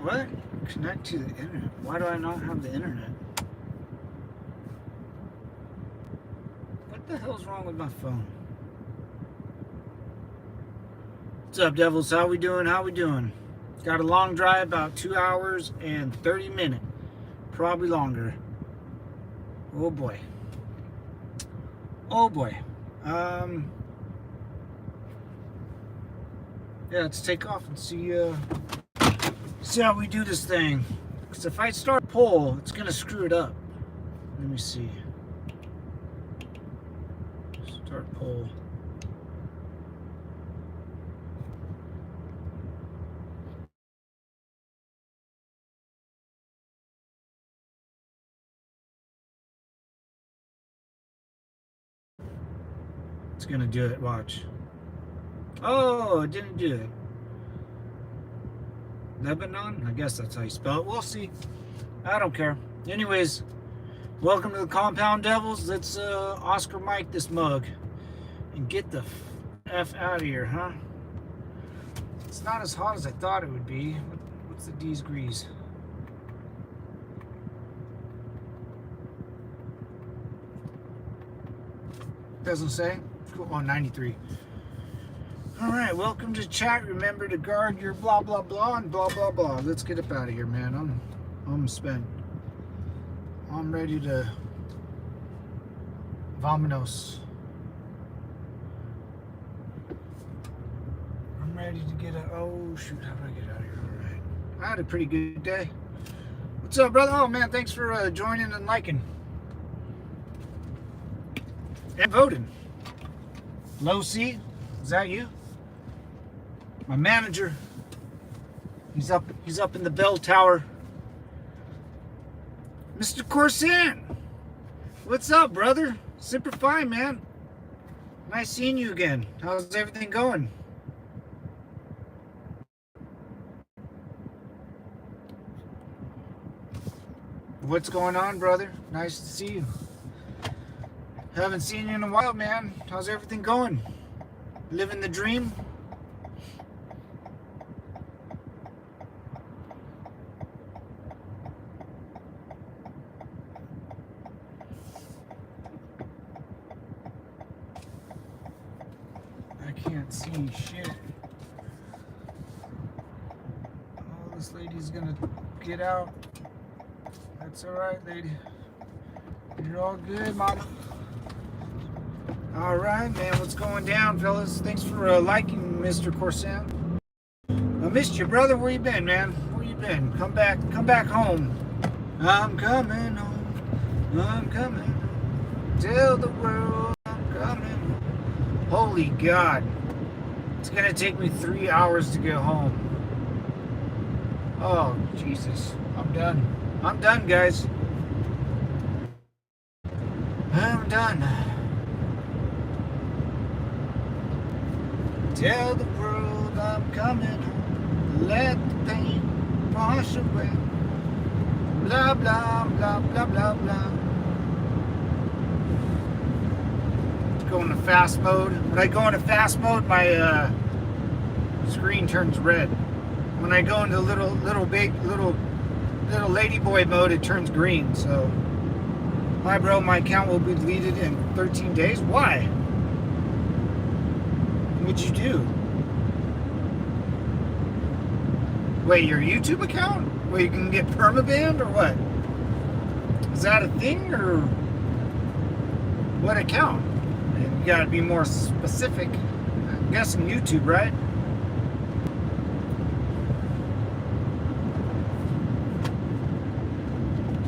What? Connect to the internet. Why do I not have the internet? What the hell's wrong with my phone? What's up, devils? How we doing? How we doing? Got a long drive, about 2 hours and 30 minutes. Probably longer. Oh boy. Oh boy. Yeah, let's take off and see how we do this thing. Because if I start poll, it's gonna screw it up. Let me see. Start poll. It's gonna do it, watch. Oh, it didn't do it. Lebanon? I guess that's how you spell it. We'll see. I don't care. Anyways, welcome to the Compound Devils. Let's Oscar Mike this mug and get the F out of here, huh? It's not as hot as I thought it would be. What's the degrees? Doesn't say. Cool. Oh, 93. Alright, welcome to chat. Remember to guard your blah blah blah and blah blah blah. Let's get up out of here, man. I'm spent. I'm ready to Vamonos. I'm ready to get out. Oh shoot, how do I get out of here? Alright. I had a pretty good day. What's up, brother? Oh man, thanks for joining and liking. And voting. Low C, is that you? My manager. He's up in the bell tower. Mr. Corsan. What's up, brother? Super fine, man. Nice seeing you again. How's everything going? What's going on, brother? Nice to see you. Haven't seen you in a while, man. How's everything going? Living the dream? I can't see shit. Oh, this lady's gonna get out. That's alright, lady. You're all good, mama. All right, man. What's going down, fellas? Thanks for liking, Mr. Corsan. I missed you, brother. Where you been, man? Where you been? Come back home. I'm coming home. I'm coming home. Tell the world I'm coming home. Holy God. It's gonna take me 3 hours to get home. Oh, Jesus. I'm done. I'm done, guys. I'm done. Tell the world I'm coming. Let the pain wash away. Blah, blah, blah, blah, blah, blah. Go into fast mode. When I go into fast mode, my screen turns red. When I go into little ladyboy mode, it turns green. So, hi, bro. My account will be deleted in 13 days. Why? What'd you do? Wait, your YouTube account? Where you can get permabanned or what? Is that a thing or what account? You gotta be more specific. I'm guessing YouTube, right?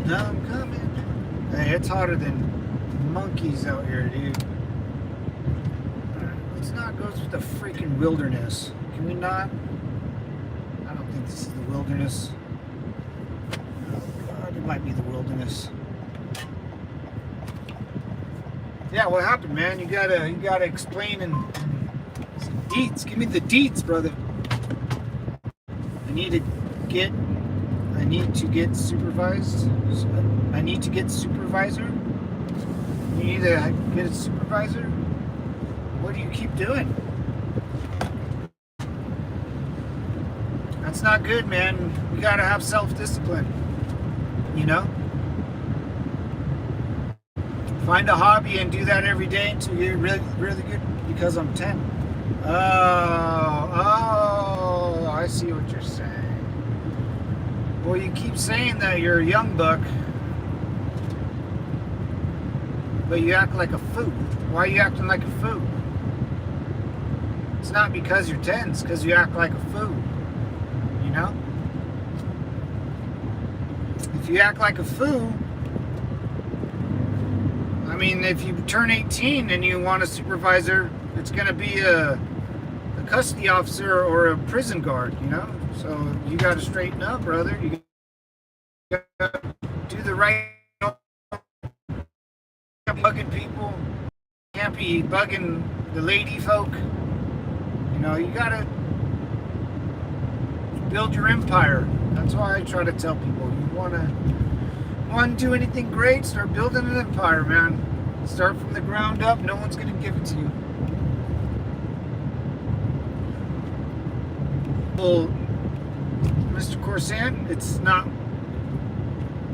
Now I'm coming. Hey, it's hotter than monkeys out here, dude. Let's not go through the freaking wilderness. Can we not? I don't think this is the wilderness. Oh God, it might be the wilderness. Yeah, what happened, man? You gotta explain and some deets. Give me the deets, brother. I need to get supervised. I need to get supervisor. You need to get a supervisor. What do you keep doing? I That's not good, man. You gotta have self-discipline, you know? Find a hobby and do that every day until you're really, really good. Because I'm 10. Oh, I see what you're saying. Well, you keep saying that you're a young buck, but you act like a fool. Why are you acting like a fool? It's not because you're 10, it's because you act like a fool. You know? If you act like a fool, I mean, if you turn 18 and you want a supervisor, it's going to be a custody officer or a prison guard, you know? So you got to straighten up, brother. You got to do the right thing. Bugging people. Can't be bugging the lady folk. You know, you got to build your empire. That's why I try to tell people. You want to do anything great, start building an empire, man. Start from the ground up. No one's going to give it to you. Well, Mr. Corsan, it's not.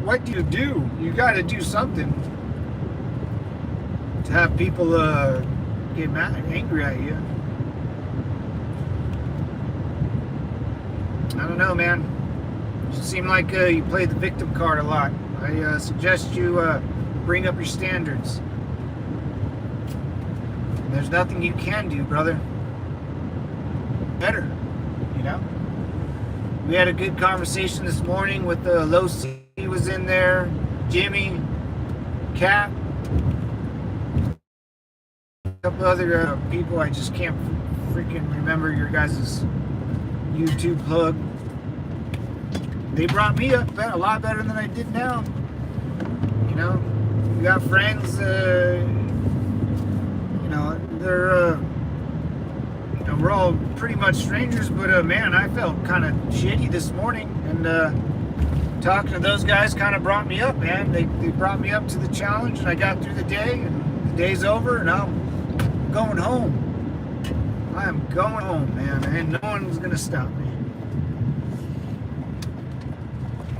What do? You got to do something to have people get mad, angry at you. I don't know, man. You seem like you play the victim card a lot. I suggest you bring up your standards. And there's nothing you can do, brother. Better, you know? We had a good conversation this morning with Low C was in there, Jimmy, Cat, a couple other people. I just can't freaking remember your guys' YouTube plug. They brought me up a lot better than I did now. You know, we got friends, you know, they're, you know, we're all pretty much strangers, but man, I felt kind of shitty this morning, and talking to those guys kind of brought me up, man. They brought me up to the challenge, and I got through the day, and the day's over, and I'm going home. I am going home, man, and no one's gonna stop me.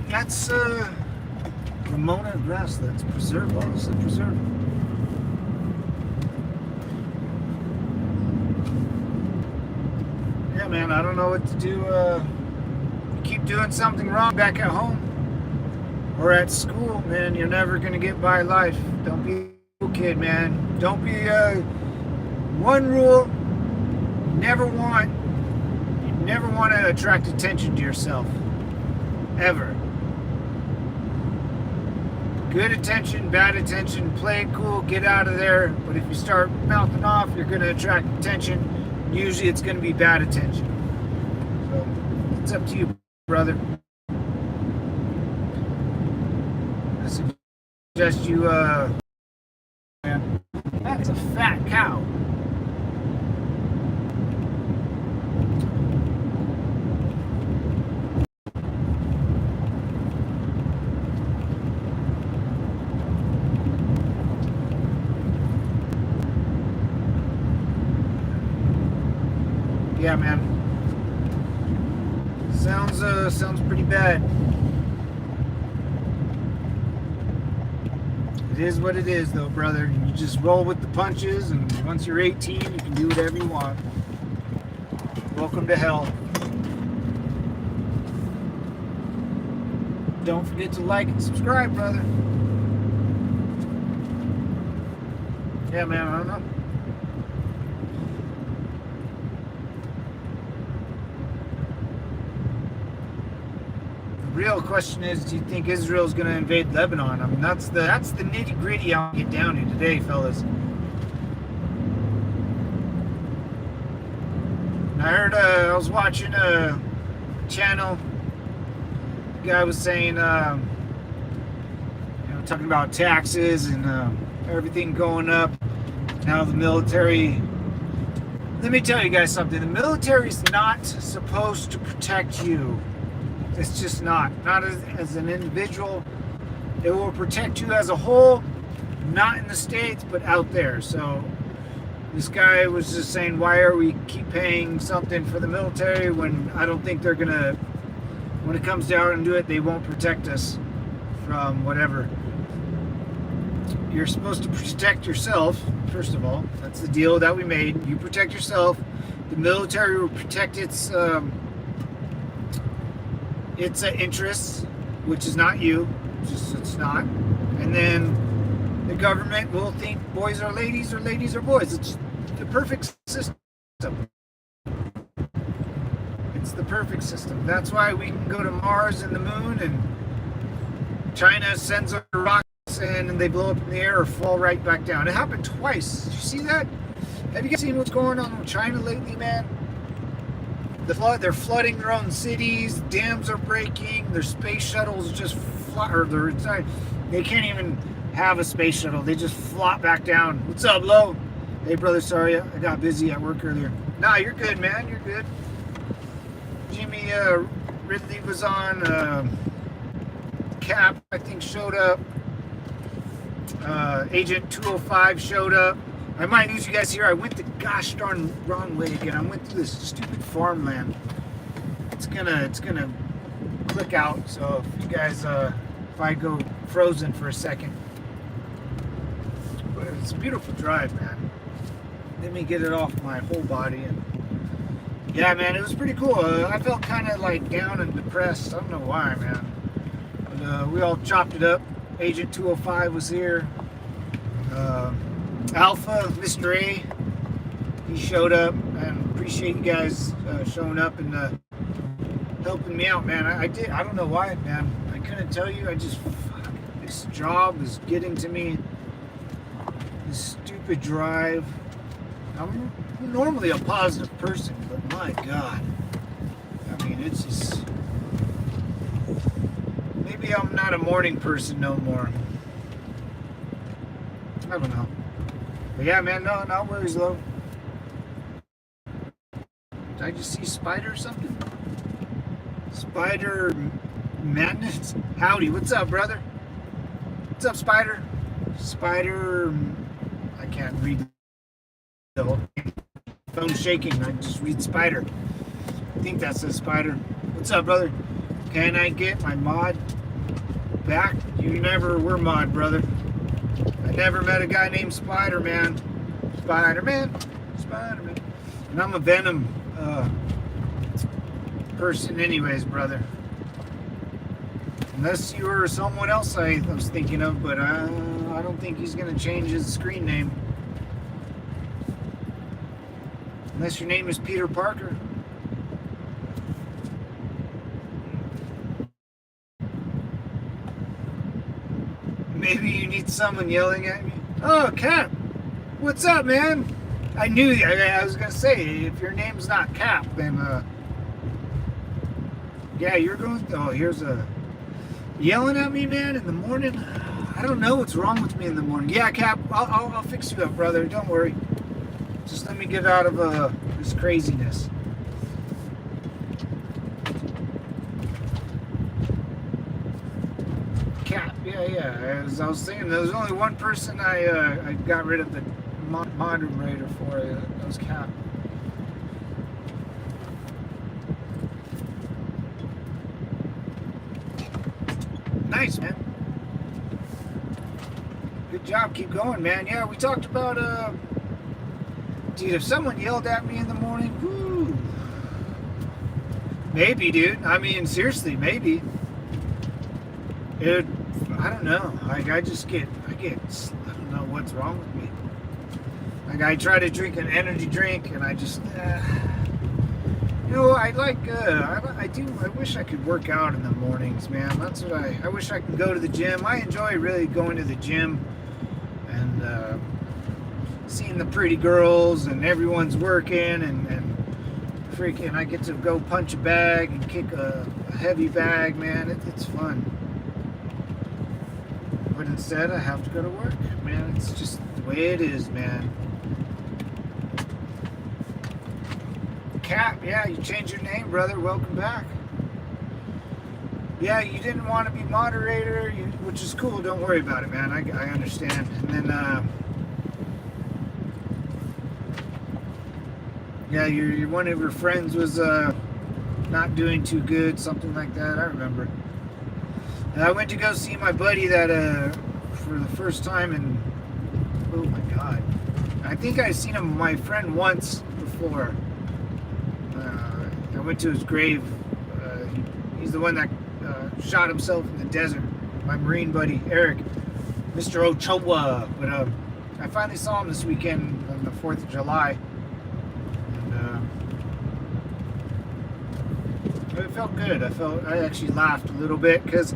That's Ramona grass that's preserved, honestly preserved. Yeah, man, I don't know what to do. You keep doing something wrong back at home or at school, man, you're never gonna get by life. Don't be a cool kid, man. Don't be one rule. You never want to attract attention to yourself. Ever. Good attention, bad attention, play it cool, get out of there. But if you start mouthing off, you're going to attract attention. Usually it's going to be bad attention. So it's up to you, brother. I suggest you, man, that is a fat cow. Yeah, man. Sounds pretty bad. It is what it is, though, brother. You just roll with the punches, and once you're 18, you can do whatever you want. Welcome to hell. Don't forget to like and subscribe, brother. Yeah, man, I don't know. The real question is, do you think Israel's going to invade Lebanon? I mean, that's the nitty-gritty I'll get down to today, fellas. And I heard, I was watching a channel. The guy was saying, you know, talking about taxes and everything going up. Now the military. Let me tell you guys something. The military's not supposed to protect you. It's just not. Not as an individual. It will protect you as a whole, not in the States, but out there. So this guy was just saying, why are we keep paying something for the military when I don't think they're going to when it comes down to it, they won't protect us from whatever. You're supposed to protect yourself, first of all. That's the deal that we made. You protect yourself. The military will protect its interests, which is not you. It's not. And then the government will think boys are ladies or ladies are boys. It's the perfect system. It's the perfect system. That's why we can go to Mars and the moon, and China sends our rockets in and they blow up in the air or fall right back down. It happened twice. Did you see that? Have you guys seen what's going on with China lately, man? They're flooding their own cities. Dams are breaking. Their space shuttles just they can't even have a space shuttle. They just flop back down. What's up, Lo? Hey, brother, sorry I got busy at work earlier. Nah, you're good, man. You're good. Jimmy Ridley was on. Cap, I think, showed up. Agent 205 showed up. I might lose you guys here. I went the gosh darn wrong way again. I went through this stupid farmland. It's gonna click out. So if you guys, if I go frozen for a second, but it's a beautiful drive, man. Let me get it off my whole body, and yeah, man, it was pretty cool. I felt kind of like down and depressed. I don't know why, man. But we all chopped it up. Agent 205 was here. Alpha, Mr. A, he showed up, and appreciate you guys showing up and helping me out, man. I don't know why, man. I couldn't tell you. This job is getting to me. This stupid drive. I'm normally a positive person, but my God. I mean, it's just... Maybe I'm not a morning person no more. I don't know. But yeah, man, no worries, though. Did I just see Spider or something? Spider Madness? Howdy, what's up, brother? What's up, Spider? Spider... I can't read the whole thing. Phone's shaking. I just read Spider. I think that says Spider. What's up, brother? Can I get my mod back? You never were mod, brother. I never met a guy named Spider-Man. Spider-Man. Spider-Man. And I'm a Venom person anyways, brother. Unless you were someone else I was thinking of, but I don't think he's going to change his screen name. Unless your name is Peter Parker. Maybe you need someone yelling at me. Oh, Cap. What's up, man? I knew I was going to say, if your name's not Cap, then, yeah, you're going... Oh, here's a... Yelling at me, man, in the morning? I don't know what's wrong with me in the morning. Yeah, Cap, I'll fix you up, brother. Don't worry. Just let me get out of this craziness. Cap, yeah. As I was saying, there was only one person I got rid of the moderator for. That was Cap. Nice, man. Good job. Keep going, man. Yeah, we talked about, dude, if someone yelled at me in the morning, whoo. Maybe, dude. I mean, seriously, maybe. I don't know. Like, I don't know what's wrong with me. Like, I try to drink an energy drink, and I just, you know, I wish I could work out in the mornings, man. That's what I wish I could go to the gym. I enjoy really going to the gym and seeing the pretty girls and everyone's working and freaking I get to go punch a bag and kick a heavy bag, man. It's fun. But instead, I have to go to work, man. It's just the way it is, man. Cap, yeah, you changed your name, brother. Welcome back. Yeah, you didn't want to be moderator, which is cool. Don't worry about it, man. I understand. And then, yeah, one of your friends was not doing too good, something like that. I remember. And I went to go see my buddy that for the first time in, oh my God, I think I've seen him, my friend, once before. I went to his grave. He's the one that shot himself in the desert. My Marine buddy Eric, Mr. Ochoa. But I finally saw him this weekend on the 4th of July. It felt good. I actually laughed a little bit because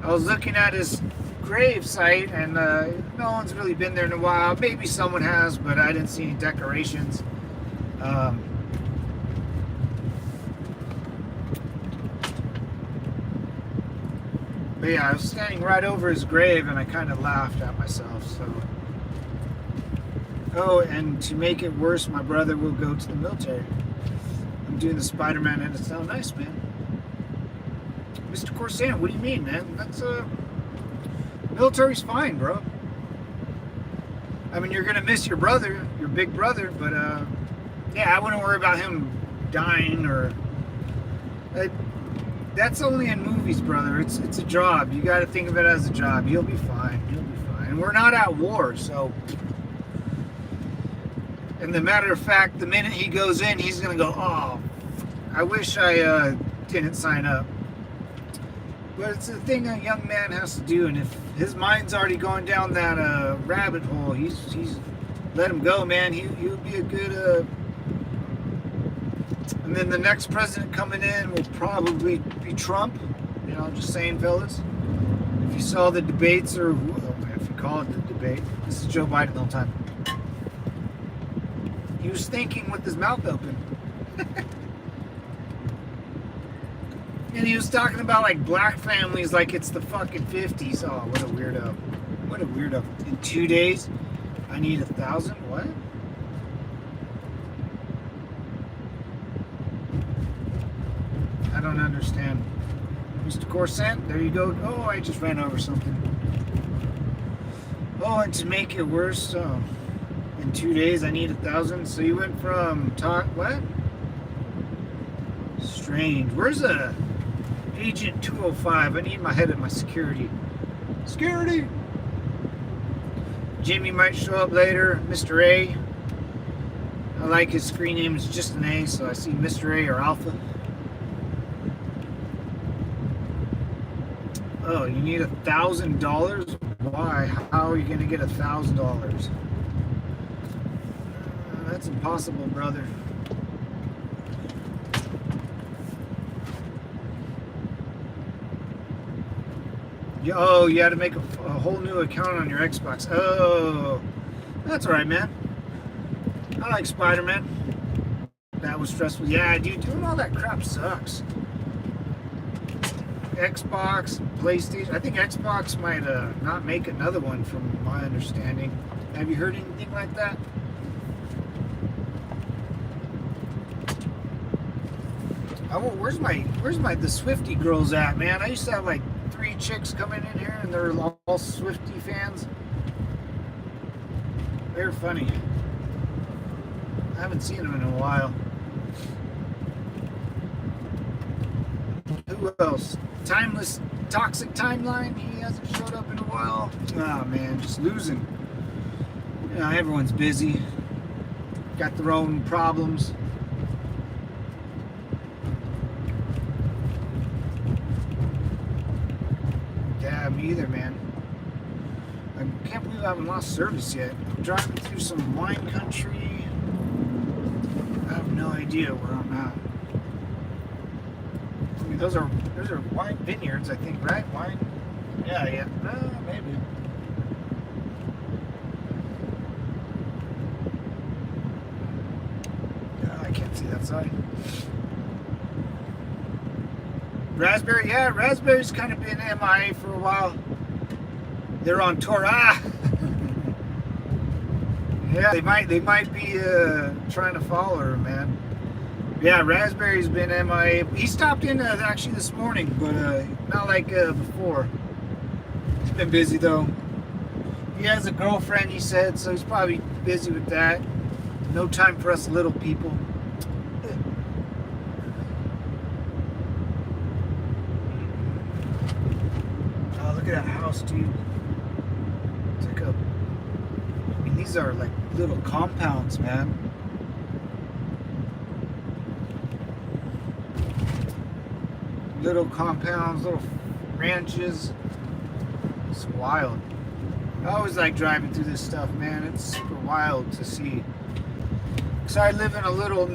I was looking at his grave site and no one's really been there in a while. Maybe someone has, but I didn't see any decorations. But yeah, I was standing right over his grave and I kind of laughed at myself. So, oh, and to make it worse, my brother will go to the military. I'm doing the Spider-Man and it's not nice, man. Mr. Corsan, what do you mean, man? That's military's fine, bro. I mean, you're gonna miss your brother, your big brother, but yeah, I wouldn't worry about him dying or. That's only in movies, brother. It's a job. You got to think of it as a job. You'll be fine. You'll be fine. And we're not at war, so. And the matter of fact, the minute he goes in, he's gonna go, oh, I wish I didn't sign up. But it's a thing a young man has to do, and if his mind's already going down that rabbit hole, he's let him go, man. He'll be a good. And then the next president coming in will probably be Trump. You know, just saying, fellas. If you saw the debates, or if you call it the debate, this is Joe Biden the whole time. He was thinking with his mouth open. And he was talking about like black families like it's the fucking 50s. Oh, what a weirdo. What a weirdo. In 2 days, I need 1,000? What? I don't understand. Mr. Corsan, there you go. Oh, I just ran over something. Oh, and to make it worse, in 2 days I need 1,000. So you went from what? Strange. Where's Agent 205? I need my head at my security. Security! Jimmy might show up later. Mr. A. I like his screen name. It's just an A, so I see Mr. A or Alpha. Oh, you need $1,000? Why? How are you going to get $1,000? That's impossible, brother. Oh, you had to make a whole new account on your Xbox. Oh, that's all right, man. I like Spider-Man. That was stressful. Yeah, dude, doing all that crap sucks. Xbox, PlayStation. I think Xbox might not make another one, from my understanding. Have you heard anything like that? Where's the Swiftie girls at, man? I used to have like 3 chicks coming in here, and they're all Swiftie fans. They're funny. I haven't seen them in a while. Who else? Timeless Toxic Timeline. He hasn't showed up in a while. Oh man, just losing. You know, everyone's busy. Got their own problems. Yeah, me either, man. I can't believe I haven't lost service yet. I'm driving through some wine country. I have no idea where I'm at. I mean, those are wine vineyards, I think, right? Wine? Yeah. Maybe. Yeah, I can't see that side. Raspberry, yeah, Raspberry's kind of been MIA for a while. They're on tour. Yeah, they might be trying to follow her, man. Yeah, Raspberry's been MIA. He stopped in actually this morning, but not like before. He's been busy though. He has a girlfriend, he said, so he's probably busy with that. No time for us little people. Look at that house, dude. It's like these are like little compounds, man. Little compounds, little ranches. It's wild. I always like driving through this stuff, man. It's super wild to see. So I live in a little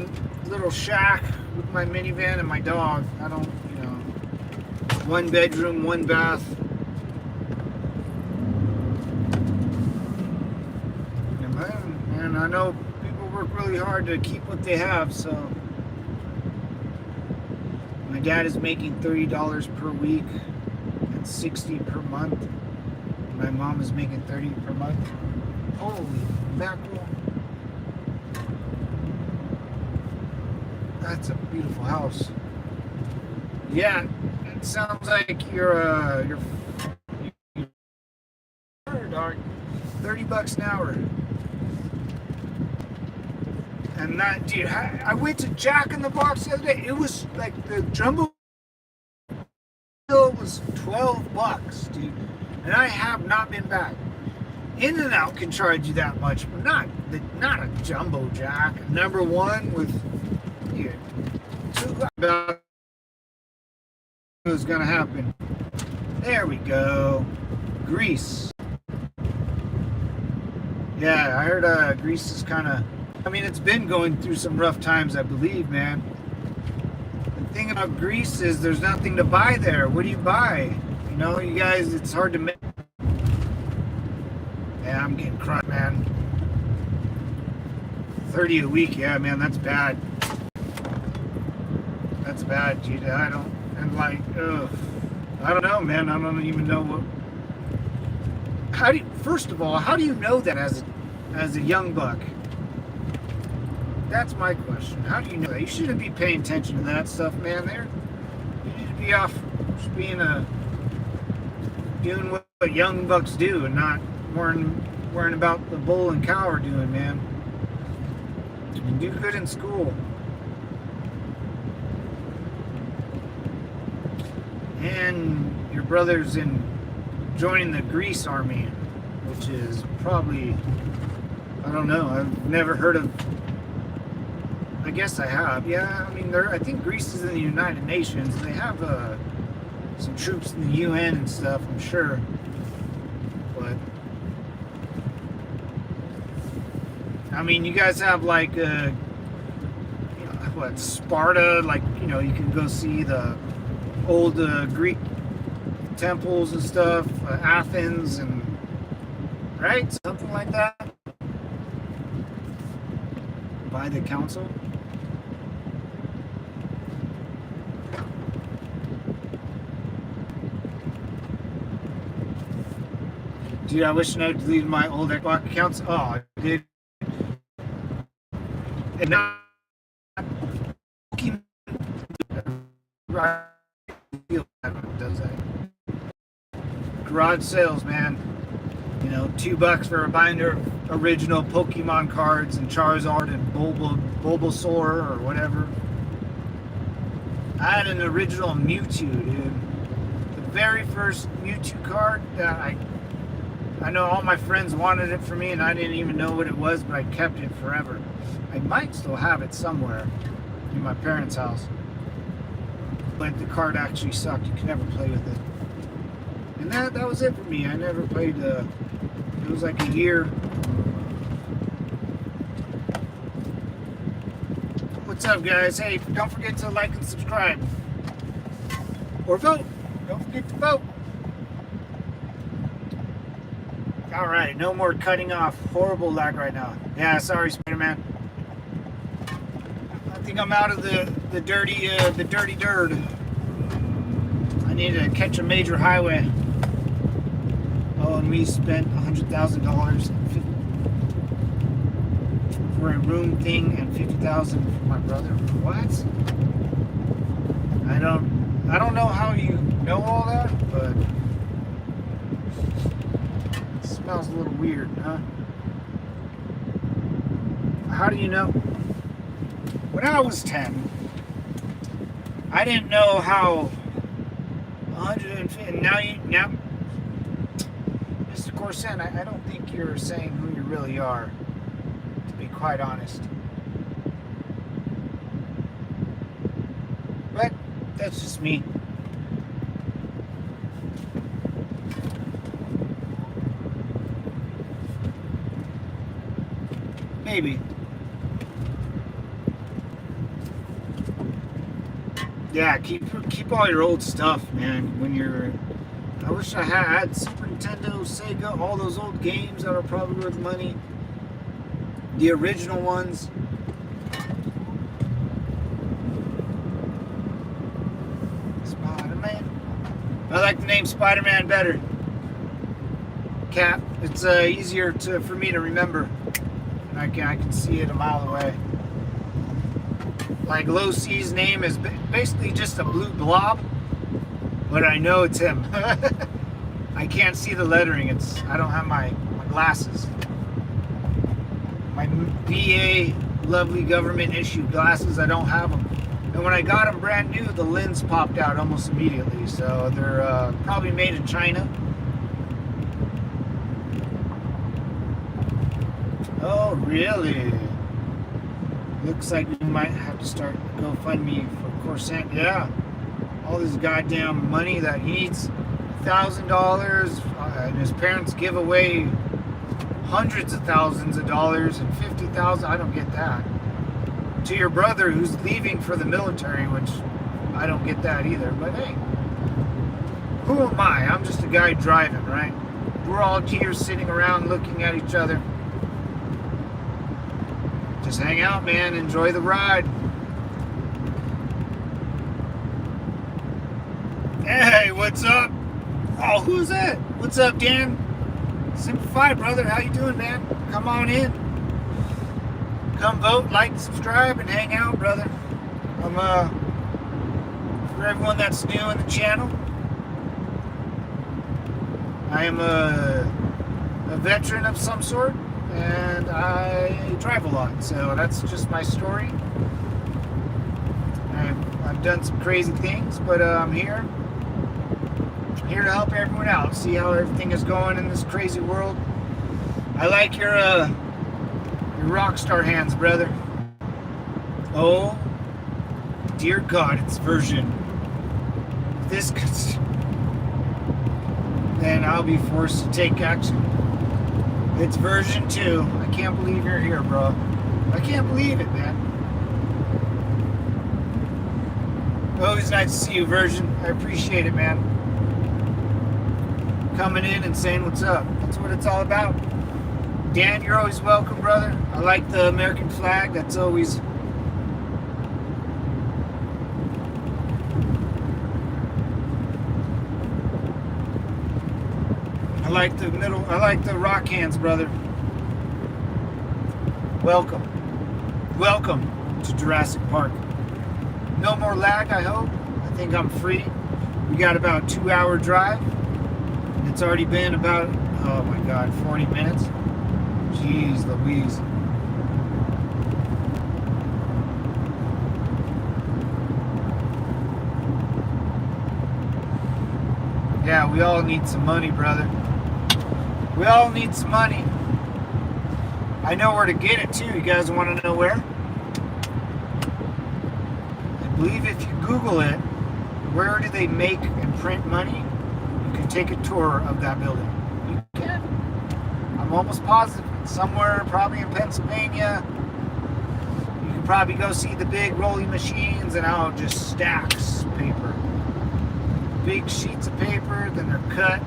shack with my minivan and my dog. I don't, one bedroom, one bath. And I know people work really hard to keep what they have, so. My dad is making $30 per week and $60 per month. My mom is making $30 per month. Holy mackerel. That's a beautiful house. Yeah, it sounds like you're dog. $30 an hour. And that, dude, I went to Jack in the Box the other day. It was like the jumbo was $12, dude. And I have not been back. In-N-Out can charge you that much, but not a jumbo Jack. Number one with $2 about what's gonna happen. There we go. Greece. Yeah, I heard Greece is kind of. I mean, it's been going through some rough times, I believe, man. The thing about Greece is there's nothing to buy there. What do you buy? You guys, it's hard to make. Yeah, I'm getting crushed, man. 30 a week, yeah, man, that's bad. That's bad, dude. I don't know, man. I don't even know what. First of all, how do you know that as a young buck? That's my question. How do you know that? You shouldn't be paying attention to that stuff, man. You need to be off just doing what young bucks do and not worrying about the bull and cow are doing, man. You do good in school. And your brother's joining the Greece army, which is probably, I don't know, I've never heard of. I guess I have. Yeah, I mean, I think Greece is in the United Nations. They have some troops in the UN and stuff, I'm sure. But I mean, you guys have like Sparta, like, you can go see the old Greek temples and stuff, Athens, and right, something like that, by the council. Dude, I wish I deleted my old Xbox accounts. Oh, I did. And now, does that. Garage sales, man. $2 for a binder of original Pokemon cards and Charizard and Bulbasaur or whatever. I had an original Mewtwo, dude. The very first Mewtwo card that I know all my friends wanted it for me, and I didn't even know what it was, but I kept it forever. I might still have it somewhere in my parents' house. But the card actually sucked. You could never play with it. And that was it for me. I never played. It was like a year. What's up, guys? Hey, don't forget to like and subscribe. Or vote. Don't forget to vote. Alright, no more cutting off. Horrible lag right now. Yeah, sorry, Spider-Man. I think I'm out of the dirty dirt. I need to catch a major highway. Oh, and we spent $100,000 for a room thing and $50,000 for my brother. What? I don't know how you know all that, but it smells a little weird, huh? How do you know? When I was 10, I didn't know how 150, and now Corson, I don't think you're saying who you really are, to be quite honest. But that's just me. Maybe. Yeah, keep all your old stuff, man. When you're, I wish I had Super Nintendo, Sega, all those old games that are probably worth money. The original ones. Spider-Man. I like the name Spider-Man better. Cap. It's easier for me to remember. And I can see it a mile away. Like Low C's name is basically just a blue blob, but I know it's him. I can't see the lettering. I don't have my glasses. My VA lovely government issued glasses, I don't have them. And when I got them brand new, the lens popped out almost immediately. So they're probably made in China. Oh, really? Looks like we might have to start GoFundMe for Coruscant. Yeah. All this goddamn money that he needs. $1,000. And his parents give away hundreds of thousands of dollars and $50,000. I don't get that. To your brother who's leaving for the military, which I don't get that either. But hey, who am I? I'm just a guy driving, right? We're all here sitting around looking at each other. Just hang out, man. Enjoy the ride. Hey, what's up? Oh, who's that? What's up, Dan? Simplify, brother. How you doing, man? Come on in. Come vote, like, subscribe, and hang out, brother. For everyone that's new in the channel, I am a veteran of some sort. And I drive a lot, so that's just my story. I've done some crazy things, but I'm here to help everyone out, see how everything is going in this crazy world. I like your rock star hands, brother. Oh, dear God, it's version. This could, then I'll be forced to take action. It's version 2. I can't believe you're here, bro. I can't believe it, man. Always nice to see you, version. I appreciate it, man. Coming in and saying what's up. That's what it's all about. Dan, you're always welcome, brother. I like the American flag. That's always... I like the rock hands, brother. Welcome. Welcome to Jurassic Park. No more lag, I hope. I think I'm free. We got about a 2-hour drive. It's already been about, oh my God, 40 minutes. Jeez Louise. Yeah, we all need some money, brother. We all need some money. I know where to get it too. You guys want to know where? I believe if you Google it, where do they make and print money? You can take a tour of that building. You can. I'm almost positive. It's somewhere, probably in Pennsylvania. You can probably go see the big rolling machines and how it just stacks paper. Big sheets of paper, then they're cut.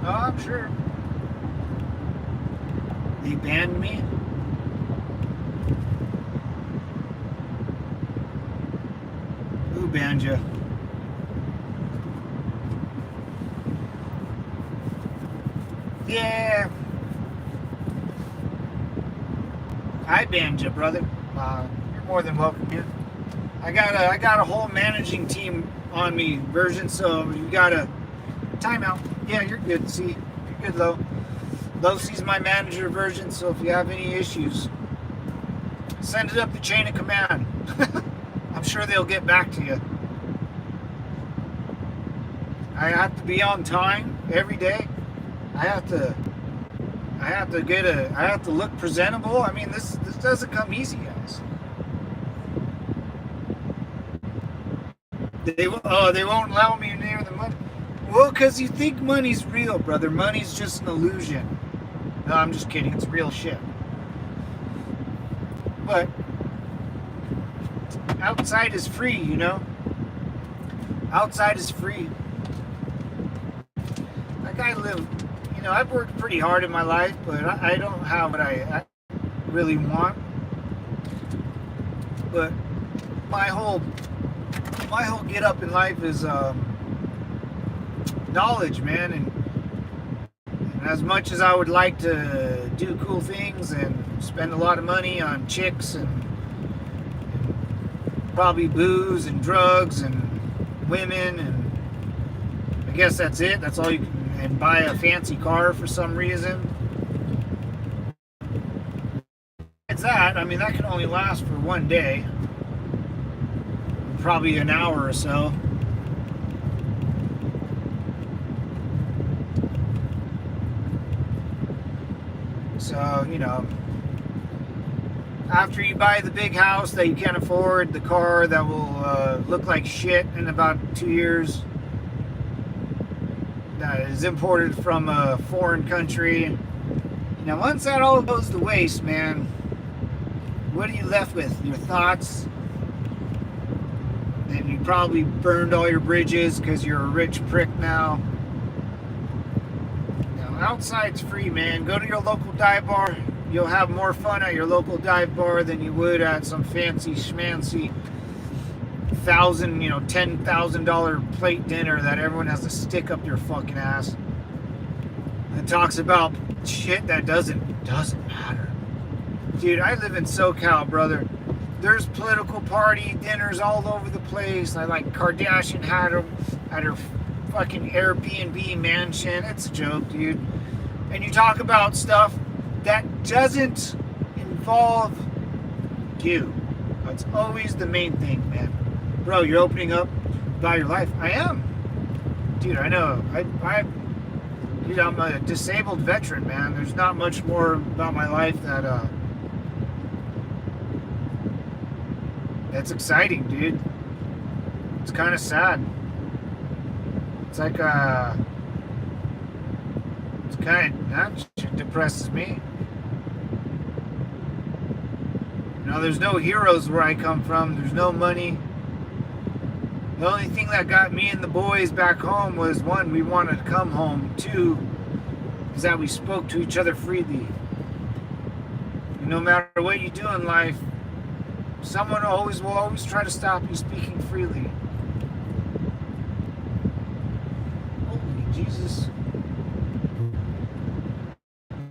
Oh, I'm sure. They banned me. Who banned you? Yeah. I banned you, brother. You're more than welcome here. I got a whole managing team on me, version, so you got a timeout. Yeah, you're good. See, you're good, Lo. Lo sees my manager, version, so if you have any issues, send it up the chain of command. I'm sure they'll get back to you. I have to be on time every day. I have to I have to look presentable. I mean, this doesn't come easy, guys. They won't allow me near the money. Well, because you think money's real, brother. Money's just an illusion. No, I'm just kidding. It's real shit. But outside is free, you know? Outside is free. Like I live, you know, I've worked pretty hard in my life, but I don't have what I really want. But my whole get up in life is knowledge, man. And as much as I would like to do cool things and spend a lot of money on chicks and probably booze and drugs and women, and I guess that's it. That's all you can, and buy a fancy car for some reason. It's that. I mean, that can only last for one day, probably an hour or so. So, you know, after you buy the big house that you can't afford, the car that will look like shit in about 2 years, that is imported from a foreign country. Now, once that all goes to waste, man, what are you left with? Your thoughts? And you probably burned all your bridges because you're a rich prick now. Outside's free, man. Go to your local dive bar. You'll have more fun at your local dive bar than you would at some fancy schmancy $10,000 plate dinner that everyone has to stick up your fucking ass. And talks about shit that doesn't matter. Dude, I live in SoCal, brother. There's political party dinners all over the place. I like Kardashian had her at her fucking Airbnb mansion. It's a joke, dude. And you talk about stuff that doesn't involve you. That's always the main thing, man. Bro, you're opening up about your life. I am. Dude, I know. Dude, I'm a disabled veteran, man. There's not much more about my life that's exciting, dude. It's kind of sad. It's like, that shit depresses me. You know, there's no heroes where I come from. There's no money. The only thing that got me and the boys back home was, one, we wanted to come home. Two, is that we spoke to each other freely. And no matter what you do in life, someone will always try to stop you speaking freely. Jesus.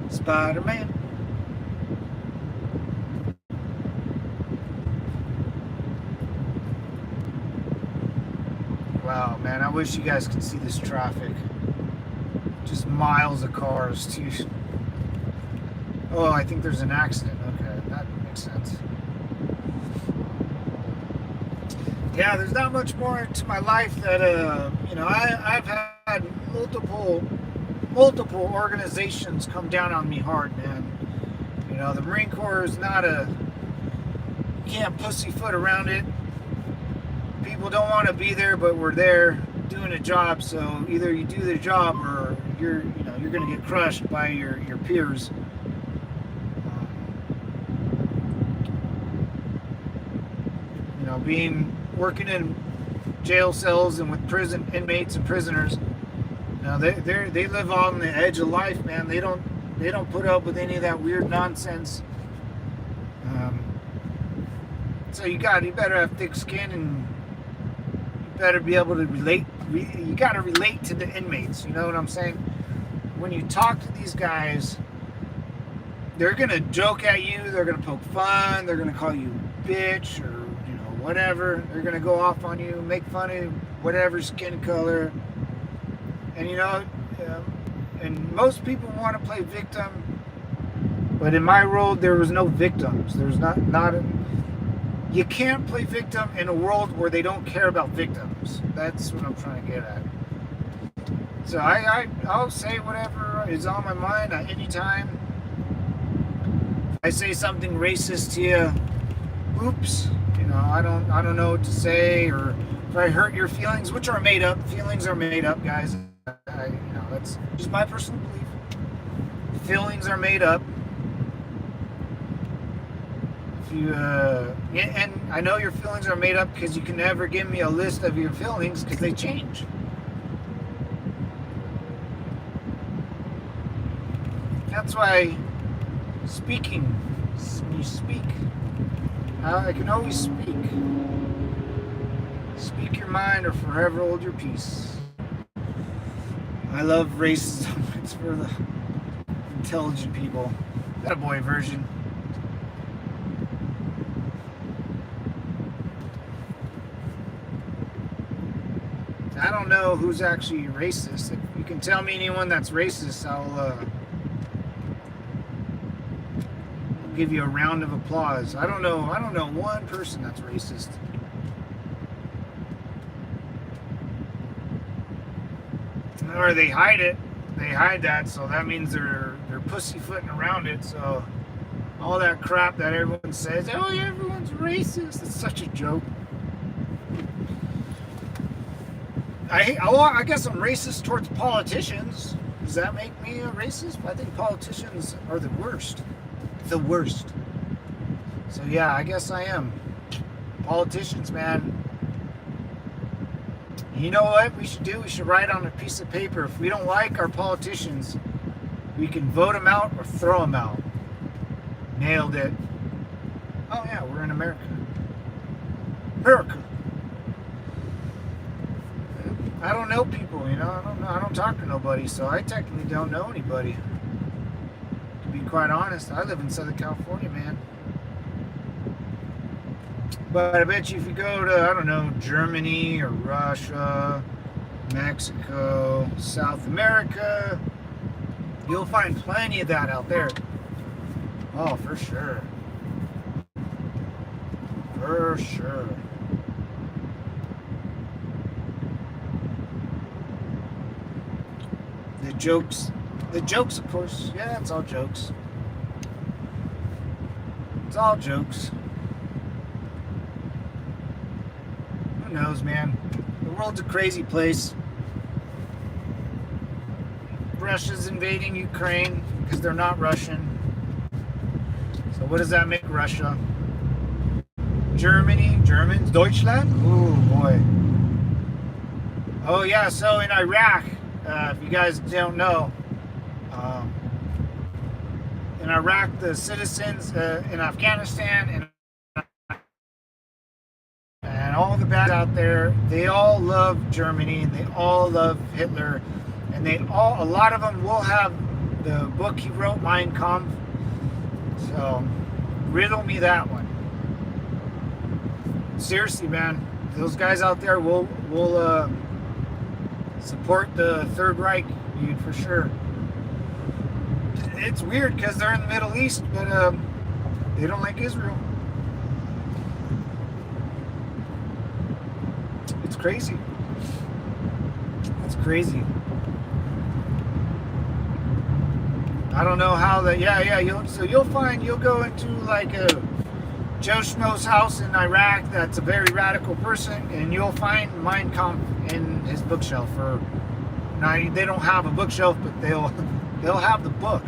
Spider-Man. Wow, man, I wish you guys could see this traffic. Just miles of cars, too. Oh, I think there's an accident. Okay, that makes sense. Yeah, there's not much more to my life that, I've had multiple organizations come down on me hard, man. You know, the Marine Corps is not you can't pussyfoot around it. People don't want to be there, but we're there doing a job, so either you do the job or you're going to get crushed by your peers. Working in jail cells and with prison inmates and prisoners. Now they live on the edge of life, man. They don't put up with any of that weird nonsense. So you better have thick skin, and you better be able to relate. You got to relate to the inmates. You know what I'm saying? When you talk to these guys, they're gonna joke at you. They're gonna poke fun. They're gonna call you bitch or whatever. They're gonna go off on you, make fun of whatever skin color, and and most people want to play victim, but in my world there was no victims. There's you can't play victim in a world where they don't care about victims. That's what I'm trying to get at. So I'll say whatever is on my mind at any time. If I say something racist to you, oops. You know, I don't know what to say, or if I hurt your feelings, which are made up. Feelings are made up, guys. That's just my personal belief. Feelings are made up. If you and I know your feelings are made up because you can never give me a list of your feelings because they change. That's why you speak. I can always speak. Speak your mind or forever hold your peace. I love racism. It's for the intelligent people. That a boy version. I don't know who's actually racist. If you can tell me anyone that's racist, I'll give you a round of applause. I don't know one person that's racist. Or they hide it. They hide that, so that means they're pussyfooting around it. So all that crap that everyone says, oh, everyone's racist. It's such a joke. I guess I'm racist towards politicians. Does that make me a racist? I think politicians are the worst. The worst. So yeah, I guess I am. Politicians, man. You know what we should do? We should write on a piece of paper. If we don't like our politicians, we can vote them out or throw them out. Nailed it. Oh yeah, we're in America. America. I don't know people, you know. I don't talk to nobody, so I technically don't know anybody. To be quite honest, I live in Southern California, man. But I bet you if you go to, I don't know, Germany or Russia, Mexico, South America, you'll find plenty of that out there. Oh, for sure. For sure. The jokes, of course. Yeah, it's all jokes. It's all jokes. Who knows, man? The world's a crazy place. Russia's invading Ukraine because they're not Russian. So what does that make Russia? Germany, Germans, Deutschland? Ooh, boy. Oh, yeah, so in Iraq, if you guys don't know, in Iraq, the citizens in Afghanistan and all the bad out there, they all love Germany and they all love Hitler, and a lot of them will have the book he wrote, Mein Kampf. So riddle me that one. Seriously, man, those guys out there will support the Third Reich, dude, for sure. It's weird because they're in the Middle East, but they don't like Israel. It's crazy. It's crazy. I don't know how that. Yeah. You'll go into like a Joe Schmo's house in Iraq that's a very radical person, and you'll find Mein Kampf in his bookshelf. Or now they don't have a bookshelf, but they'll have the book.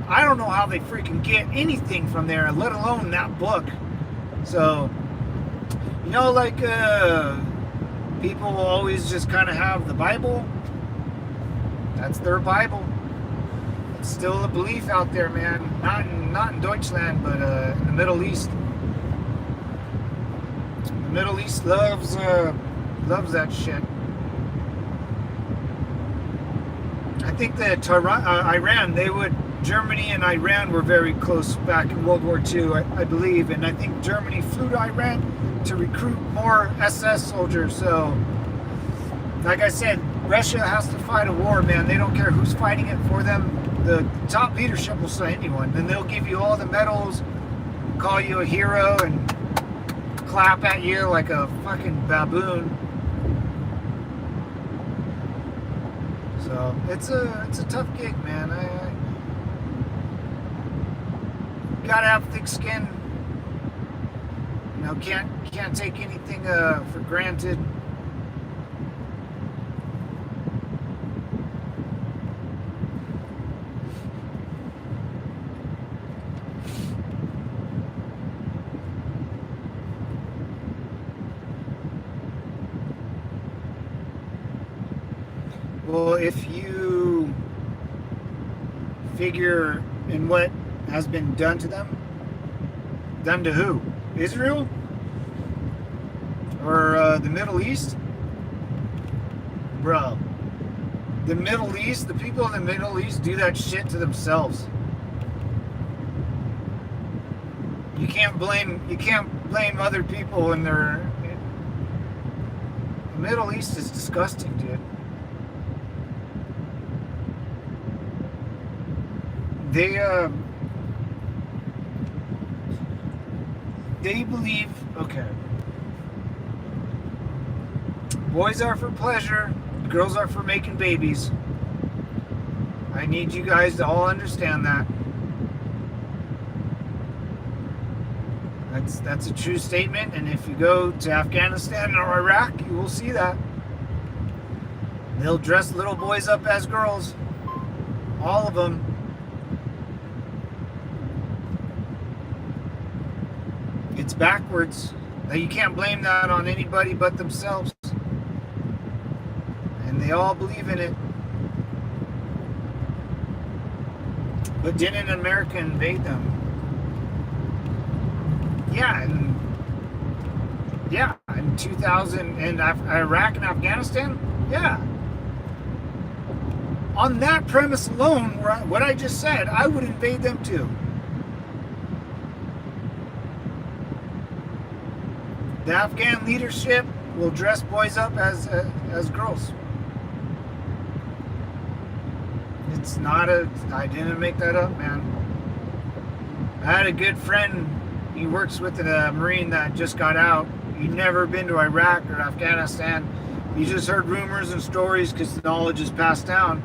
I don't know how they freaking get anything from there, let alone that book. So, you know, like people will always just kind of have the Bible. That's their Bible. It's still a belief out there, man. Not in Deutschland, but in the Middle East. The Middle East loves that shit. I think that Iran, Germany and Iran were very close back in World War II, I believe, and I think Germany flew to Iran to recruit more SS soldiers. So, like I said, Russia has to fight a war, man. They don't care who's fighting it for them. The top leadership will say anyone. Then they'll give you all the medals, call you a hero, and clap at you like a fucking baboon. So it's a tough gig, man. I gotta have thick skin. You know, can't take anything for granted. Well, if you figure in what has been done to them, done to who? Israel? Or the Middle East? Bro, the Middle East, the people in the Middle East do that shit to themselves. You can't blame other people when they're... The Middle East is disgusting, dude. They believe, okay, boys are for pleasure, girls are for making babies. I need you guys to all understand that. That's a true statement, and if you go to Afghanistan or Iraq, you will see that. They'll dress little boys up as girls. All of them. It's backwards. You can't blame that on anybody but themselves. And they all believe in it. But didn't America invade them? Yeah, in 2000 in Iraq and Afghanistan? Yeah. On that premise alone, what I just said, I would invade them too. The Afghan leadership will dress boys up as girls. It's not I didn't make that up, man. I had a good friend, he works with a Marine that just got out. He'd never been to Iraq or Afghanistan. He just heard rumors and stories because the knowledge is passed down.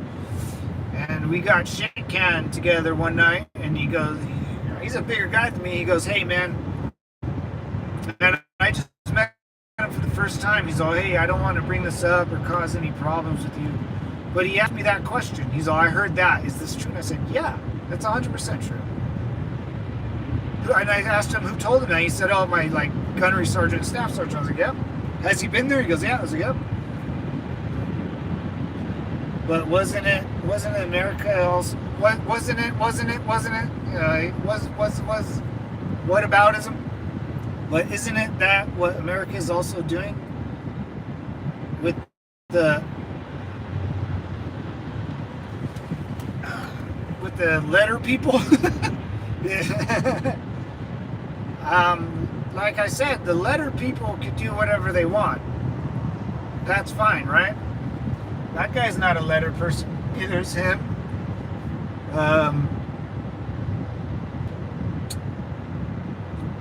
And we got shit canned together one night, and he goes, he's a bigger guy than me. He goes, hey man, and I just met him for the first time. He's all, hey, I don't want to bring this up or cause any problems with you. But he asked me that question. He's all, I heard that. Is this true? And I said, yeah, that's 100% true. And I asked him who told him that. He said, oh, my gunnery sergeant, staff sergeant. I was like, yep. Has he been there? He goes, yeah. I was like, yep. But wasn't it America also? Wasn't it? Was whataboutism? But isn't it that what America is also doing with the letter people? Like I said, the letter people could do whatever they want. That's fine, right? That guy's not a letter person. Neither is him.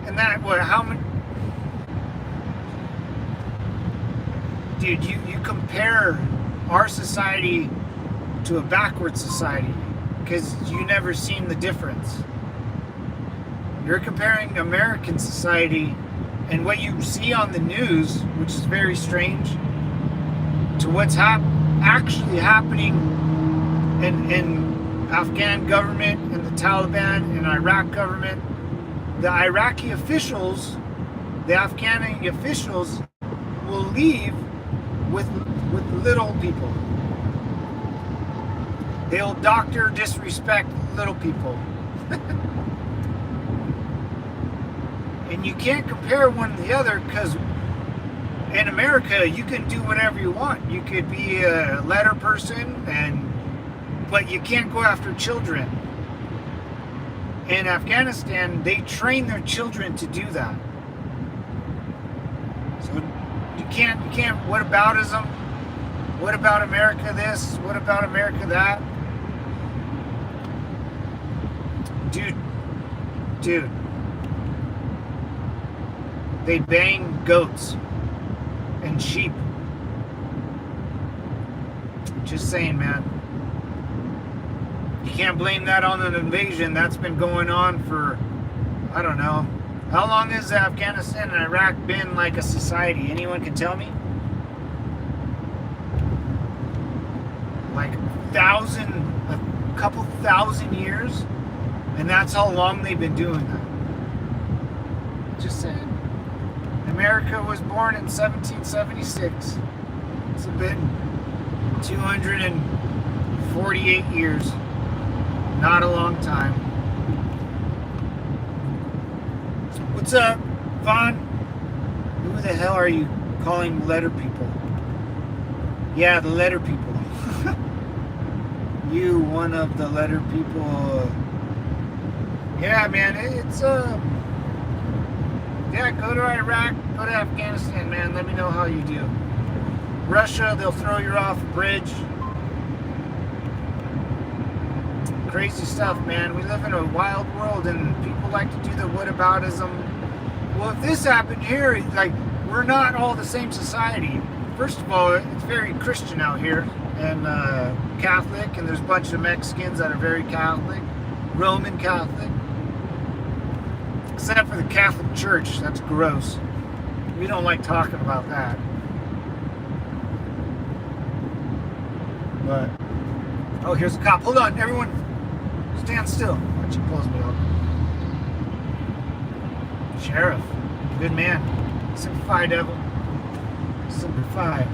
And that, how many... Dude, you compare our society to a backward society because you never seen the difference. You're comparing American society and what you see on the news, which is very strange, to what's actually happening in Afghan government and the Taliban and Iraq government. The Iraqi officials, the Afghani officials will leave with little people. They'll doctor, disrespect little people. And you can't compare one to the other because in America you can do whatever you want. You could be a letter person, but you can't go after children. In Afghanistan, they train their children to do that. So you can't, whataboutism? What about America this? What about America that? Dude. They bang goats and sheep. Just saying, man. You can't blame that on an invasion. That's been going on for, I don't know. How long has Afghanistan and Iraq been like a society? Anyone can tell me? Like a couple thousand years? And that's how long they've been doing that. Just saying. America was born in 1776. It's been 248 years. Not a long time. What's up, Vaughn? Who the hell are you calling letter people? Yeah, the letter people. You, one of the letter people. Yeah, man, it's yeah, go to Iraq, go to Afghanistan, man. Let me know how you do. Russia, they'll throw you off a bridge. Crazy stuff, man. We live in a wild world, and people like to do the whataboutism. Well, if this happened here, like, we're not all the same society. First of all, it's very Christian out here, and Catholic, and there's a bunch of Mexicans that are very Catholic, Roman Catholic. Except for the Catholic Church, that's gross. We don't like talking about that. But, oh, here's a cop. Hold on, everyone. Stand still. Why don't you close me up? Sheriff. Good man. Simplify, devil. Simplify.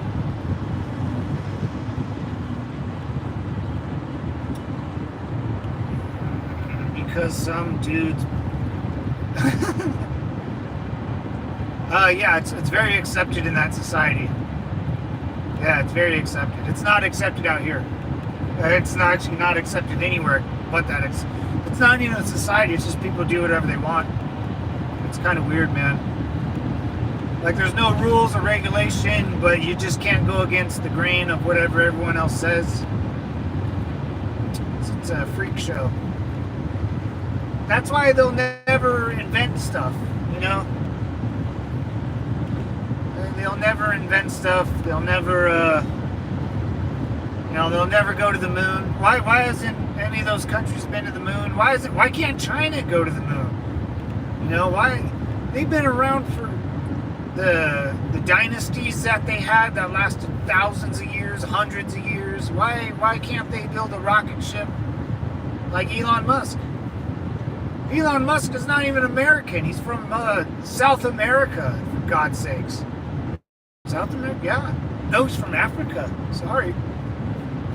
Because some dudes... yeah, it's very accepted in that society. Yeah, it's very accepted. It's not accepted out here. It's not actually not accepted anywhere but that. It's not even a society. It's just people do whatever they want. It's kind of weird, man. Like, there's no rules or regulation, but you just can't go against the grain of whatever everyone else says. It's a freak show. That's why they'll never invent stuff, you know? They'll never invent stuff. They'll never, you know, they'll never go to the moon. Why hasn't any of those countries been to the moon? Why can't China go to the moon? You know, why? They've been around for the dynasties that they had that lasted thousands of years, hundreds of years. Why can't they build a rocket ship like Elon Musk? Elon Musk is not even American. He's from South America, for God's sakes. South America? Yeah. No, he's from Africa. Sorry.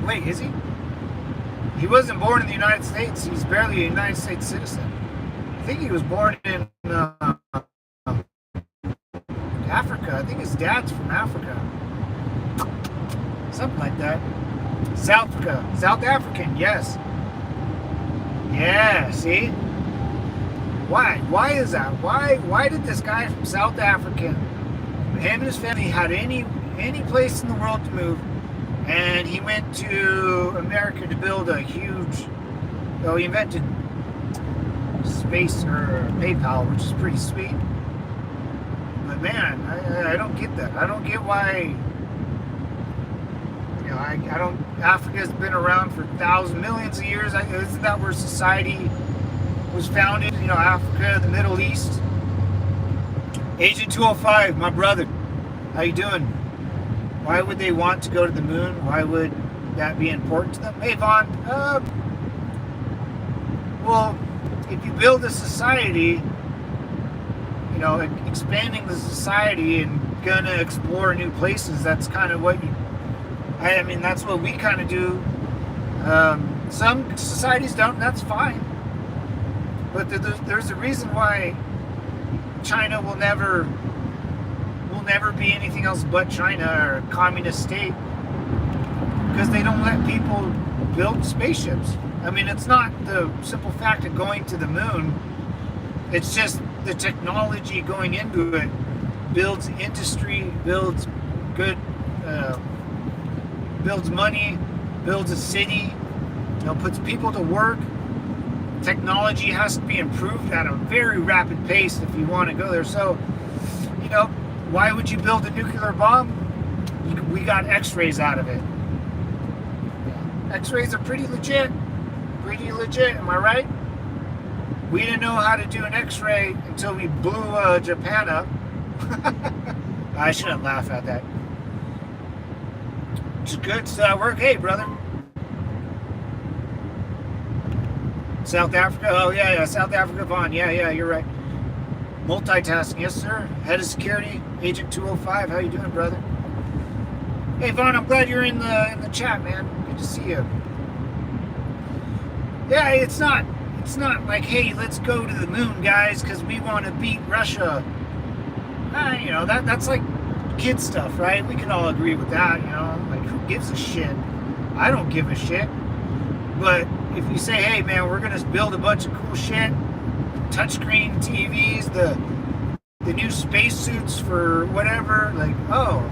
Wait, is he? He wasn't born in the United States. He's barely a United States citizen. I think he was born in Africa. I think his dad's from Africa. Something like that. South African, yes. Yeah, see? Why? Why is that? Why did this guy from South Africa, him and his family had any place in the world to move, and he went to America to build a huge, well, he invented space or PayPal, which is pretty sweet. But man, I don't get that. I don't get why, you know, I don't, Africa's been around for millions of years. Isn't that where society was founded? You know, Africa, the Middle East. Agent 205, my brother, how you doing? Why would they want to go to the moon? Why would that be important to them? Hey, Vaughn, well, if you build a society, you know, expanding the society and gonna explore new places, that's kind of what you, I mean, that's what we kind of do. Some societies don't, that's fine. But there's a reason why China will never be anything else but China, or a communist state, because they don't let people build spaceships. I mean, it's not the simple fact of going to the moon. It's just the technology going into it builds industry, builds good, builds money, builds a city, you know, puts people to work. Technology has to be improved at a very rapid pace if you want to go there. So, you know, why would you build a nuclear bomb? We got X-rays out of it. X-rays are pretty legit. Pretty legit, am I right? We didn't know how to do an X-ray until we blew Japan up. I shouldn't laugh at that. It's good work. Hey, brother. South Africa. Oh, yeah. South Africa, Vaughn. Yeah, you're right. Multitasking. Yes, sir. Head of security, Agent 205. How you doing, brother? Hey, Vaughn, I'm glad you're in the chat, man. Good to see you. Yeah, it's not like, hey, let's go to the moon, guys, because we want to beat Russia. You know, that's like kid stuff, right? We can all agree with that, you know? Like, who gives a shit? I don't give a shit. But if you say, hey, man, we're going to build a bunch of cool shit, touchscreen TVs, the new spacesuits for whatever, like, oh,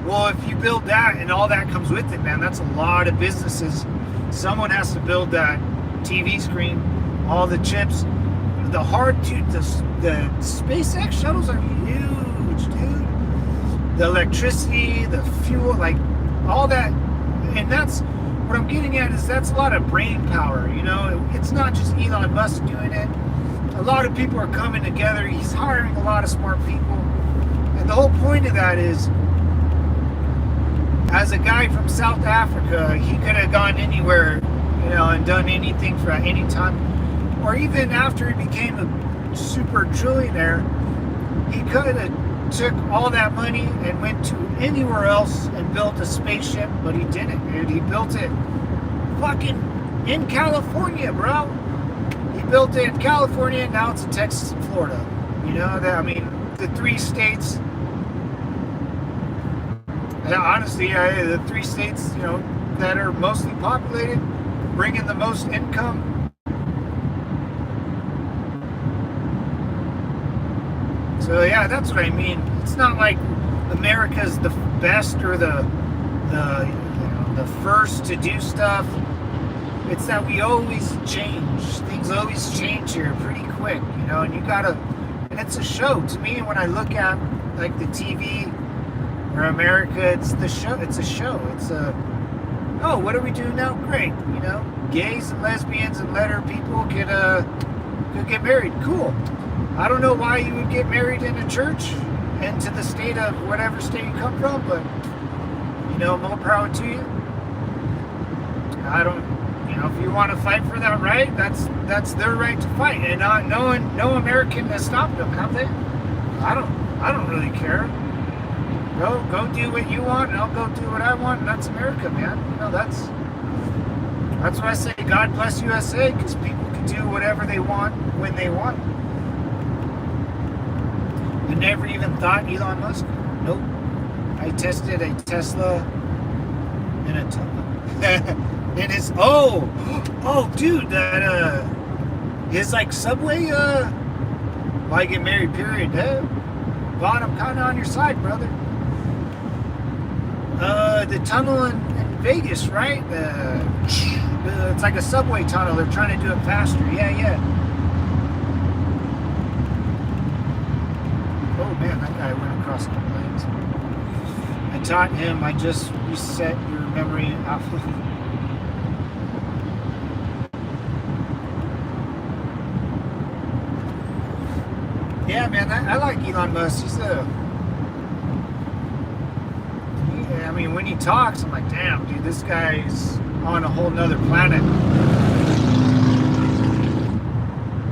well, if you build that and all that comes with it, man, that's a lot of businesses. Someone has to build that TV screen, all the chips, the SpaceX shuttles are huge, dude. The electricity, the fuel, like all that, and that's what I'm getting at is that's a lot of brain power, you know. It's not just Elon Musk doing it. A lot of people are coming together. He's hiring a lot of smart people, and the whole point of that is, as a guy from South Africa, he could have gone anywhere, you know, and done anything for any time. Or even after he became a super trillionaire, he could have took all that money and went to anywhere else and built a spaceship, but he didn't, dude. He built it fucking in California, bro. He built it in California, and now it's in Texas and Florida. You know, I mean, the three states... honestly, the three states, you know, that are mostly populated, bringing the most income. So yeah, that's what I mean. It's not like America's the best or the first to do stuff. It's that we always change. Things always change here pretty quick, you know. And you gotta, and it's a show to me when I look at like the TV. Or America, it's the show. It's a show. It's a, oh, what do we do now? Great, you know, gays and lesbians and letter people could get married. Cool. I don't know why you would get married in a church and to the state of whatever state you come from, but you know, more power to you. I don't, you know, if you want to fight for that right, that's their right to fight, and no American has stopped them, have they? I don't really care. Go do what you want, and I'll go do what I want, and that's America, man. You know, that's why I say God bless USA, because people can do whatever they want when they want. You never even thought Elon Musk? Nope. I tested a Tesla in a in his dude, that his like subway why get married period. Vaughn, I'm kinda on your side, brother. The tunnel in Vegas, right? It's like a subway tunnel. They're trying to do it faster. Yeah. Oh man, that guy went across the lanes. I taught him, I just reset your memory off. Yeah, man, I like Elon Musk. I mean, when he talks, I'm like, damn, dude, this guy's on a whole nother planet.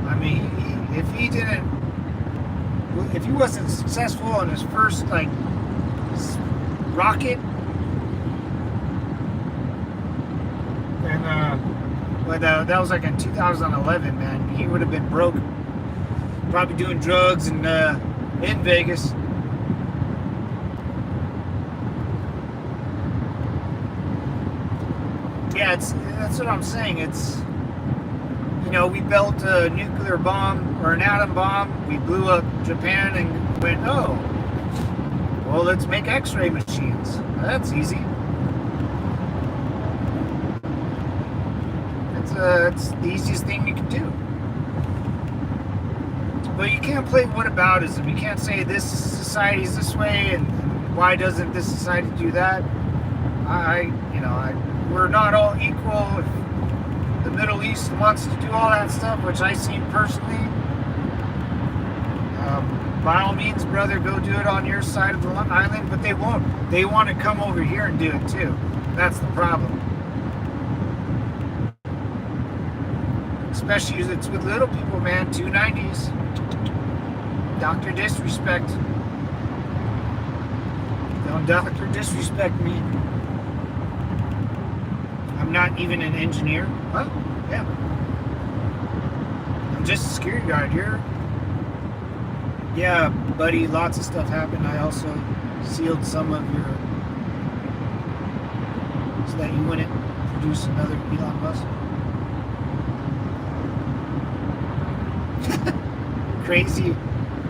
I mean, if he wasn't successful on his first, like, rocket, and, that was like in 2011, man, he would have been broke. Probably doing drugs in Vegas. Yeah, that's what I'm saying. It's, you know, we built a nuclear bomb or an atom bomb. We blew up Japan and went, oh, well, let's make X-ray machines. That's easy. It's the easiest thing you can do. But you can't play whataboutism. You can't say this society's this way and why doesn't this society do that? we're not all equal. If the Middle East wants to do all that stuff, which I see personally, by all means, brother, go do it on your side of the island, but they won't. They want to come over here and do it too. That's the problem. Especially if it's with little people, man. 290s. Dr. Disrespect. Don't Dr. Disrespect me. I'm not even an engineer. Oh, yeah. I'm just a security guard here. Yeah, buddy, lots of stuff happened. I also sealed some of your... so that you wouldn't produce another Elon Musk. Crazy.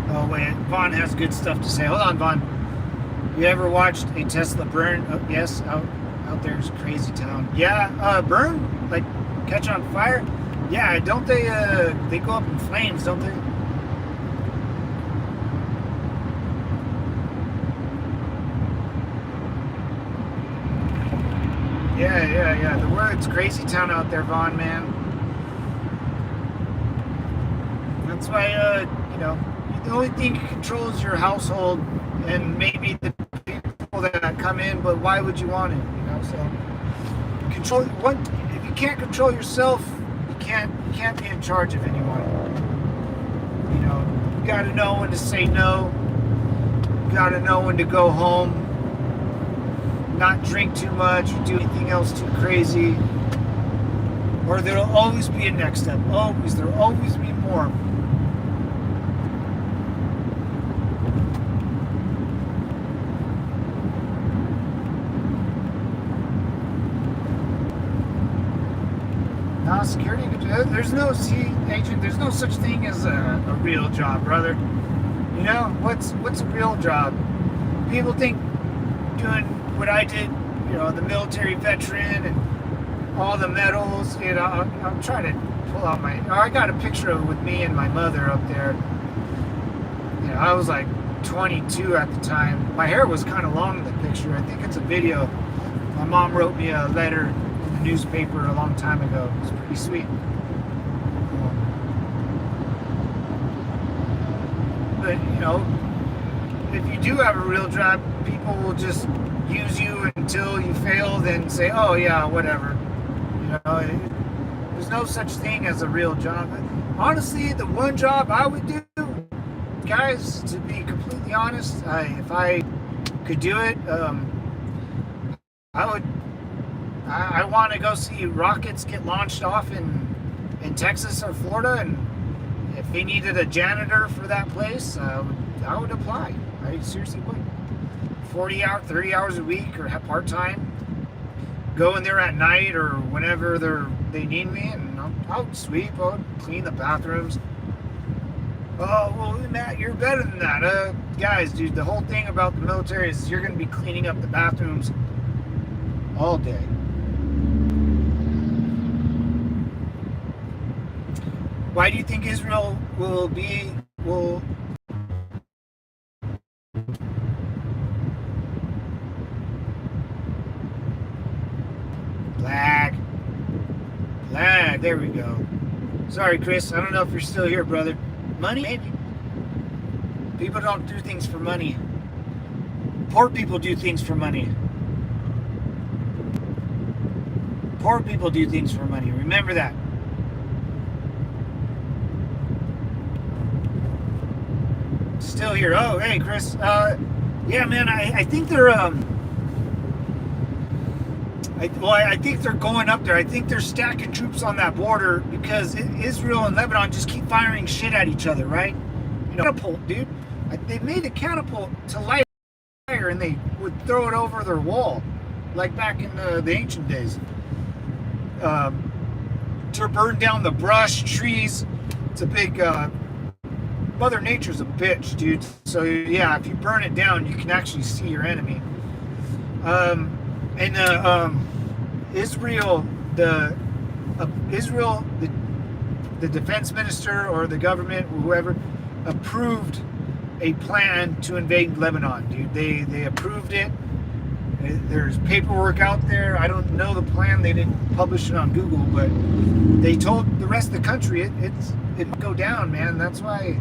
Oh, wait. Vaughn has good stuff to say. Hold on, Vaughn. You ever watched a Tesla burn? Oh, yes, out there's crazy town. Yeah, burn? Like, catch on fire? Yeah, don't they go up in flames, don't they? Yeah. The word's crazy town out there, Vaughn, man. That's why, the only thing you control is your household and maybe the people that come in, but why would you want it? So control what if you can't control yourself, you can't be in charge of anyone. You gotta know when to say no, you gotta know when to go home, not drink too much or do anything else too crazy, or there'll always be a next step. There'll always be more. Security, there's no such thing as a real job, brother. What's a real job? People think doing what I did, the military veteran and all the medals, I'm trying to pull out I got a picture of it with me and my mother up there. I was like 22 at the time. My hair was kind of long in the picture. I think it's a video. My mom wrote me a letter newspaper a long time ago. It's pretty sweet. But if you do have a real job, people will just use you until you fail, then say, oh yeah, whatever. There's no such thing as a real job. Honestly, the one job I would do, guys, to be completely honest, if I could do it, I would. I want to go see rockets get launched off in Texas or Florida, and if they needed a janitor for that place, I would apply. I seriously would. 30 hours a week or part-time. Go in there at night or whenever they need me, and I would sweep, I would clean the bathrooms. Oh, well, Matt, you're better than that. Guys, dude, the whole thing about the military is you're going to be cleaning up the bathrooms all day. Why do you think Israel will Lag, there we go. Sorry, Chris, I don't know if you're still here, brother. Money? Maybe. People don't do things for money. Poor people do things for money. Poor people do things for money. Remember that. Still here. Oh, hey, Chris. Yeah, man, I think they're I think they're going up there. I think they're stacking troops on that border because Israel and Lebanon just keep firing shit at each other, right? Catapult, dude. They made a catapult to light fire, and they would throw it over their wall, like back in the ancient days, to burn down the brush, trees. It's a big. Mother Nature's a bitch, dude. So yeah, if you burn it down, you can actually see your enemy. Israel, the defense minister or the government, or whoever, approved a plan to invade Lebanon, dude. They approved it. There's paperwork out there. I don't know the plan. They didn't publish it on Google, but they told the rest of the country it might go down, man. That's why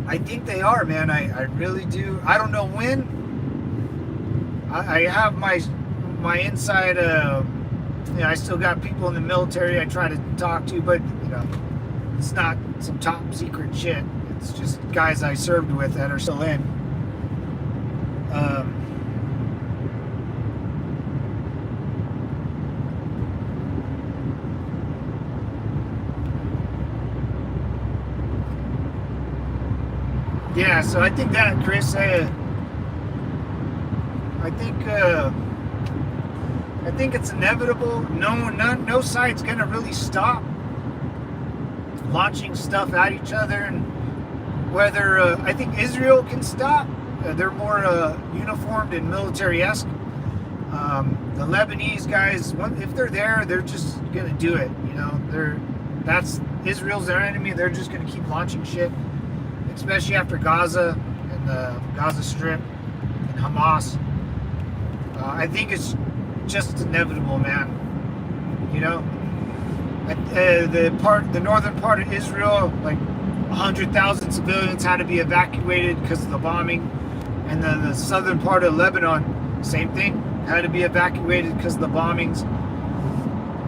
I think they are, man. I really do. I don't know when. I have my inside. I still got people in the military I try to talk to, but it's not some top secret shit. It's just guys I served with that are still in. Yeah, so I think that, Chris, I think it's inevitable. No side's gonna really stop launching stuff at each other, and whether I think Israel can stop. They're more uniformed and military-esque. The Lebanese guys, if they're there, they're just gonna do it. That's Israel's their enemy. They're just gonna keep launching shit, especially after Gaza and the Gaza Strip and Hamas. I think it's just inevitable, man. The northern part of Israel, like 100,000 civilians had to be evacuated because of the bombing, and then the southern part of Lebanon, same thing, had to be evacuated because of the bombings.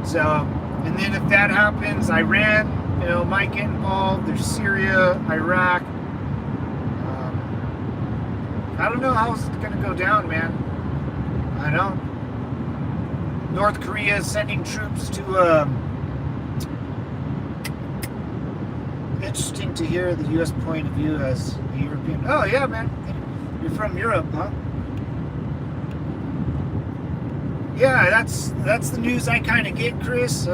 So, and then if that happens, Iran, might get involved. There's Syria, Iraq. I don't know how it's gonna go down, man. I know. North Korea is sending troops to. Interesting to hear the U.S. point of view as a European. Oh yeah, man, you're from Europe, huh? Yeah, that's the news I kind of get, Chris.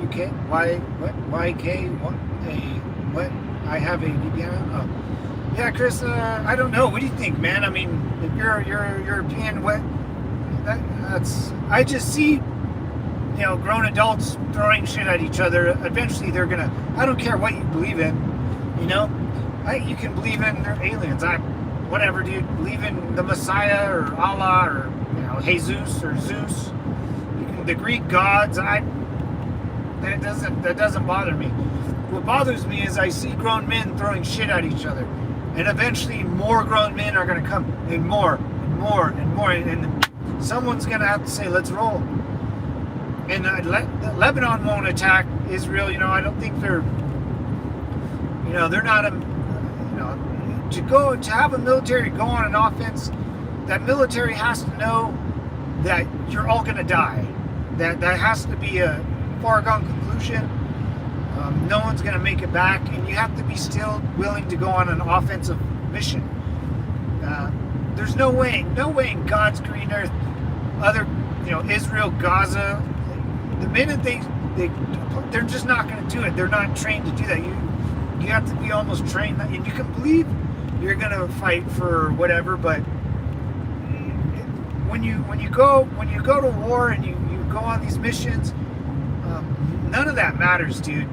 UK, what? I have a VPN. Oh. Yeah, Chris. I don't know. What do you think, man? I mean, if you're European, that's. I just see, grown adults throwing shit at each other. Eventually, they're gonna. I don't care what you believe in. You can believe in aliens. Whatever, dude. Believe in the Messiah or Allah or Jesus or Zeus. The Greek gods. That doesn't bother me. What bothers me is I see grown men throwing shit at each other, and eventually more grown men are going to come, and more and more and more, and someone's going to have to say, "Let's roll." And Lebanon won't attack Israel. I don't think they're not to have a military go on an offense. That military has to know that you're all going to die. That has to be a foregone conclusion. No one's going to make it back, and you have to be still willing to go on an offensive mission. There's no way in God's green earth, Israel, Gaza, the minute they're just not going to do it. They're not trained to do that. You have to be almost trained, and you can believe you're going to fight for whatever, but when you go to war and you go on these missions, none of that matters, dude.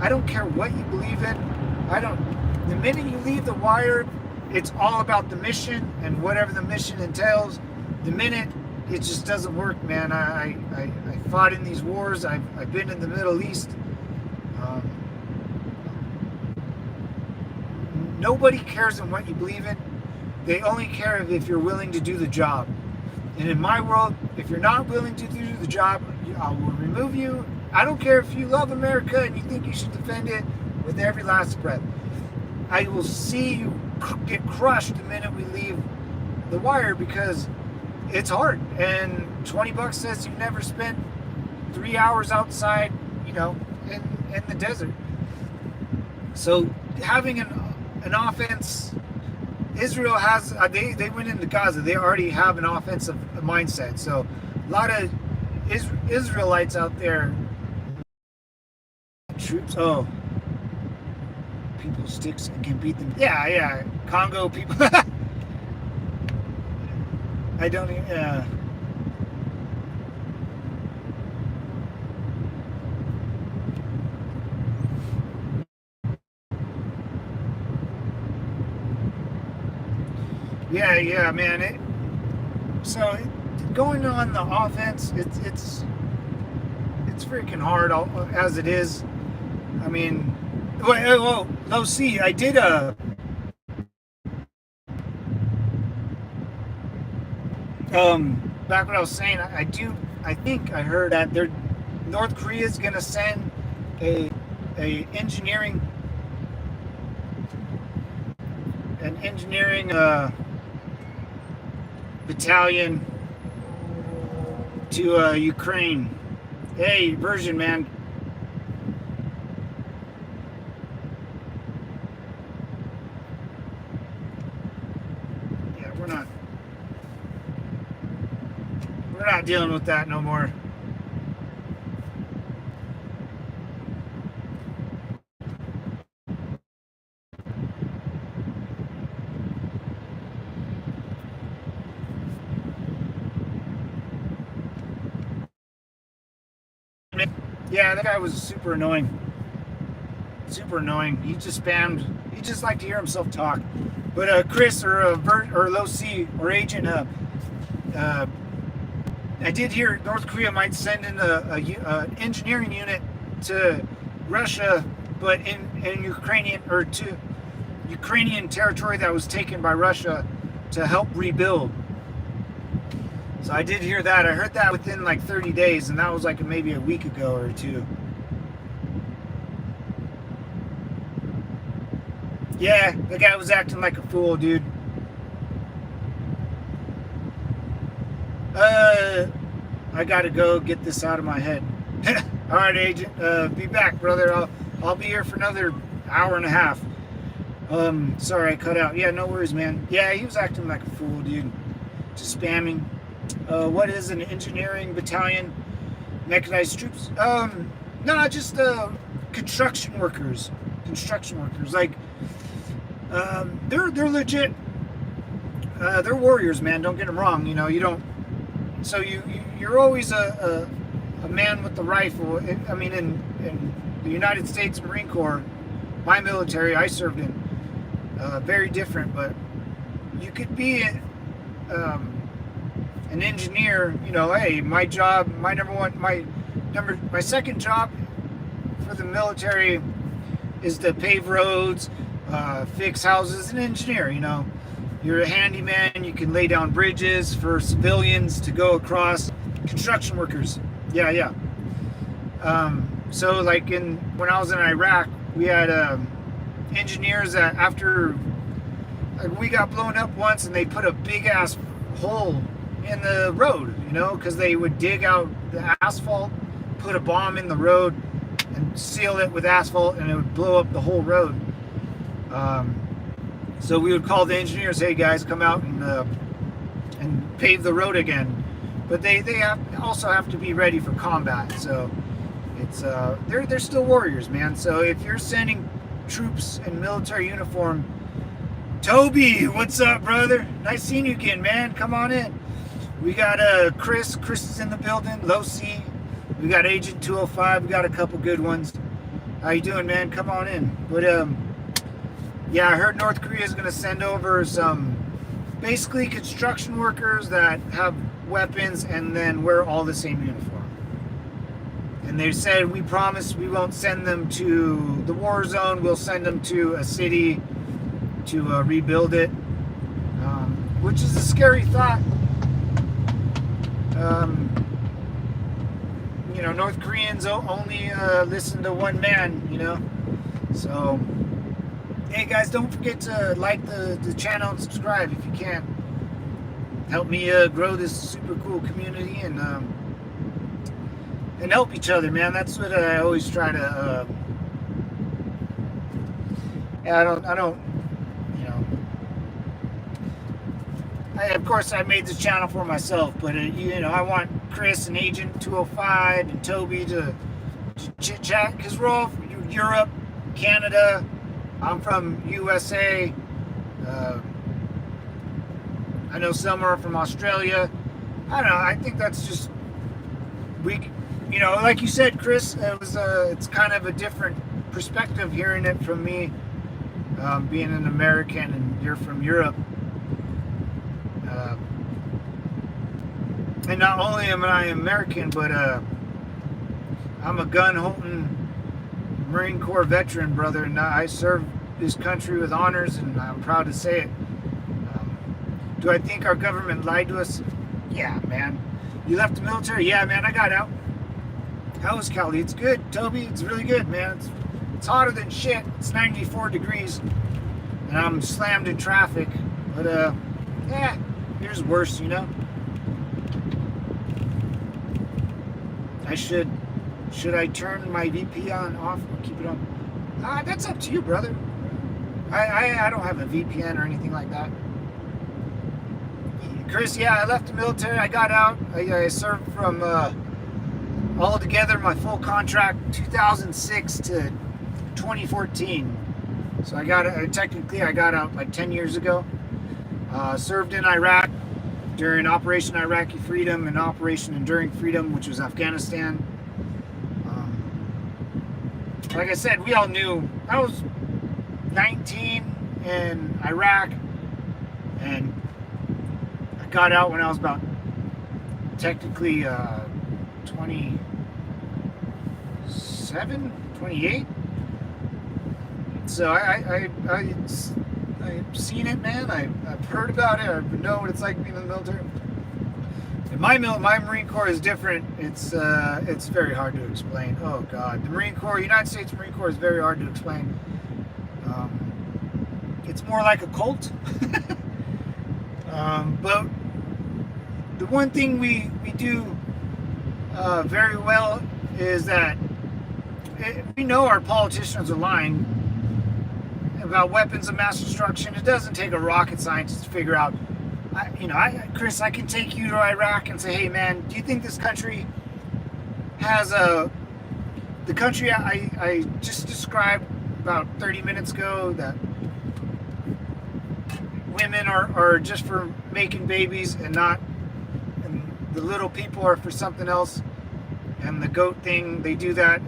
I don't care what you believe in. The minute you leave the wire, it's all about the mission and whatever the mission entails. The minute it just doesn't work, man. I fought in these wars. I've been in the Middle East. Nobody cares in what you believe in. They only care if you're willing to do the job. And in my world, if you're not willing to do the job, I will remove you. I don't care if you love America and you think you should defend it with every last breath. I will see you get crushed the minute we leave the wire, because it's hard. And $20 says you've never spent 3 hours outside, in the desert. So having an offense, Israel has, they went into Gaza. They already have an offensive mindset. So a lot of Israelites out there, troops, people sticks and can beat them. Yeah, Congo people. I don't even, Yeah, man. Going on the offense, it's freaking hard as it is. I mean, well, no, see, I did back what I was saying. I think I heard that North Korea is gonna send a a engineering an engineering battalion to Ukraine. Hey, version man. Yeah, we're not dealing with that no more. Yeah, that guy was super annoying. Super annoying. He just spammed. He just liked to hear himself talk. But Chris or Low C or Agent, I did hear North Korea might send in a engineering unit to Russia, but in Ukrainian or to Ukrainian territory that was taken by Russia to help rebuild. So I did hear that. I heard that within like 30 days, and that was like maybe a week ago or two. Yeah, the guy was acting like a fool, dude. I gotta go get this out of my head. All right, Agent. Be back, brother. I'll be here for another hour and a half. Sorry I cut out. Yeah, no worries, man. Yeah, he was acting like a fool, dude. Just spamming. What is an engineering battalion? Mechanized troops? No, just construction workers. Construction workers. Like, they're legit. They're warriors, man. Don't get them wrong. You know, you don't. So you're always a man with the rifle. I mean, in the United States Marine Corps, my military I served in, very different. But you could be an engineer. You know, hey, my job, my second job for the military is to pave roads, fix houses, an engineer. You know, you're a handyman. You can lay down bridges for civilians to go across. Construction workers. Yeah. So like when I was in Iraq, we had engineers that after we got blown up once, and they put a big ass hole in the road. You know, because they would dig out the asphalt, put a bomb in the road, and seal it with asphalt, and it would blow up the whole road. So we would call the engineers, hey guys, come out and pave the road again. But they also have to be ready for combat. So it's they're still warriors, man. So if you're sending troops in military uniform, Toby, what's up, brother? Nice seeing you again, man. Come on in. We got Chris. Chris is in the building. Low C. We got Agent 205. We got a couple good ones. How you doing, man? Come on in. But yeah, I heard North Korea is going to send over some basically construction workers that have weapons and then wear all the same uniform. And they said, we promise we won't send them to the war zone. We'll send them to a city to rebuild it, which is a scary thought. You know, North Koreans only listen to one man, you know. So, hey guys, don't forget to like the channel and subscribe if you can. Help me grow this super cool community and help each other, man. That's what I always try to. I don't, you know. Of course, I made this channel for myself, but you know, I want Chris and Agent 205 and Toby to chit chat because we're all from Europe, Canada. I'm from USA. I know some are from Australia. I don't know. I think that's just you know, like you said, Chris. It's kind of a different perspective hearing it from me, being an American and you're from Europe. And not only am I American, but I'm a gun-holding Marine Corps veteran, brother, and I serve this country with honors, and I'm proud to say it. Do I think our government lied to us? Yeah, man. You left the military? Yeah, man, I got out. How was Cali? It's good, Toby. It's really good, man. It's hotter than shit. It's 94 degrees, and I'm slammed in traffic. But, yeah, here's worse, you know? Should I turn my VP on, off, or keep it on? That's up to you, brother. I don't have a VPN or anything like that. Chris, yeah, I left the military. I got out. I served from altogether my full contract 2006 to 2014. So I got technically I got out like 10 years ago. Served in Iraq during Operation Iraqi Freedom and Operation Enduring Freedom, which was Afghanistan. Like I said, we all knew I was 19 in Iraq, and I got out when I was about technically 27, 28. So I've seen it, man. I've heard about it. I know what it's like being in the military. And my Marine Corps is different. It's very hard to explain. Oh God, the Marine Corps, United States Marine Corps, is very hard to explain. It's more like a cult. But the one thing we do very well is that we know our politicians are lying about weapons of mass destruction. It doesn't take a rocket scientist to figure out. Chris, I can take you to Iraq and say, hey man, do you think this country has the country I just described about 30 minutes ago, that women are just for making babies and the little people are for something else, and the goat thing, they do that,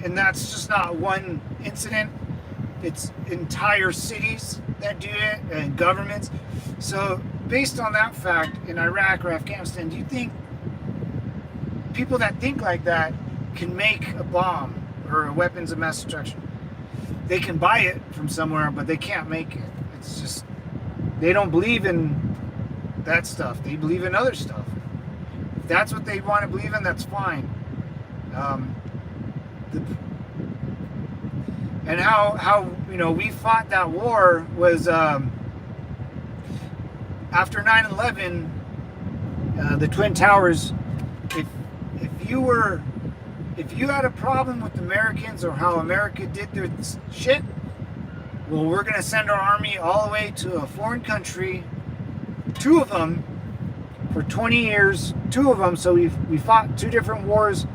and that's just not one incident. It's entire cities that do it, and governments. So based on that fact, in Iraq or Afghanistan, do you think people that think like that can make a bomb or weapons of mass destruction? They can buy it from somewhere, but they can't make it. It's just, they don't believe in that stuff. They believe in other stuff. If that's what they want to believe in, that's fine. And how we fought that war was after 9/11, the Twin Towers. If you had a problem with Americans or how America did their shit, well, we're gonna send our army all the way to a foreign country, 2 of them, for 20 years, 2 of them. So we fought 2 different wars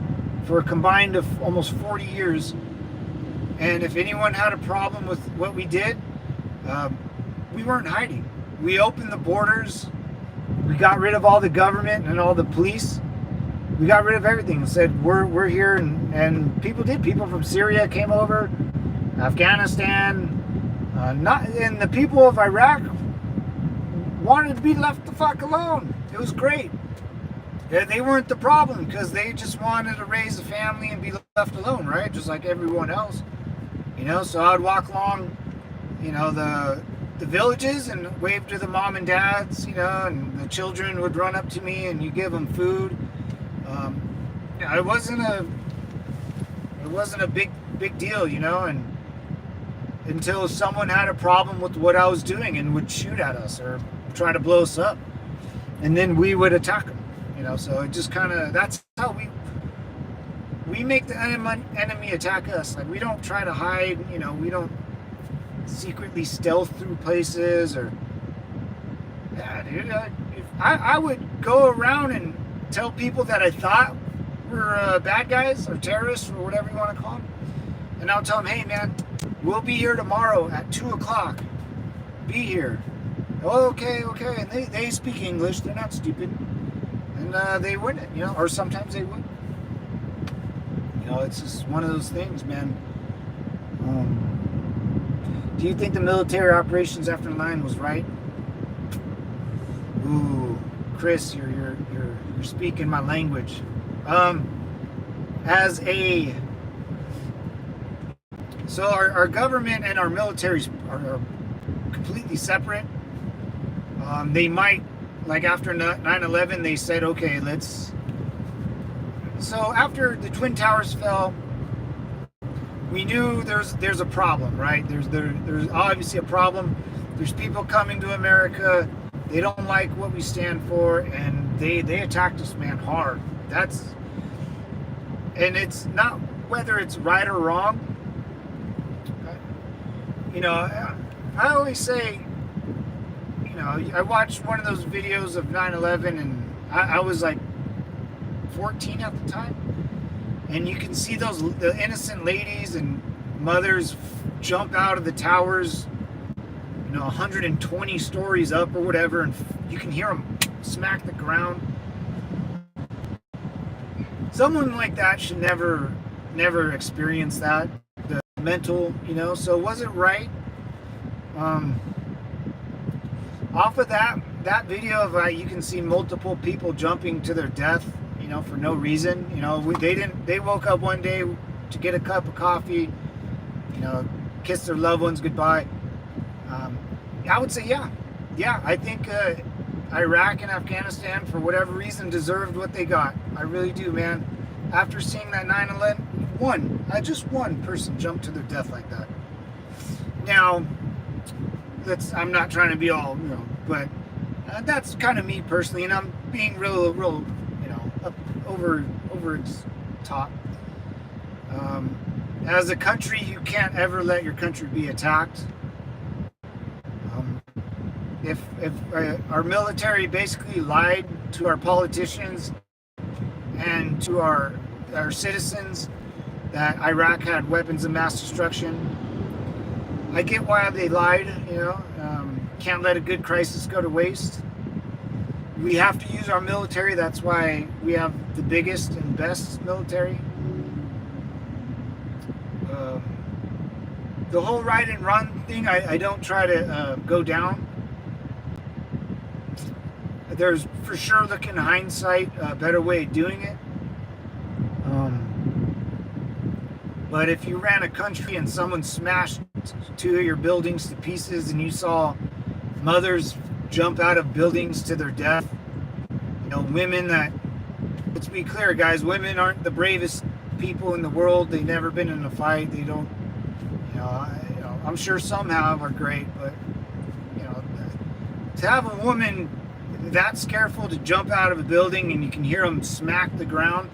for a combined of almost 40 years. And if anyone had a problem with what we did, we weren't hiding. We opened the borders. We got rid of all the government and all the police. We got rid of everything and said, we're here. And people did. People from Syria came over, Afghanistan. And the people of Iraq wanted to be left the fuck alone. It was great. They weren't the problem, because they just wanted to raise a family and be left alone, right? Just like everyone else. So I'd walk along, the villages and wave to the mom and dads, and the children would run up to me and you give them food. It wasn't a big deal, and until someone had a problem with what I was doing and would shoot at us or try to blow us up, and then we would attack them, So it just kind of, that's how we make the enemy attack us. Like, we don't try to hide, we don't secretly stealth through places or, yeah, dude, I would go around and tell people that I thought were bad guys or terrorists or whatever you want to call them, and I'll tell them, hey man, we'll be here tomorrow at 2 o'clock. Be here. Oh, okay. And they speak English. They're not stupid. And they wouldn't, or sometimes they would. It's just one of those things, man. Do you think the military operations after 9 was right? Ooh, Chris, you're speaking my language. As a So our government and our militaries are completely separate. They might, like after 9/11, they said, okay, so after the Twin Towers fell, we knew there's a problem, right? There's obviously a problem. There's people coming to America. They don't like what we stand for, and they attacked us, man, hard. And it's not whether it's right or wrong. I always say, I watched one of those videos of 9/11, and I was like 14 at the time, and you can see the innocent ladies and mothers jump out of the towers, 120 stories up or whatever, and you can hear them smack the ground. Someone like that should never experience that, the mental, so was it right? Off of that video of you can see multiple people jumping to their death, for no reason. They woke up one day to get a cup of coffee, kiss their loved ones goodbye. I would say, yeah, I think Iraq and Afghanistan, for whatever reason, deserved what they got. I really do, man. After seeing that 9/11, just one person jumped to their death like that. Now, I'm not trying to be all, but that's kind of me personally, and I'm being real, over top. As a country, you can't ever let your country be attacked. If our military basically lied to our politicians and to our citizens that Iraq had weapons of mass destruction, I get why they lied. Can't let a good crisis go to waste. We have to use our military. That's why we have the biggest and best military. The whole ride and run thing, I don't try to go down. There's for sure, looking in hindsight, a better way of doing it. But if you ran a country and someone smashed two of your buildings to pieces, and you saw mothers jump out of buildings to their death, women let's be clear, guys, women aren't the bravest people in the world. They've never been in a fight. They don't, I'm sure some are great, but, to have a woman that scareful to jump out of a building and you can hear them smack the ground,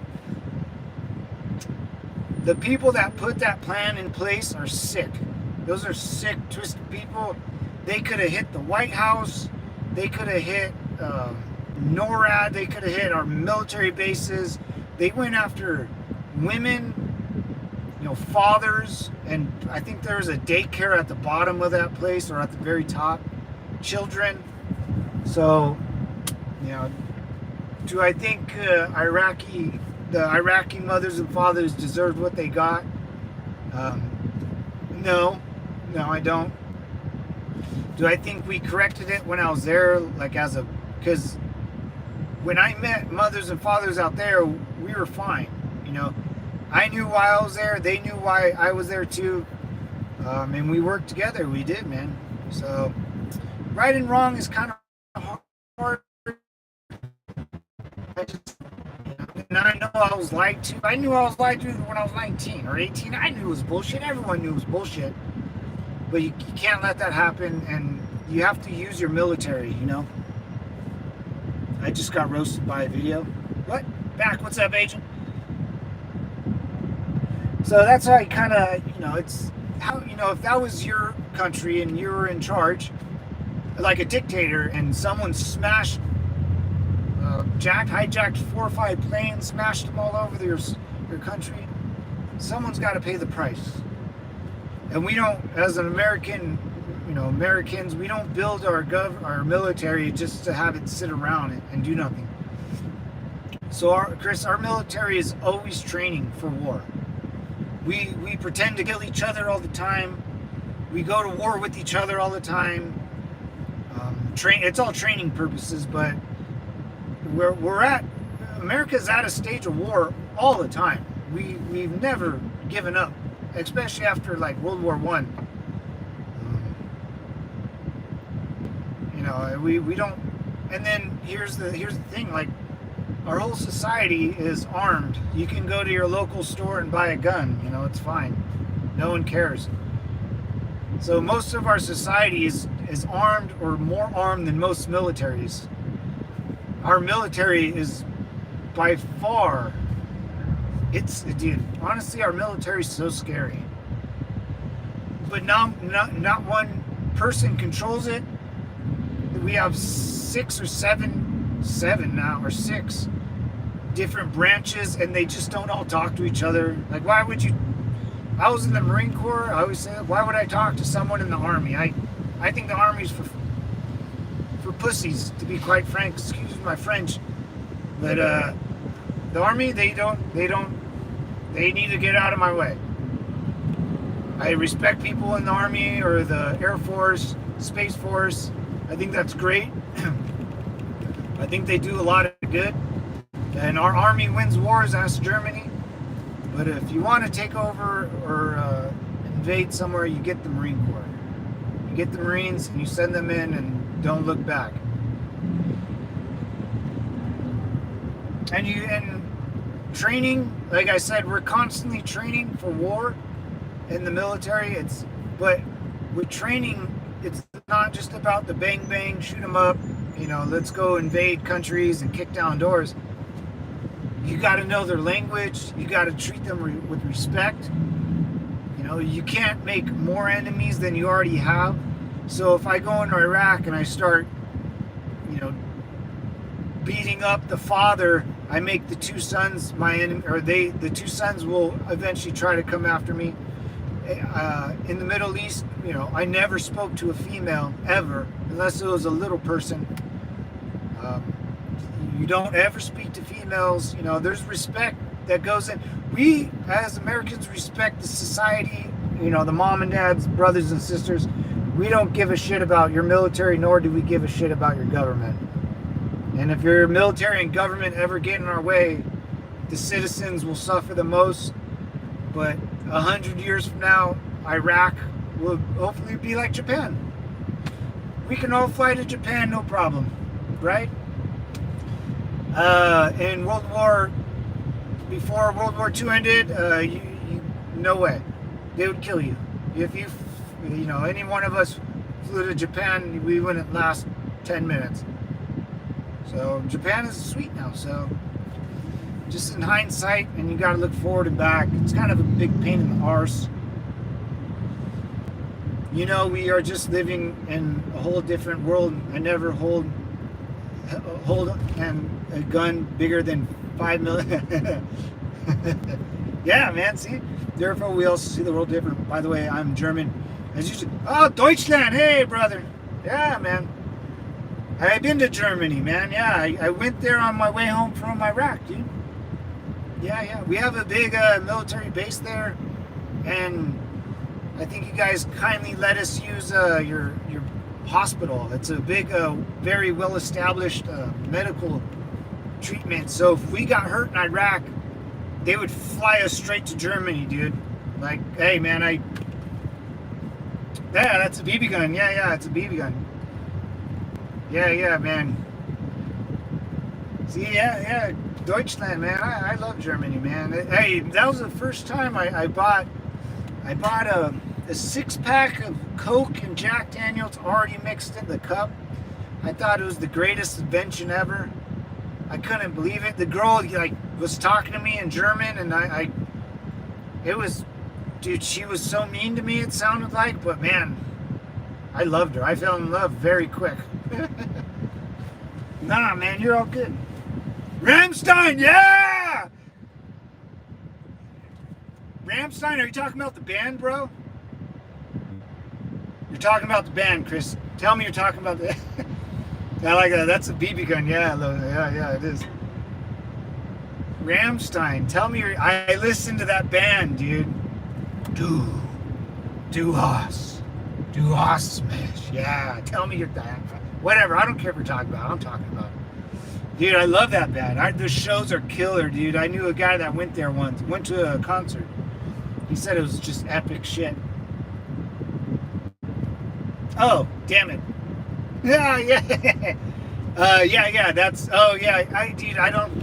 the people that put that plan in place are sick. Those are sick, twisted people. They could have hit the White House. They could have hit NORAD. They could have hit our military bases. They went after women, fathers, and I think there was a daycare at the bottom of that place, or at the very top, children. So, do I think the Iraqi mothers and fathers deserved what they got? No, I don't. Do I think we corrected it when I was there, because when I met mothers and fathers out there, we were fine. I knew why I was there. They knew why I was there too. And we worked together. We did, man. So, right and wrong is kind of hard. And I know I was lied to. I knew I was lied to when I was 19 or 18. I knew it was bullshit. Everyone knew it was bullshit. But you can't let that happen, and you have to use your military, I just got roasted by a video. What? Back. What's up, agent? So that's how I kind of, it's how, if that was your country and you were in charge, like a dictator, and someone hijacked 4 or 5 planes, smashed them all over your country, someone's got to pay the price. And we don't, as an American, Americans, we don't build our military just to have it sit around and do nothing. So, our military is always training for war. We pretend to kill each other all the time. We go to war with each other all the time. It's all training purposes, but we're at, America's at a stage of war all the time. We've never given up, especially after like World War One. You know, we don't. And then here's the thing, like, our whole society is armed. You can go to your local store and buy a gun. You know, it's fine. No one cares. So most of our society is armed or more armed than most militaries. Our military is by far, dude, honestly, our military is so scary. But not one person controls it. We have seven now, or six different branches, and they just don't all talk to each other. Like, why would you? I was in the Marine Corps. I always say, why would I talk to someone in the Army? I think the Army's for pussies, to be quite frank. Excuse my French, but the Army, they need to get out of my way. I respect people in the Army or the Air Force, Space Force. I think that's great. I think they do a lot of good. And our Army wins wars, ask Germany. But if you want to take over or invade somewhere, you get the Marine Corps. You get the Marines and you send them in and don't look back. And training, like I said, we're constantly training for war in the military. But with training, it's not just about the bang bang, shoot 'em up, you know, let's go invade countries and kick down doors. You got to know their language. You got to treat them with respect. You know, you can't make more enemies than you already have. So if I go into Iraq and I start, you know, beating up the father, I make the two sons my enemy, or the two sons will eventually try to come after me. In the Middle East, you know, I never spoke to a female ever, unless it was a little person. You don't ever speak to females. You know, there's respect that goes in. We, as Americans, respect the society, you know, the mom and dad's brothers and sisters. We don't give a shit about your military, nor do we give a shit about your government. And if your military and government ever get in our way, the citizens will suffer the most. But 100 years from now, Iraq will hopefully be like Japan. We can all fly to Japan, no problem, right? Before World War II ended, no way. They would kill you. If you know, any one of us flew to Japan, we wouldn't last 10 minutes. So Japan is sweet now. So just in hindsight, and you got to look forward and back, it's kind of a big pain in the arse. You know, we are just living in a whole different world. I never hold a gun bigger than 5 million. Yeah, man, see? Therefore, we also see the world different. By the way, I'm German. As usual. Oh, Deutschland! Hey, brother! Yeah, man. I've been to Germany, man. Yeah, I went there on my way home from Iraq, dude. Yeah. We have a big military base there, and I think you guys kindly let us use your hospital. It's a big, very well-established medical treatment. So if we got hurt in Iraq, they would fly us straight to Germany, dude. Like, hey, man, yeah, that's a BB gun. Yeah, it's a BB gun. Yeah, man. See, yeah, Deutschland, man. I love Germany, man. Hey, that was the first time I bought a 6-pack of Coke and Jack Daniels already mixed in the cup. I thought it was the greatest invention ever. I couldn't believe it. The girl was talking to me in German, and it was, dude, she was so mean to me, it sounded like, but man, I loved her. I fell in love very quick. Nah, man, you're all good. Rammstein, yeah! Rammstein, are you talking about the band, bro? You're talking about the band, Chris. Tell me you're talking about the... I like that. That's a BB gun. Yeah, it is. Rammstein. Tell me I listened to that band, dude. Du hast mich. Yeah, tell me you're that. Whatever. I don't care what you're talking about. I'm talking about. Dude, I love that band. The shows are killer, dude. I knew a guy that went there once. Went to a concert. He said it was just epic shit. Oh, damn it. Yeah, yeah. Yeah. That's. Oh, yeah. Dude, I don't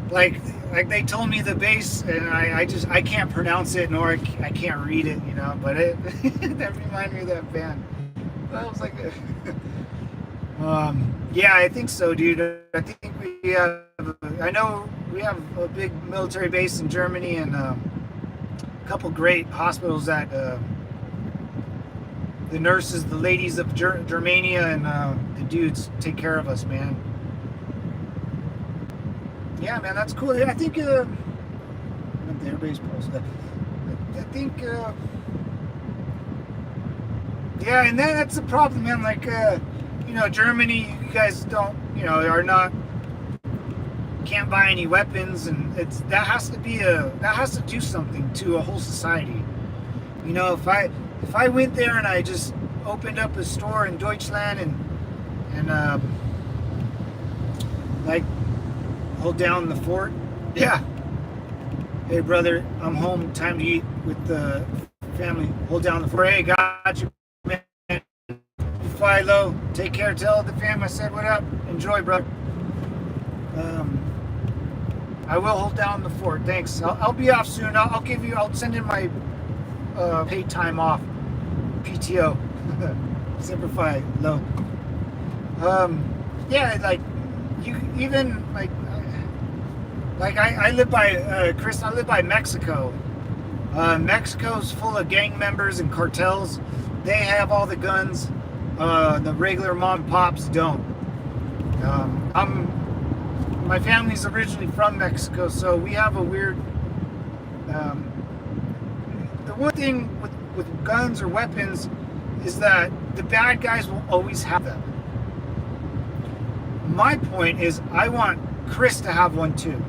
like. Like they told me the bass, and I can't pronounce it, nor I can't read it, you know. But it that reminded me of that band. That was like. Yeah, I think so, dude. I think we have. I know we have a big military base in Germany, and a couple great hospitals that the nurses, the ladies of Germania, and the dudes take care of us, man. Yeah, man, that's cool. I think the air base post. I think. Yeah, and that's the problem, man. Like. You know, Germany, you guys don't, you know, are not, can't buy any weapons, and that has to do something to a whole society. You know, if I went there and I just opened up a store in Deutschland and like hold down the fort, yeah. Hey brother, I'm home, time to eat with the family. Hold down the fort. Hey, got you. Fly low, take care, tell the fam I said what up, enjoy, bro. I will hold down the fort, thanks. I'll be off soon. I'll send in my paid time off, PTO. Simplify low. Yeah, like you even like I live by Chris. I live by Mexico. Mexico's full of gang members and cartels. They have all the guns. The regular mom and pops don't. My family's originally from Mexico, so we have a weird. The one thing with guns or weapons is that the bad guys will always have them. My point is, I want Chris to have one too.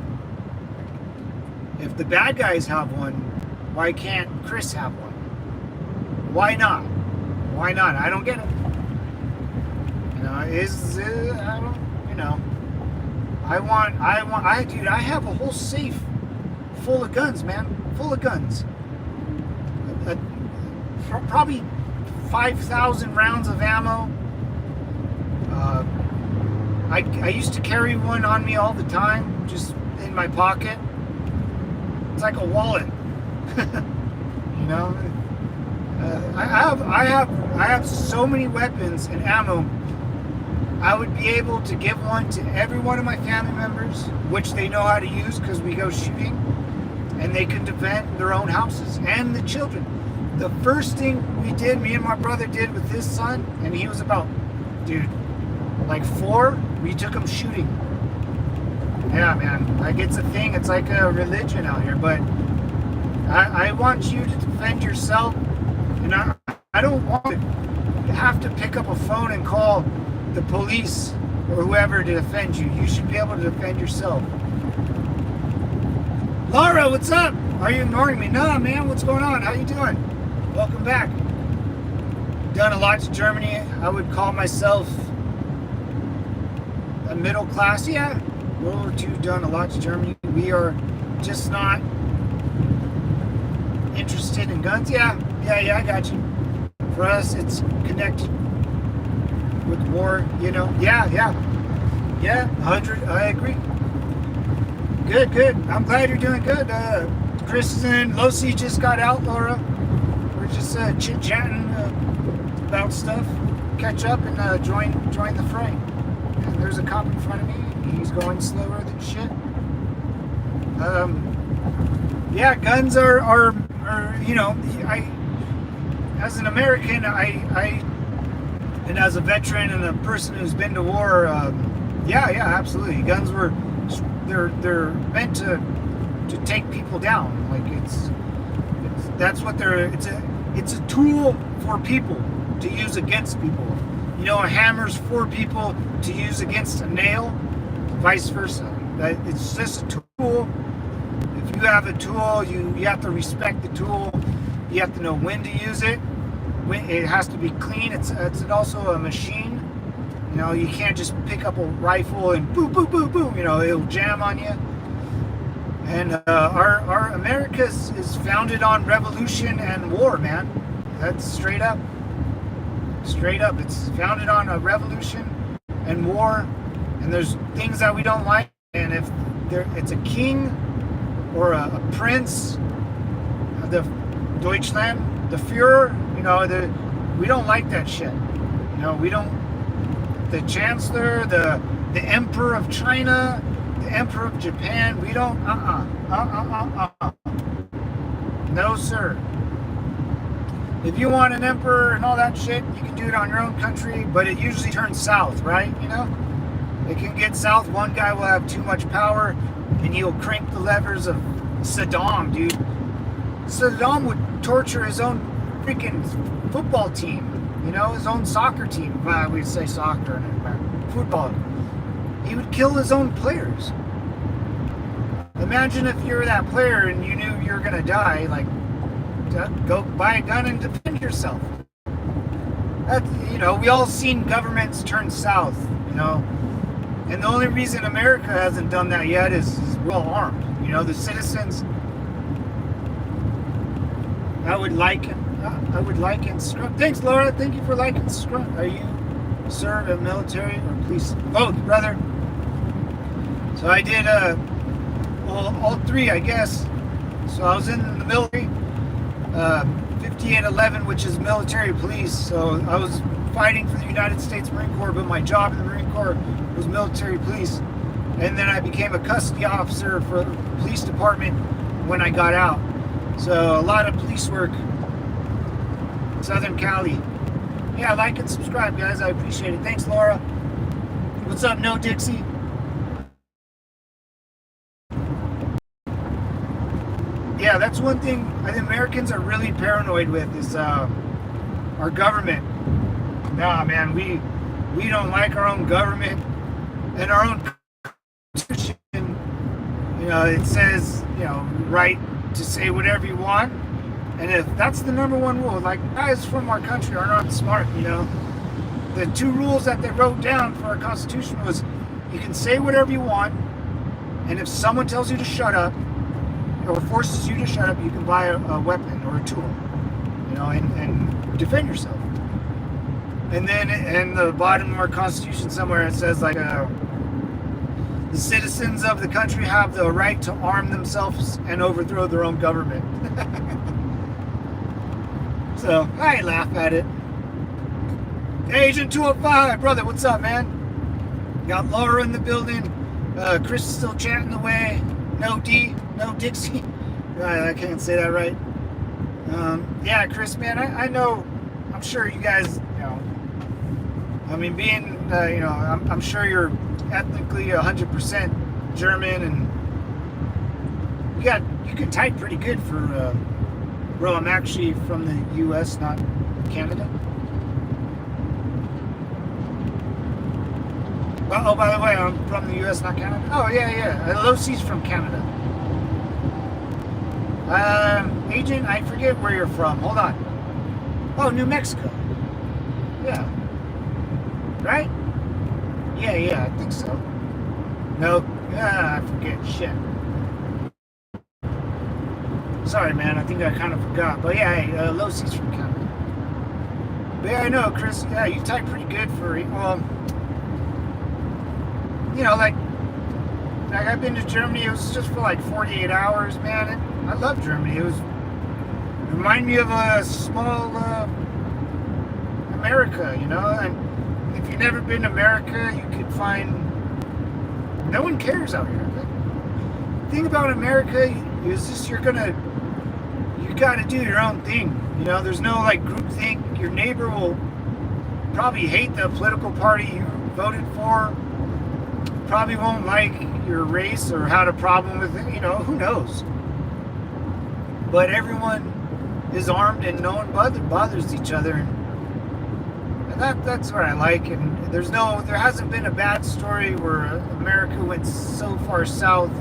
If the bad guys have one, why can't Chris have one? Why not? Why not? I don't get it. I don't, you know, dude, I have a whole safe full of guns, man, full of guns. Probably 5,000 rounds of ammo. I used to carry one on me all the time, just in my pocket. It's like a wallet, you know. I have so many weapons and ammo. I would be able to give one to every one of my family members, which they know how to use because we go shooting, and they can defend their own houses and the children. The first thing me and my brother did with his son, and he was about, dude, like 4, we took him shooting. Yeah, man, like it's a thing. It's like a religion out here, but I want you to defend yourself, and I don't want to have to pick up a phone and call the police or whoever to defend you. You should be able to defend yourself. Laura, what's up? Are you ignoring me? Nah, man, what's going on? How you doing? Welcome back. Done a lot to Germany. I would call myself a middle class. Yeah, World War II, done a lot to Germany. We are just not interested in guns. Yeah, I got you. For us, it's connected with war, you know. Yeah, 100, I agree. Good. I'm glad you're doing good. Chris is in. Losi just got out, Laura. We're just chit-chatting about stuff. Catch up and join the fray. And there's a cop in front of me. He's going slower than shit. Yeah, guns are you know, as an American, and as a veteran and a person who's been to war, yeah, absolutely. Guns they're meant to take people down. Like that's what it's a tool for people to use against people. You know, a hammer's for people to use against a nail, vice versa. It's just a tool. If you have a tool, you have to respect the tool. You have to know when to use it. It has to be clean. It's also a machine, You know, you can't just pick up a rifle and boom, boom, boom, boom. You know, it'll jam on you. And our America is founded on revolution and war, man. That's straight up. Straight up. It's founded on a revolution and war. And there's things that we don't like. And if it's a king or a prince, the Deutschland, the Führer, you know, we don't like that shit. You know, we don't. The Chancellor, the Emperor of China, the Emperor of Japan, we don't. No, sir. If you want an emperor and all that shit, you can do it on your own country, but it usually turns south, right? You know, it can get south. One guy will have too much power, and he'll crank the levers of Saddam, dude. Saddam would torture his own freaking football team, you know, his own soccer team. Well, we'd say soccer and football. He would kill his own players. Imagine if you're that player and you knew you were gonna die, like, go buy a gun and defend yourself. You know, we all seen governments turn south, you know, and the only reason America hasn't done that yet is we're all armed. You know, the citizens. I would like and scrum. Thanks, Laura. Thank you for liking scrum. Are you serve in military or police? Both, brother. So I did all three, I guess. So I was in the military, 5811, which is military police. So I was fighting for the United States Marine Corps, but my job in the Marine Corps was military police. And then I became a custody officer for the police department when I got out. So a lot of police work, Southern Cali. Yeah, like and subscribe, guys. I appreciate it. Thanks, Laura. What's up, No Dixie? Yeah, that's one thing I think Americans are really paranoid with is our government. Nah, man, we don't like our own government and our own constitution. You know, it says, you know, right to say whatever you want. And if that's the number one rule, like, guys from our country are not smart, you know. The two rules that they wrote down for our Constitution was you can say whatever you want, and if someone tells you to shut up or forces you to shut up, you can buy a weapon or a tool, you know, and defend yourself. And then in the bottom of our Constitution somewhere it says, like, the citizens of the country have the right to arm themselves and overthrow their own government. So I laugh at it. Agent 205, brother, what's up, man? Got Laura in the building. Chris is still chatting away. No D, no Dixie. I can't say that right. Yeah, Chris, man, I know. I'm sure you guys, you know. I mean, being, you know, I'm sure you're ethnically 100% German, and you can type pretty good for. Bro, I'm actually from the U.S., not Canada. Oh, by the way, I'm from the U.S., not Canada. Oh, yeah. Losie's from Canada. Agent, I forget where you're from. Hold on. Oh, New Mexico. Yeah. Right? Yeah, I think so. No, I forget. Shit. Sorry, man. I think I kind of forgot. But yeah, hey, Losie's from Canada. But yeah, I know, Chris. Yeah, you type pretty good for, well, you know, like I've been to Germany. It was just for like 48 hours, man. I love Germany. It reminded me of a small America, you know. And if you've never been to America, you could find no one cares out here. The thing about America is just you got to do your own thing. You know, there's no like group think. Your neighbor will probably hate the political party you voted for. Probably won't like your race or had a problem with it. You know, who knows? But everyone is armed and no one bothers each other. And that's what I like. And there hasn't been a bad story where America went so far south.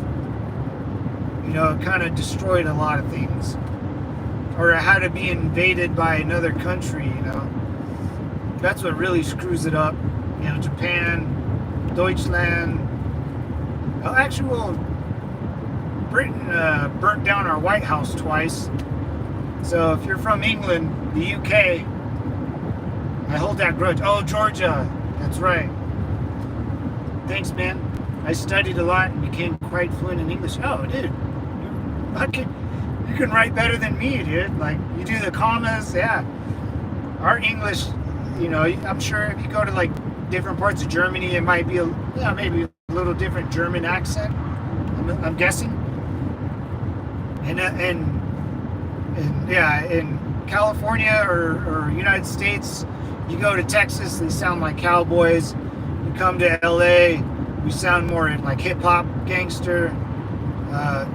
You know, it kind of destroyed a lot of things. Or it had to be invaded by another country, you know. That's what really screws it up. Japan, Deutschland. Well, actually, well, Britain burnt down our White House twice. So if you're from England, the UK, I hold that grudge. Oh, Georgia, that's right. Thanks, man. I studied a lot and became quite fluent in English. Oh, dude, you can write better than me, dude. Like, you do the commas, yeah. Our English, I'm sure if you go to like different parts of Germany, it might be maybe a little different German accent. I'm guessing. And yeah, in California or United States, you go to Texas, they sound like cowboys. You come to LA, we sound more like hip hop, gangster.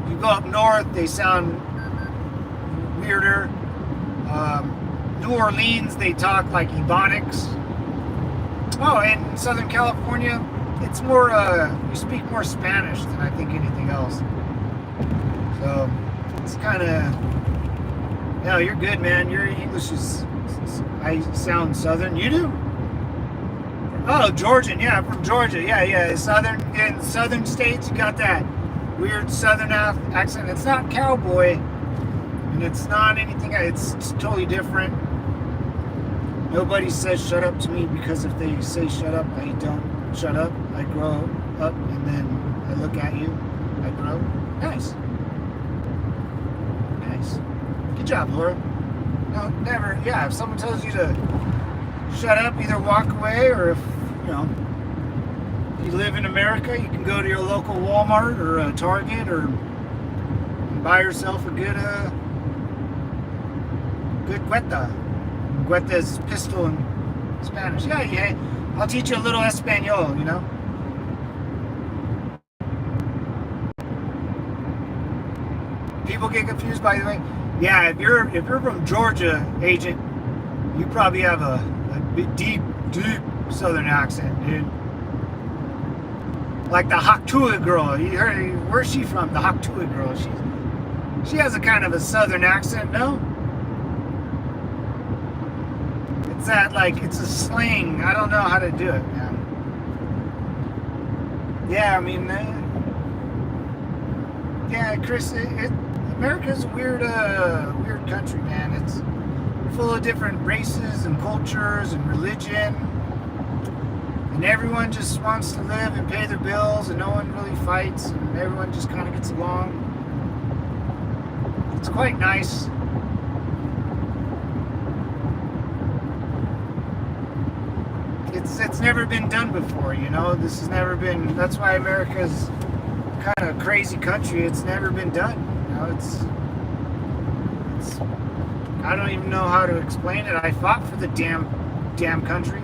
You go up north, they sound weirder. New Orleans, they talk like Ebonics. Oh, and Southern California, it's more, you speak more Spanish than I think anything else. So, it's kind of, no, you're good, man. Your English I sound Southern. You do? Oh, Georgian, yeah, from Georgia. Yeah, in southern states, you got that weird Southern accent. It's not cowboy, and it's not anything, it's totally different. Nobody says shut up to me, because if they say shut up, I don't shut up. I grow up, and then I look at you. I grow. Nice. Good job, Laura. No, never. Yeah, if someone tells you to shut up, either walk away, or if you live in America, you can go to your local Walmart or a Target or buy yourself a good cueta. Cueta is pistol in Spanish. Yeah. I'll teach you a little Espanol, People get confused, by the way. Yeah, if you're from Georgia, agent, you probably have a deep Southern accent, dude. Like the Haktua girl. You heard, where's she from? The Haktua girl. She has a kind of a Southern accent, no? It's that, like, it's a slang. I don't know how to do it, man. Yeah, I mean, yeah, Chris, America's a weird country, man. It's full of different races and cultures and religion, and everyone just wants to live and pay their bills, and no one really fights, and everyone just kind of gets along. It's quite nice. It's never been done before, This has never been. That's why America's kind of a crazy country. It's never been done. It's I don't even know how to explain it. I fought for the damn country.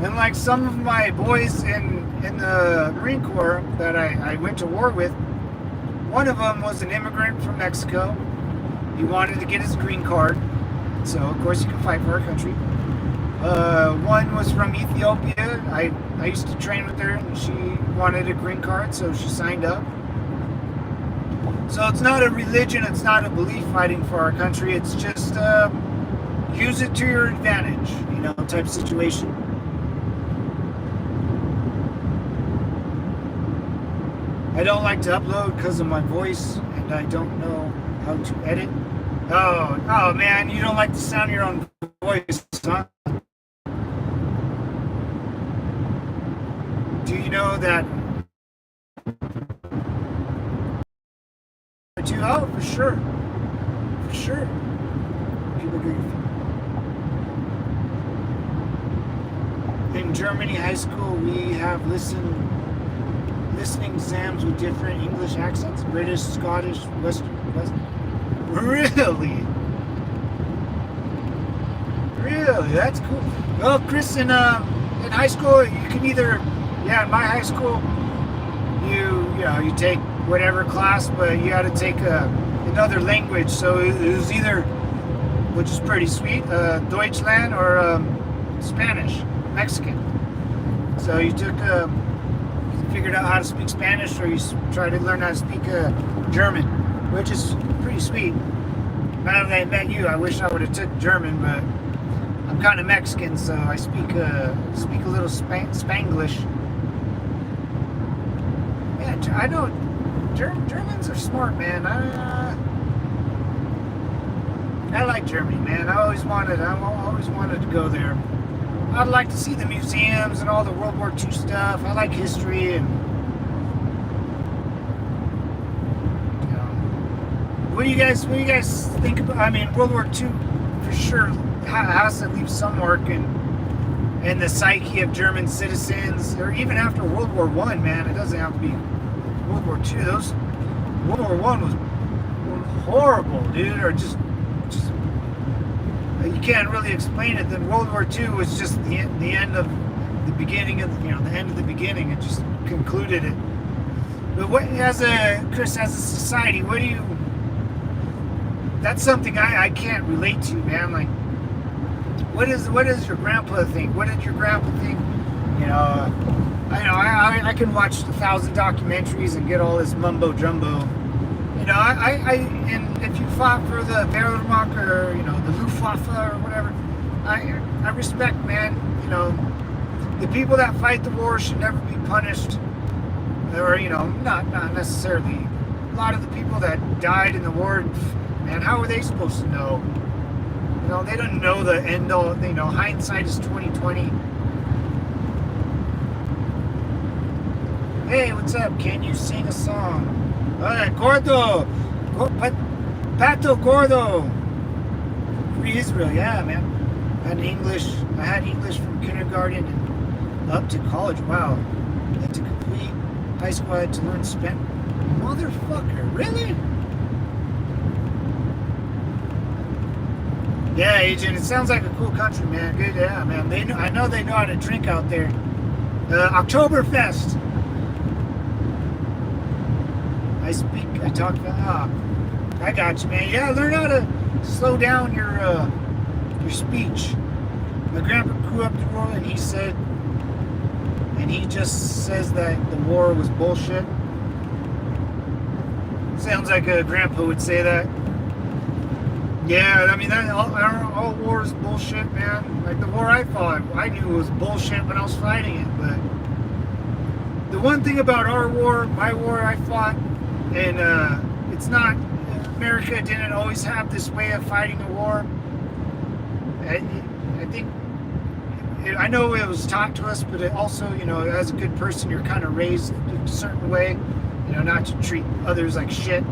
And like some of my boys in the Marine Corps that I went to war with, one of them was an immigrant from Mexico. He wanted to get his green card, so of course you can fight for our country. One was from Ethiopia. I used to train with her, and she wanted a green card, so she signed up. So it's not a religion, it's not a belief fighting for our country. It's just use it to your advantage, type situation. I don't like to upload because of my voice, and I don't know how to edit. Oh man, you don't like the sound of your own voice, huh? Do you know that? Oh, for sure. People get. In Germany high school, we have listening exams with different English accents: British, Scottish, Western. Really? That's cool. Well, Chris, in high school, you can either, in my high school, you take whatever class, but you had to take another language. So it was either, which is pretty sweet, Deutschland or Spanish, Mexican. So you figured out how to speak Spanish, or you tried to learn how to speak German, which is pretty sweet. Now that I met you, I wish I would have took German, but I'm I'm kind of Mexican, so I speak a little Spanglish. Yeah, I know Germans are smart, man. I like Germany, man. I always wanted to go there. I'd like to see the museums and all the World War II stuff. I like history and. What do you guys think about? I mean, World War II for sure has to leave some mark in the psyche of German citizens, or even after World War I, man. It doesn't have to be World War II. World War I was horrible, dude, or just you can't really explain it. Then World War II was just the end of the beginning of the end of the beginning. It just concluded it. But Chris, as a society, what do you? That's something I can't relate to, man. Like, what does your grandpa think? What did your grandpa think? I can watch 1,000 documentaries and get all this mumbo jumbo. And if you fought for the Wehrmacht or the Luftwaffe or whatever, I respect, man. The people that fight the war should never be punished, or not necessarily. A lot of the people that died in the war. Man, how are they supposed to know? They don't know the end all. Hindsight is 20/20. Hey, what's up? Can you sing a song? Gordo, Pato Gordo. Free Israel, yeah, man. I had English from kindergarten and up to college. Wow. And to complete high school, I had to learn Spanish. Motherfucker, really? Yeah, Agent, it sounds like a cool country, man. Good, yeah, man. I know they know how to drink out there. Oktoberfest. I talk about. I got you, man. Yeah, learn how to slow down your speech. My grandpa grew up the war, and he just says that the war was bullshit. Sounds like a grandpa would say that. Yeah, I mean, all war is bullshit, man. Like the war I fought, I knew it was bullshit when I was fighting it. But the one thing about my war I fought, and it's not, America didn't always have this way of fighting a war. I think, I know it was taught to us, but it also, as a good person, you're kind of raised a certain way, not to treat others like shit.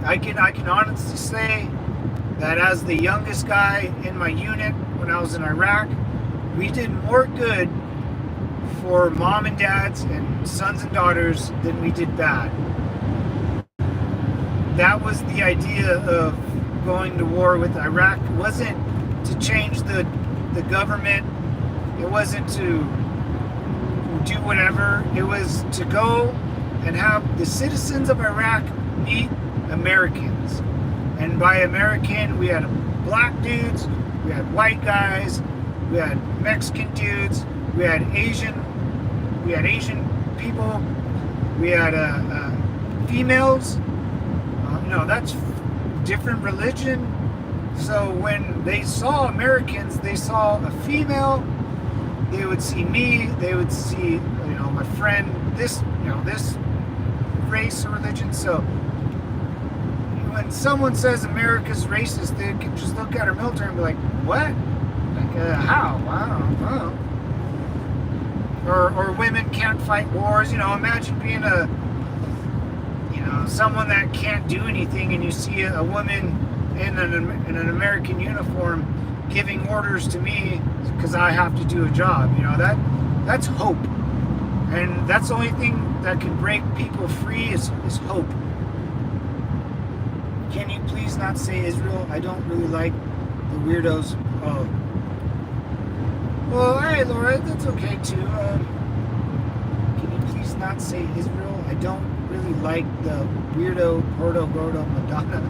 I can honestly say that as the youngest guy in my unit when I was in Iraq, we did more good for mom and dads and sons and daughters than we did bad. That was the idea of going to war with Iraq. It wasn't to change the government. It wasn't to do whatever. It was to go and have the citizens of Iraq meet Americans. And by American, we had black dudes, we had white guys, we had Mexican dudes, we had Asian people, we had females. That's different religion. So when they saw Americans, they saw a female, they would see me, they would see my friend, this race or religion. So when someone says America's racist, they can just look at our military and be like, what? Like, how? I don't know. Or women can't fight wars. Imagine being someone that can't do anything, and you see a woman in an American uniform giving orders to me because I have to do a job. That's hope. And that's the only thing that can break people free is hope. Can you please not say Israel? I don't really like the weirdos. Oh. Well, alright, Laura, that's okay too. Can you please not say Israel? I don't really like the weirdo, Gordo, Madonna.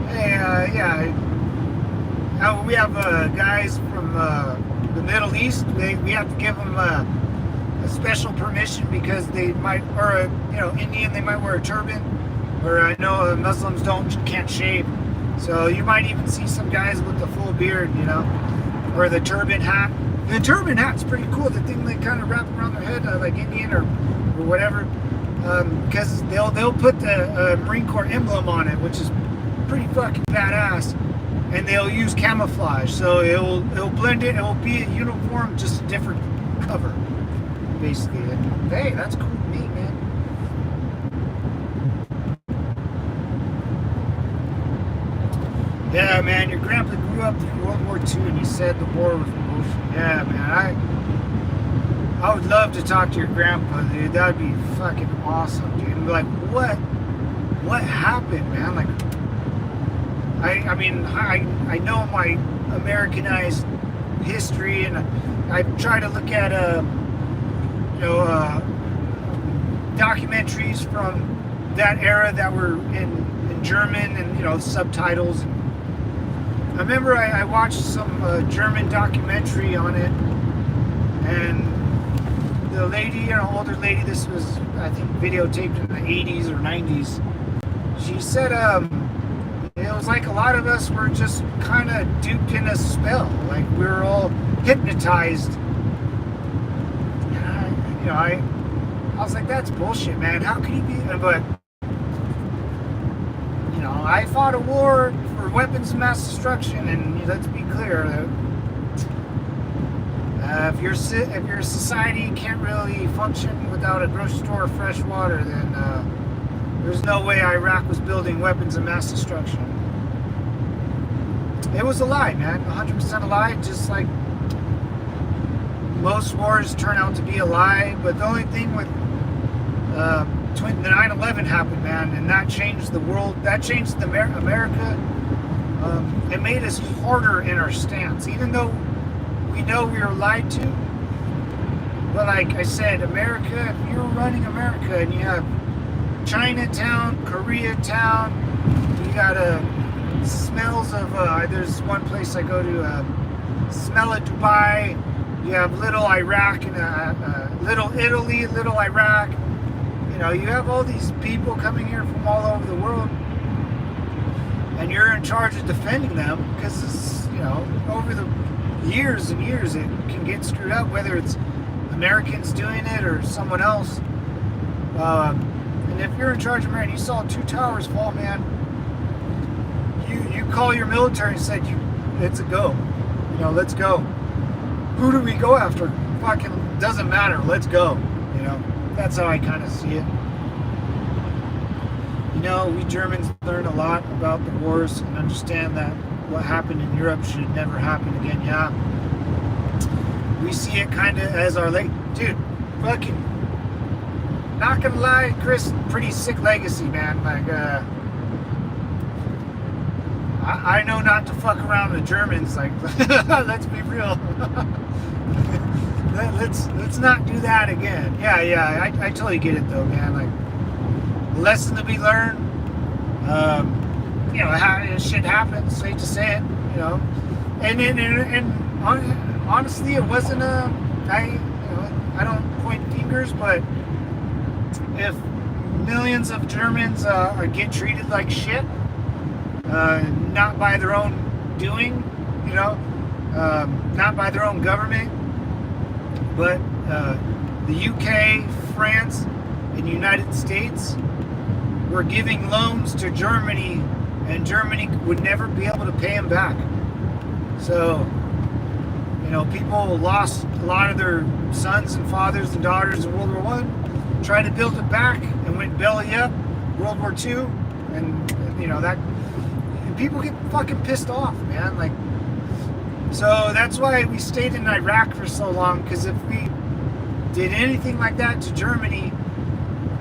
Hey, yeah. We have guys from the Middle East. We have to give them a special permission because they might, or Indian, they might wear a turban, Or I know Muslims can't shave. So you might even see some guys with the full beard, you know, or the turban hat. The turban hat's pretty cool. The thing they kind of wrap around their head, like Indian or whatever, because they'll put the Marine Corps emblem on it, which is pretty fucking badass, and they'll use camouflage, so it'll blend in. It'll be a uniform, just a different cover, basically. And, hey, that's cool to me, man. Yeah, man, your grandpa grew up through World War II, and he said the war was bullshit. Yeah, man, I would love to talk to your grandpa, dude. That would be fucking awesome, dude. And be like, what happened, man? Like, I mean, I know my Americanized history, and I try to look at, documentaries from that era that were in German, and, you know, subtitles. I remember I watched some German documentary on it, and the lady, an older lady, this was, I think, videotaped in the 80s or 90s. She said, it was like a lot of us were just kind of duped in a spell. Like, we were all hypnotized. And I was like, that's bullshit, man. How could you be? But, you know, I fought a war for weapons of mass destruction, and let's be clear, if your society can't really function without a grocery store or fresh water, then there's no way Iraq was building weapons of mass destruction. It was a lie, man. 100% a lie, just like most wars turn out to be a lie. But the only thing with the 9/11 happened, man, and that changed the world. That changed America. It made us harder in our stance, even though we know we were lied to. But like I said, America, if you're running America and you have Chinatown, Koreatown, you got smells of, there's one place I go to, smell of Dubai, you have little Iraq and little Italy, little Iraq. You know, you have all these people coming here from all over the world, and you're in charge of defending them, because it's, you know, over the years and years it can get screwed up, whether it's Americans doing it or someone else. And if you're in charge of America and you saw 2 towers fall, man, you call your military and said, it's a go. You know, let's go. Who do we go after? Fucking doesn't matter. Let's go. You know, that's how I kind of see it. You know, we Germans learn a lot about the wars and understand that what happened in Europe should never happen again. Yeah, we see it kind of as our dude, fucking, not gonna lie, Chris, pretty sick legacy, man. Like, I know not to fuck around with Germans. Like, let's be real. let's not do that again. Yeah, I totally get it though, man. Like, lesson to be learned. You know, how shit happens. Hate to say it, you know. And honestly, it wasn't I don't point fingers, but if millions of Germans get treated like shit, not by their own doing, you know, not by their own government, but the UK, France, and United States were giving loans to Germany, and Germany would never be able to pay them back. So, you know, people lost a lot of their sons and fathers and daughters in World War I, tried to build it back, and went belly up, World War II, and you know, that, and people get fucking pissed off, man. Like, so that's why we stayed in Iraq for so long, because if we did anything like that to Germany,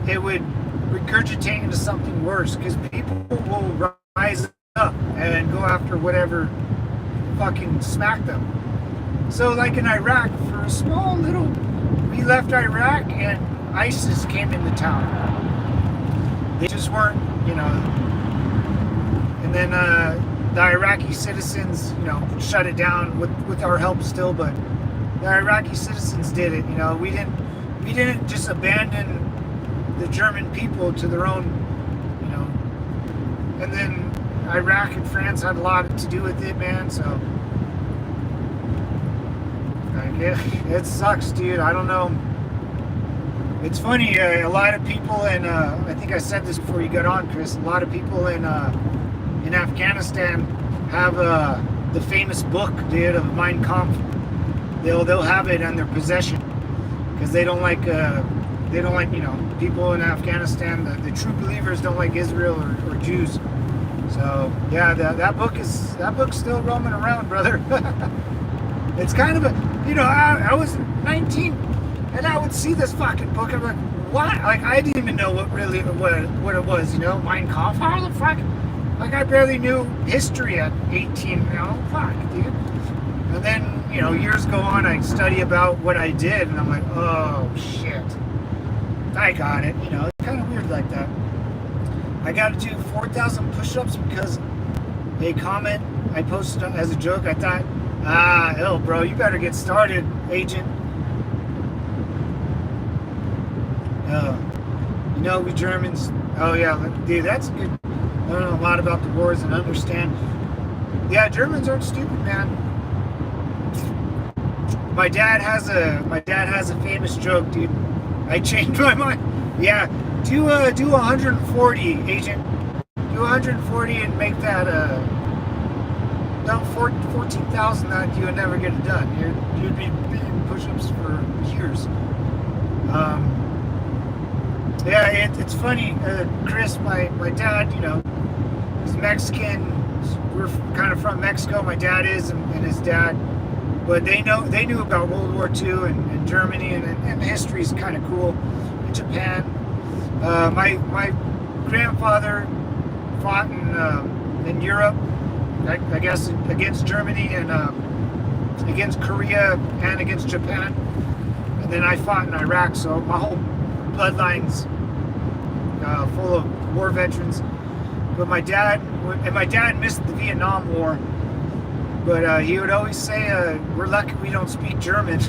it would regurgitate into something worse, because people will rise up and go after whatever fucking smacked them. So like in Iraq, for a small little, we left Iraq and ISIS came into town. They just weren't, you know, and then the Iraqi citizens, you know, shut it down with our help still, but the Iraqi citizens did it. You know, we didn't just abandon the German people to their own, you know, and then Iraq and France had a lot to do with it, man. So it sucks, dude. I don't know. It's funny. A lot of people in I think I said this before you got on, Chris. A lot of people in Afghanistan have the famous book, dude, of Mein Kampf. They'll have it in their possession because they don't like people in Afghanistan. The true believers don't like Israel or Jews. So yeah, that book's still roaming around, brother. It's kind of I was 19 and I would see this fucking book. I'm like, what? Like, I didn't even know what it was. Mein Kampf. How the fuck? Like, I barely knew history at 18. Fuck, dude. And then years go on, I study about what I did, and I'm like, oh shit, I got it. It's kind of weird like that. I got to do 4,000 push-ups because a comment I posted as a joke. I thought, hell, bro, you better get started, agent. We Germans. Oh yeah, dude, that's good. I don't know a lot about the wars and understand. Yeah, Germans aren't stupid, man. My dad has a famous joke, dude. I changed my mind. Yeah, do 140, agent. Do 140 and make that 14,000. That you would never get it done. You'd be doing push-ups for years. Yeah, it's funny, Chris. My dad, is Mexican. We're kind of from Mexico. My dad is, and his dad. But they knew about World War II and Germany, and history is kind of cool. In Japan, my grandfather fought in Europe, I guess, against Germany and against Korea and against Japan, and then I fought in Iraq. So my whole bloodline's full of war veterans. But my dad missed the Vietnam War. But he would always say, we're lucky we don't speak German.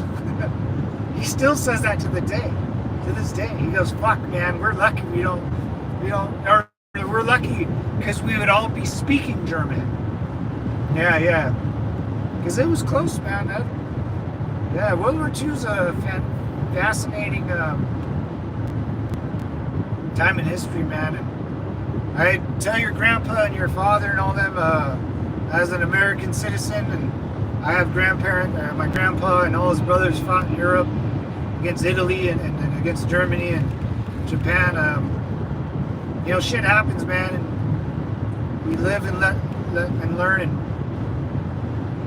He still says that to this day. He goes, fuck, man, we're lucky or we're lucky because we would all be speaking German. Yeah. Because it was close, man. World War II is a fascinating time in history, man. And I tell your grandpa and your father and all them, as an American citizen, and I have my grandpa and all his brothers fought in Europe against Italy and against Germany and Japan. Shit happens, man, and we live and learn,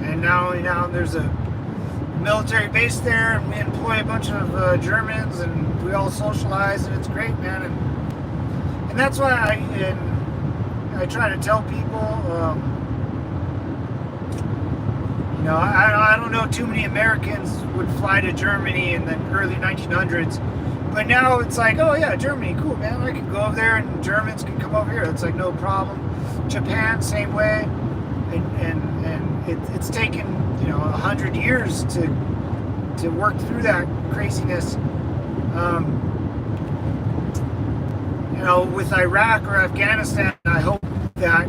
and now there's a military base there, and we employ a bunch of Germans, and we all socialize, and it's great, man, and that's why I try to tell people. I don't know too many Americans would fly to Germany in the early 1900s, but now it's like, oh yeah, Germany, cool, man. I can go over there, and Germans can come over here. It's like no problem. Japan, same way, and it's taken 100 years to work through that craziness. With Iraq or Afghanistan, I hope that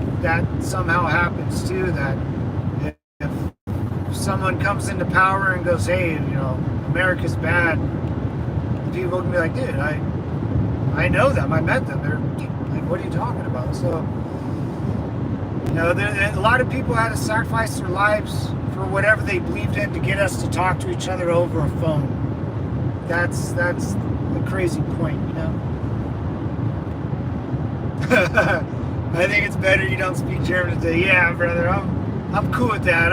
somehow happens too. That if someone comes into power and goes, hey, America's bad, people can be like, dude, I know them, I met them, they're like, what are you talking about? So a lot of people had to sacrifice their lives for whatever they believed in to get us to talk to each other over a phone. That's the crazy point. I think it's better you don't speak German today. Yeah, brother, I'm cool with that.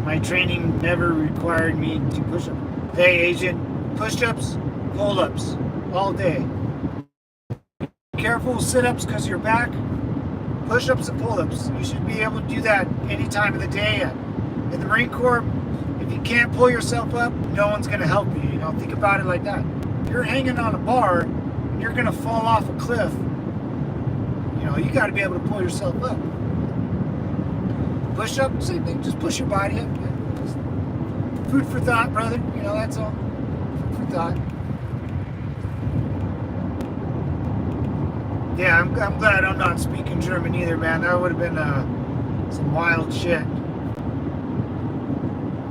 My training never required me to push up. Hey, agent, push-ups, pull-ups, all day. Be careful with sit-ups because your back. Push-ups and pull-ups. You should be able to do that any time of the day. In the Marine Corps, if you can't pull yourself up, no one's going to help you. Think about it like that. If you're hanging on a bar and you're going to fall off a cliff, you got to be able to pull yourself up. Push up, same thing. Just push your body up. Just food for thought, brother. That's all. Food for thought. Yeah, I'm glad I'm not speaking German either, man. That would have been some wild shit.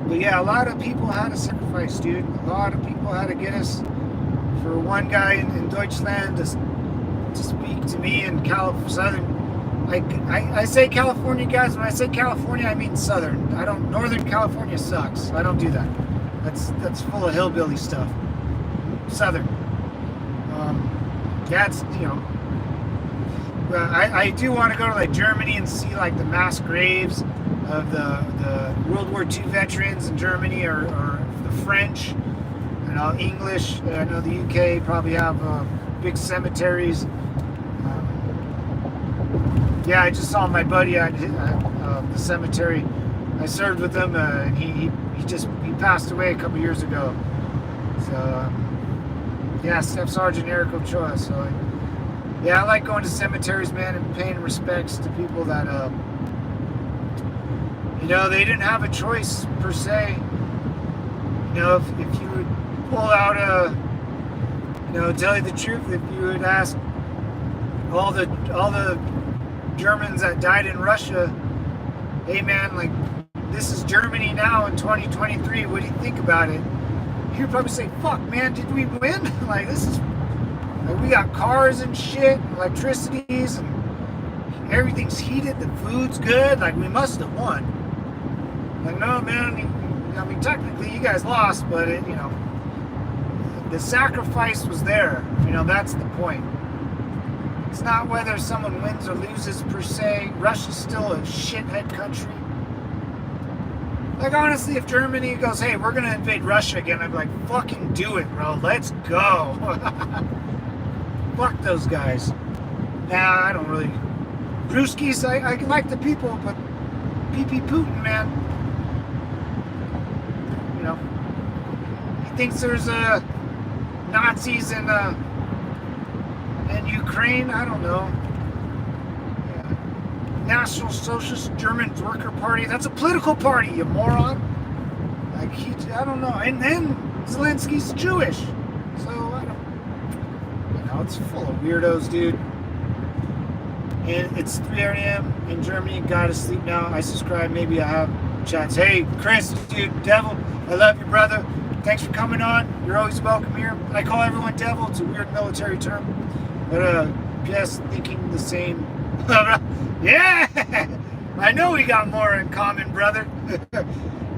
But yeah, a lot of people had to sacrifice, dude. A lot of people had to get us. For one guy in Deutschland to speak to me in Southern. I say California, guys. When I say California, I mean Southern. I don't. Northern California sucks. I don't do that. That's full of hillbilly stuff. Southern. That's, you know. I do want to go to like Germany and see like the mass graves of the World War II veterans in Germany, or the French, you know, English. I know the UK probably have big cemeteries. Yeah, I just saw my buddy at the cemetery. I served with him, and he passed away a couple years ago. So yeah, Staff Sergeant Eric Ochoa. So yeah, I like going to cemeteries, man, and paying respects to people that you know, they didn't have a choice per se. You know, if you would pull out you know, tell you the truth, if you would ask all the Germans that died in Russia, hey man, like, this is Germany now in 2023, what do you think about it? You'd probably say, fuck man, did we win? Like, this is, like, we got cars and shit, electricities, and everything's heated, the food's good, like, we must have won. Like, no man, I mean technically you guys lost, but it, you know, the sacrifice was there. You know, that's the point. It's not whether someone wins or loses per se. Russia's still a shithead country. Like, honestly, if Germany goes, hey, we're going to invade Russia again, I'd be like, fucking do it, bro. Let's go. Fuck those guys. Nah, I don't really. Brewskis, I like the people, but PP Putin, man. You know, he thinks there's Nazis in Ukraine. I don't know. Yeah. National Socialist German Worker Party. That's a political party, you moron. Like, I don't know. And then Zelensky's Jewish. So I don't. You know, it's full of weirdos, dude. And it's 3 a.m. in Germany. Gotta sleep now. I subscribe. Maybe I have chats. Hey, Chris, dude, Devil, I love you, brother. Thanks for coming on. You're always welcome here. I call everyone Devil. It's a weird military term. But, just thinking the same. Yeah! I know we got more in common, brother.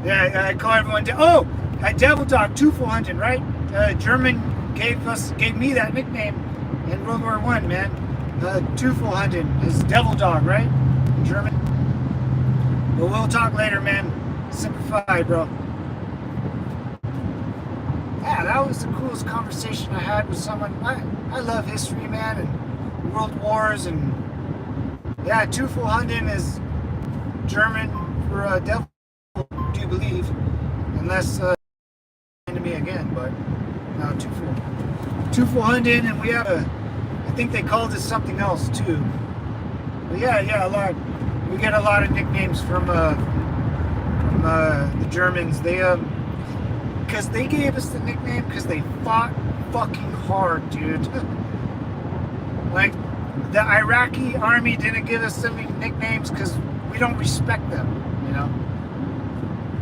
Yeah, I call everyone Oh, Devil Dog 200, right? German gave me that nickname in World War I, man. 200 is Devil Dog, right? German. But we'll talk later, man. Simplified, bro. Yeah, that was the coolest conversation I had with someone. I love history, man, and world wars, and yeah, 200 is German for devil, do you believe? Unless enemy again, but no, 200, and we have I think they called it something else too. But yeah, a lot. We get a lot of nicknames from the Germans. They because they gave us the nickname because they fought fucking hard, dude. Like, the Iraqi army didn't give us any nicknames because we don't respect them, you know.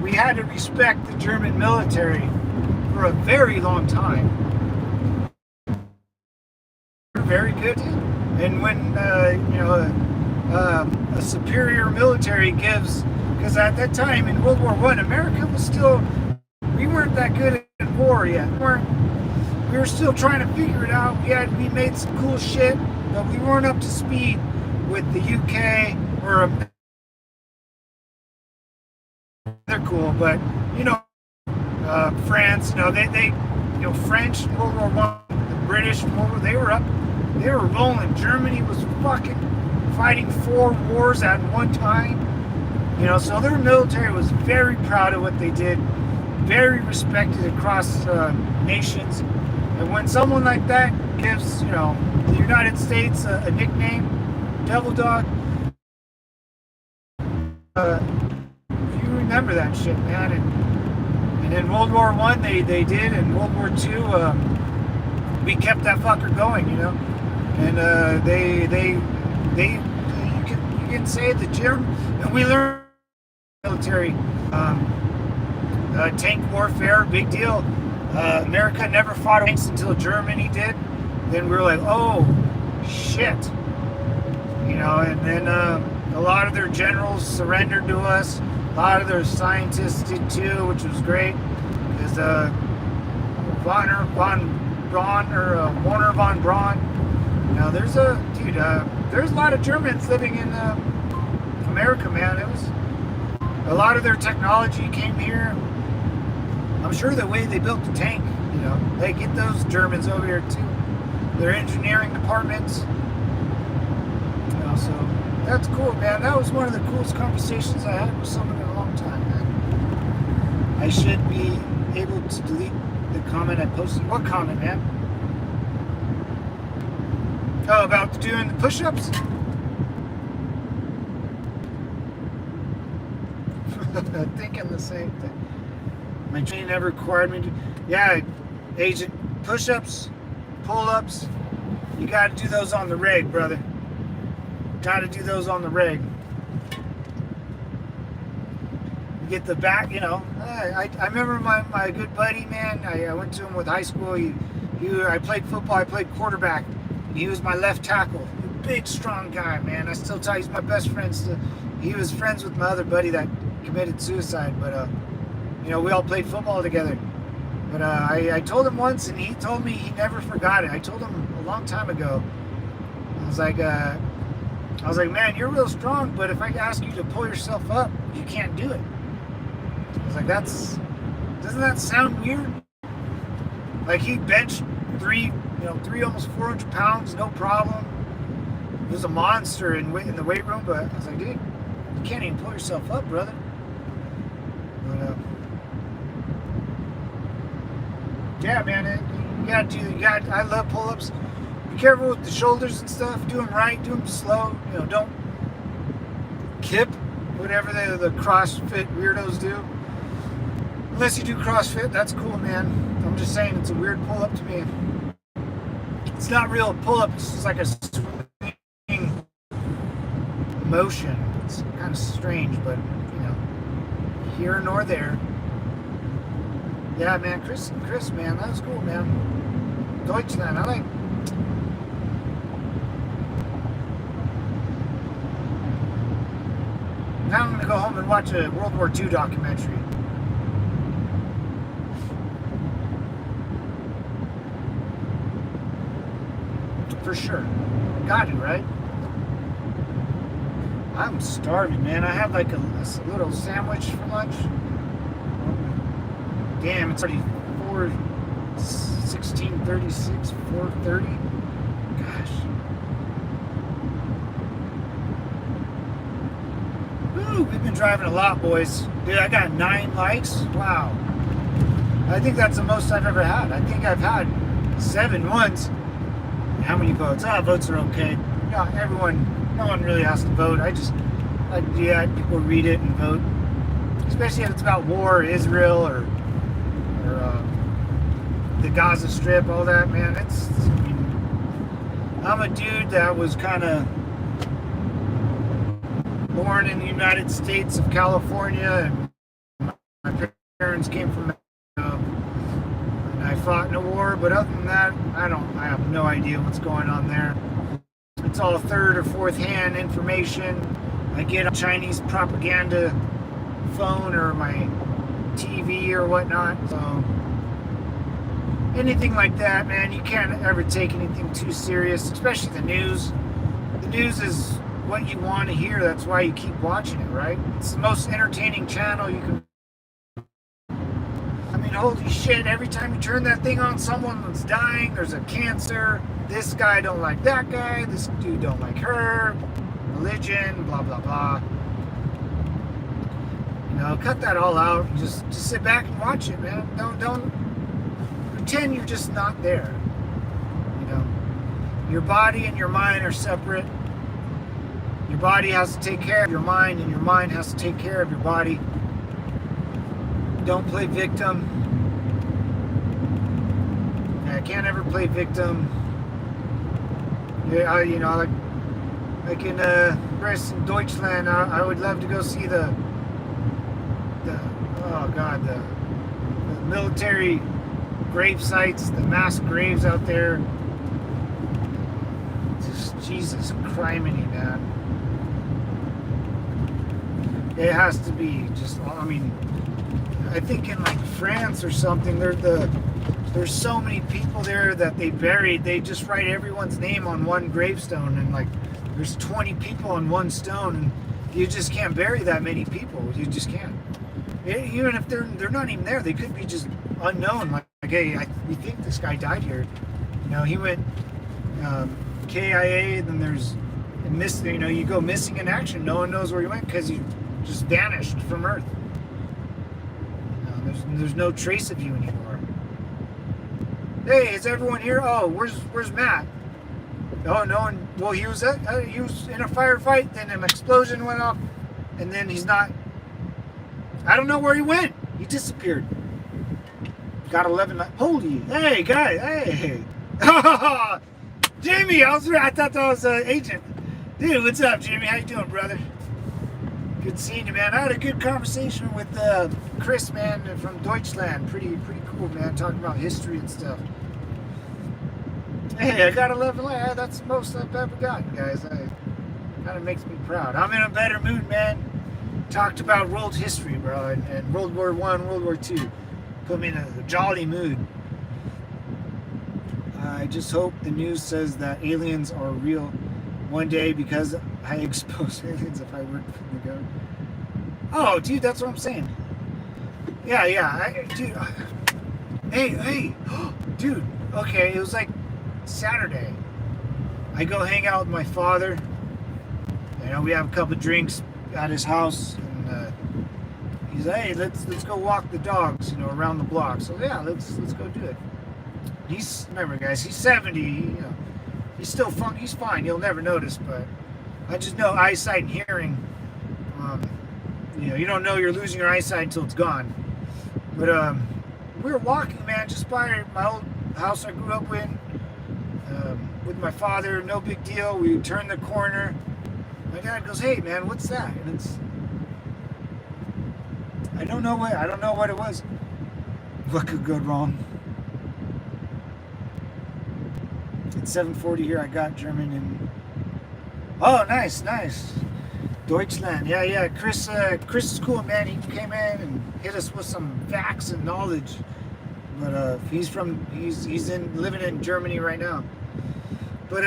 We had to respect the German military for a very long time. They're very good. And when, you know, a superior military gives, because at that time in World War I, America was still, we weren't that good at war yet. We were still trying to figure it out. We made some cool shit, but we weren't up to speed with the UK or they're cool, but you know, France, you know, they you know, French in World War I, the British in World War, they were rolling. Germany was fucking fighting 4 wars at one time. You know, so their military was very proud of what they did, very respected across nations. And when someone like that gives, you know, the United States a nickname, Devil Dog, you remember that shit, man. And in World War I, they did. In World War II, we kept that fucker going, you know. and you can say the German, and we learned military tank warfare, big deal. America never fought tanks until Germany did. Then we were like, oh shit, and then a lot of their generals surrendered to us. A lot of their scientists did too, which was great, because Warner von Braun. There's a lot of Germans living in America, man. It was a lot of their technology came here. I'm sure the way they built the tank, they get those Germans over here too. Their engineering departments. So that's cool, man. That was one of the coolest conversations I had with someone in a long time, man. I should be able to delete the comment I posted. What comment, man? Oh, about doing the push-ups? Thinking the same thing. My training never required me to. Yeah, agent, push-ups, pull-ups. You got to do those on the reg, brother. Got to do those on the reg. You get the back, I remember my good buddy, man. I went to him with high school. I played football. I played quarterback. And he was my left tackle. Big, strong guy, man. I still tell you, he's my best friend. He was friends with my other buddy that committed suicide. But, we all played football together. But I told him once, and he told me he never forgot it. I told him a long time ago. I was like, man, you're real strong, but if I ask you to pull yourself up, you can't do it. I was like, doesn't that sound weird? Like, he benched three almost 400 pounds, no problem. He was a monster in the weight room, but I was like, dude, you can't even pull yourself up, brother. But, yeah, man, I love pull-ups. Be careful with the shoulders and stuff. Do them right, do them slow. Don't kip, whatever the CrossFit weirdos do. Unless you do CrossFit, that's cool, man. I'm just saying, it's a weird pull-up to me. It's not real pull-up. It's just like a swinging motion. It's kind of strange, but, here nor there. Yeah, man, Chris, man, that was cool, man. Deutschland, I like. Now I'm going to go home and watch a World War II documentary. For sure. Got it, right? I'm starving, man. I had like a little sandwich for lunch. Damn, it's already 16:36, 4:30. Gosh. Woo, we've been driving a lot, boys. Dude, I got 9 likes. Wow. I think that's the most I've ever had. I think I've had 7 once. How many votes? Votes are okay. No one really has to vote. I just like to do that. People read it and vote. Especially if it's about war, Israel, or the Gaza Strip, all that, man. I'm a dude that was kind of born in the United States of California, and my parents came from Mexico, and I fought in a war. But other than that, I have no idea what's going on there. It's all third or fourth hand information I get on Chinese propaganda phone or my TV or whatnot. So anything like that, man, you can't ever take anything too serious, especially the news. The news is what you want to hear. That's why you keep watching it, right? It's the most entertaining channel you can. I mean, holy shit, every time you turn that thing on, someone's dying, there's a cancer, this guy don't like that guy, this dude don't like her, religion, blah, blah, blah. Cut that all out and just sit back and watch it, man. Don't pretend you're just not there. Your body and your mind are separate. Your body has to take care of your mind, and your mind has to take care of your body. Don't play victim. I can't ever play victim. You know, like in in Deutschland, I would love to go see the oh god, the military grave sites, the mass graves out there. Just Jesus criminy, man. It has to be just. I mean, I think in like France or something, there's so many people there that they buried. They just write everyone's name on one gravestone, and like there's 20 people on one stone, and you just can't bury that many people. You just can't. Even if they're not even there, they could be just unknown. Like hey, we think this guy died here. You know, he went KIA. Then there's you know, you go missing in action. No one knows where he went because you just vanished from Earth. There's no trace of you anymore. Hey, is everyone here? Oh, where's Matt? Oh, no one. Well, he was in a firefight. Then an explosion went off, and then he's not. I don't know where he went. He disappeared. Got 11. Holy, hey guys, hey, Jamie. I thought that was an agent. Dude, what's up, Jamie? How you doing, brother? Good seeing you, man. I had a good conversation with Chris, man, from Deutschland. Pretty cool, man. Talking about history and stuff. Hey, I got 11. That's the most I've ever gotten, guys. Kind of makes me proud. I'm in a better mood, man. Talked about world history, bro, and World War I, World War II. Put me in a jolly mood. I just hope the news says that aliens are real one day because I expose aliens if I work for the government. Oh, dude, that's what I'm saying. Yeah. Dude, hey, dude. Okay, it was like Saturday. I go hang out with my father. You know, we have a couple of drinks at his house, and he's like, hey, let's go walk the dogs, you know, around the block. So yeah, let's go do it. Remember, guys, he's 70. You know, he's still fun. He's fine. You'll never notice, but I just know eyesight and hearing. You know, you don't know you're losing your eyesight until it's gone. But we were walking, man, just by my old house I grew up in with my father. No big deal. We turned the corner. My dad goes, "Hey, man, what's that?" And I don't know what it was. What could go wrong? It's 7:40 here. I got German and oh, nice. Deutschland. Yeah. Chris is cool, man. He came in and hit us with some facts and knowledge. But he's living in Germany right now. But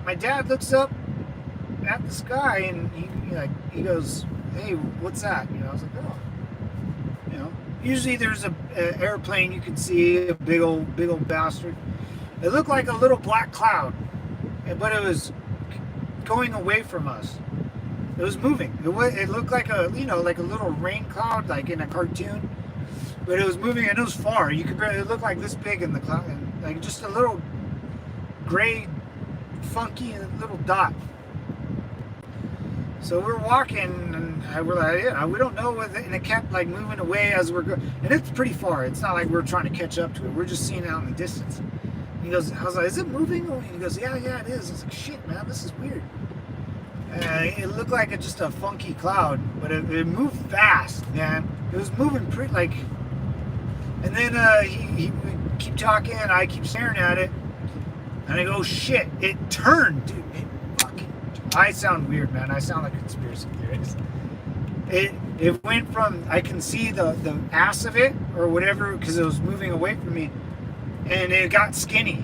my dad looks up at the sky and he goes, "Hey, what's that?" You know, I was like, "Oh, you know." Usually there's a airplane you can see, a big old bastard. It looked like a little black cloud, but it was going away from us. It was moving. It looked like a little rain cloud, like in a cartoon, but it was moving and it was far. You could barely. It looked like this big in the cloud, and like just a little gray, funky little dot. So we're walking, and we're like, yeah, we don't know what, and it kept like moving away as we're going, and it's pretty far. It's not like we're trying to catch up to it. We're just seeing it out in the distance. He goes, I was like, is it moving? And he goes, yeah, it is. I was like, shit, man, this is weird. It looked like just a funky cloud, but it moved fast, man. It was moving pretty like, and then he would keep talking, and I keep staring at it, and I go, shit, it turned, dude. I sound weird, man. I sound like a conspiracy theorist. It went from, I can see the ass of it or whatever because it was moving away from me, and it got skinny.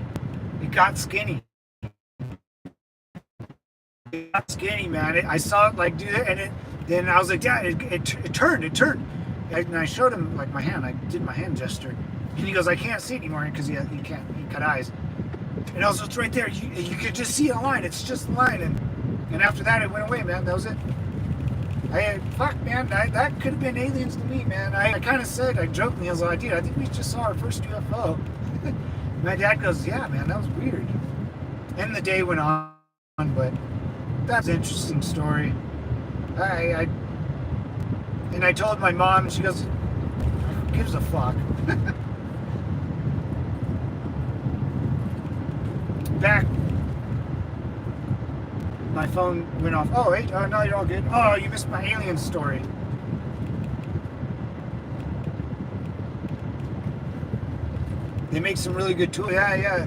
It got skinny, man. I saw it like do that, and then I was like, Dad, it turned. And I showed him like my hand. I did my hand gesture, and he goes, I can't see anymore because he cut eyes. And also it's right there. You could just see a line. It's just a line, and after that, it went away, man. That was it. Fuck, man. That could have been aliens to me, man. I kind of said, I jokingly, I was like, dude, I think we just saw our first UFO. My dad goes, yeah, man, that was weird. And the day went on, but that's an interesting story. And I told my mom, and she goes, who gives a fuck? my phone went off. Oh, wait. Oh, no, you're all good. Oh, you missed my alien story. They make some really good tools. Yeah, yeah.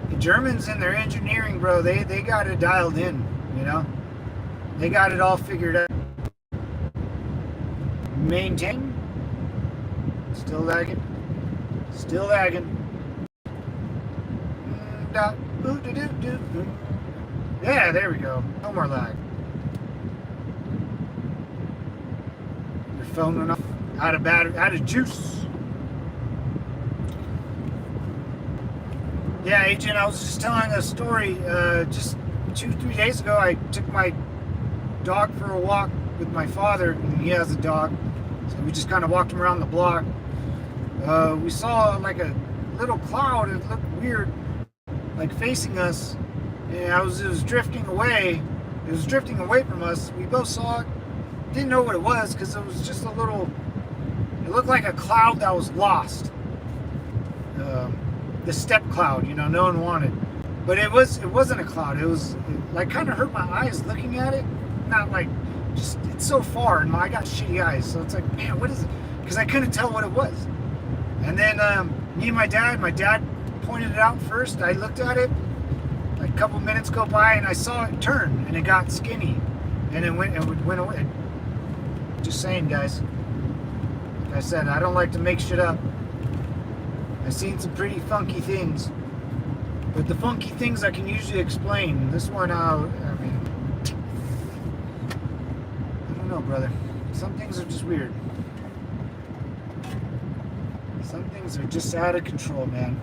The Germans and their engineering, bro, they got it dialed in, you know? They got it all figured out. Maintain. Still lagging. Still lagging. Yeah, there we go. No more lag. Your phone went off. Out of battery, out of juice. Yeah, Agent, I was just telling a story. Just 2-3 days ago, I took my dog for a walk with my father, and he has a dog. So we just kind of walked him around the block. We saw like a little cloud. It looked weird, like facing us. And it was drifting away. It was drifting away from us. We both saw it. Didn't know what it was because it was just a little. It looked like a cloud that was lost. The step cloud, you know, no one wanted. But it wasn't a cloud. It like kind of hurt my eyes looking at it. Not like just it's so far, and I got shitty eyes, so it's like, man, what is it? Because I couldn't tell what it was. And then me and my dad pointed it out first. I looked at it. Like a couple minutes go by, and I saw it turn, and it got skinny, and it went away. Just saying, guys. Like I said, I don't like to make shit up. I've seen some pretty funky things, but the funky things I can usually explain. This one, I mean, I don't know, brother. Some things are just weird. Some things are just out of control, man.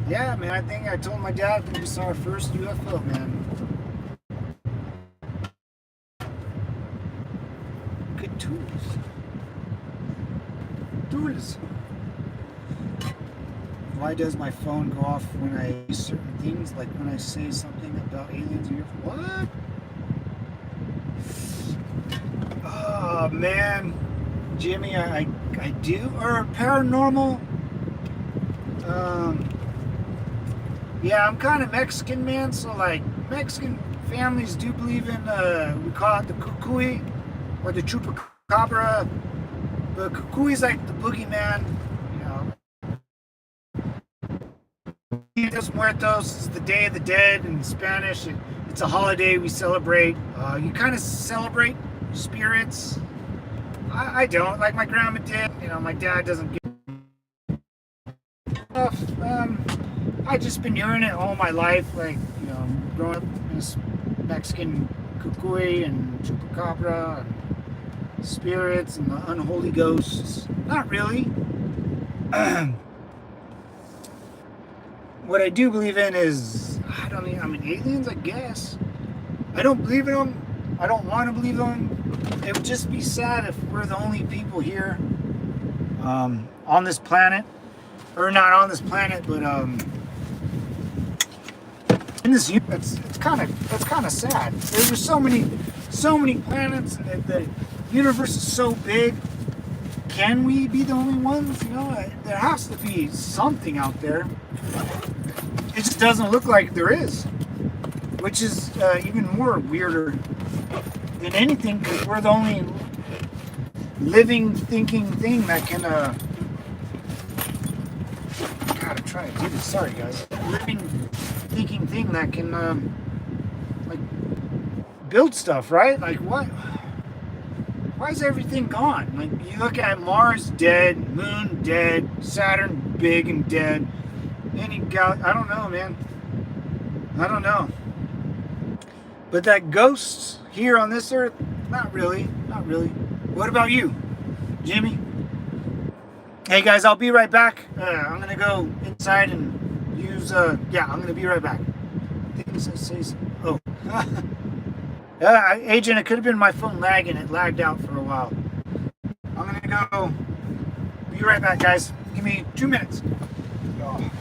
Yeah, man, I think I told my dad that we saw our first UFO, man. Good tools. Tools. Why does my phone go off when I say certain things? Like when I say something about aliens or UFOs? What? Oh, man. Jimmy, I do. Or paranormal. Yeah, I'm kind of Mexican, man, so like Mexican families do believe in, we call it the cucuy or the chupacabra. The cucuy is like the boogeyman, you know. Dia de los Muertos is the Day of the Dead in Spanish. It's a holiday we celebrate. You kind of celebrate spirits. I don't, like my grandma did. You know, my dad doesn't give stuff. I've just been hearing it all my life, like, you know, growing up in this Mexican cucuy and chupacabra and spirits and the unholy ghosts. Not really. What I do believe in is, I mean, aliens, I guess. I don't believe in them. I don't want to believe in them. It would just be sad if we're the only people here on this planet. Or not on this planet, but in this universe, it's kind of sad. There's so many planets, and the universe is so big. Can we be the only ones? You know, there has to be something out there. It just doesn't look like there is, which is even more weirder than anything, because we're the only living, thinking thing that can. Gotta try to do this. Sorry, guys. Living, thinking thing that can, like, build stuff, right? Like, what? Why is everything gone? Like, you look at Mars dead, Moon dead, Saturn big and dead. Any I don't know, man. I don't know. But that ghosts here on this earth, not really. Not really. What about you, Jimmy? Hey guys, I'll be right back. I'm gonna go inside and use. Yeah, I'm gonna be right back. Things I say. Oh, Agent, it could have been my phone lagging. It lagged out for a while. I'm gonna go. Be right back, guys. Give me 2 minutes. Oh.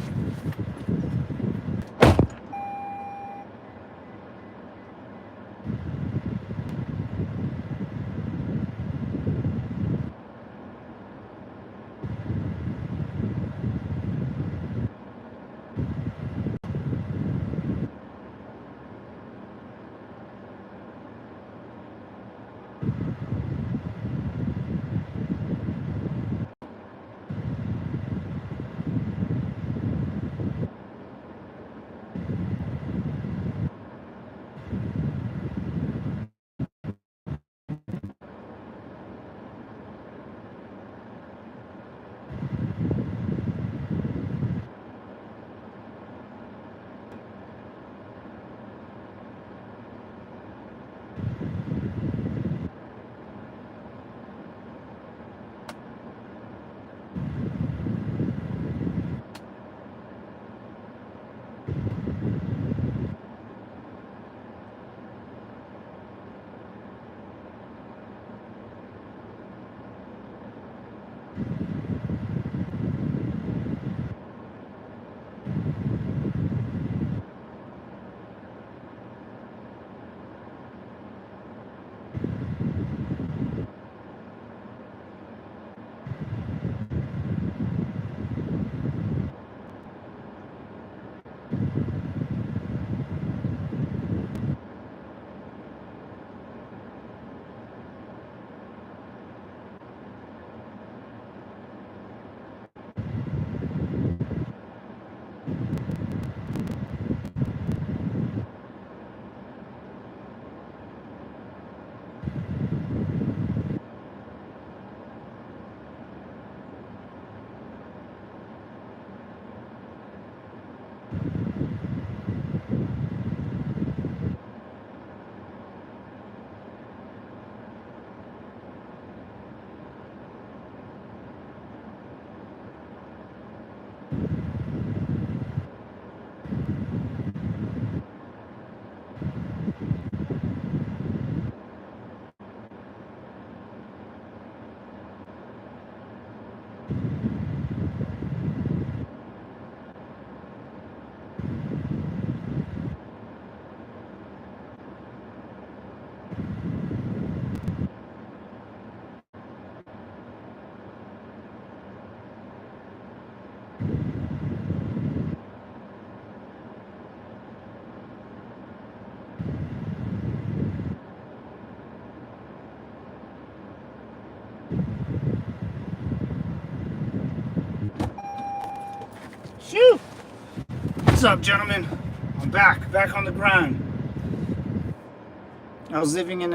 What's up, gentlemen? I'm back on the grind. I was living in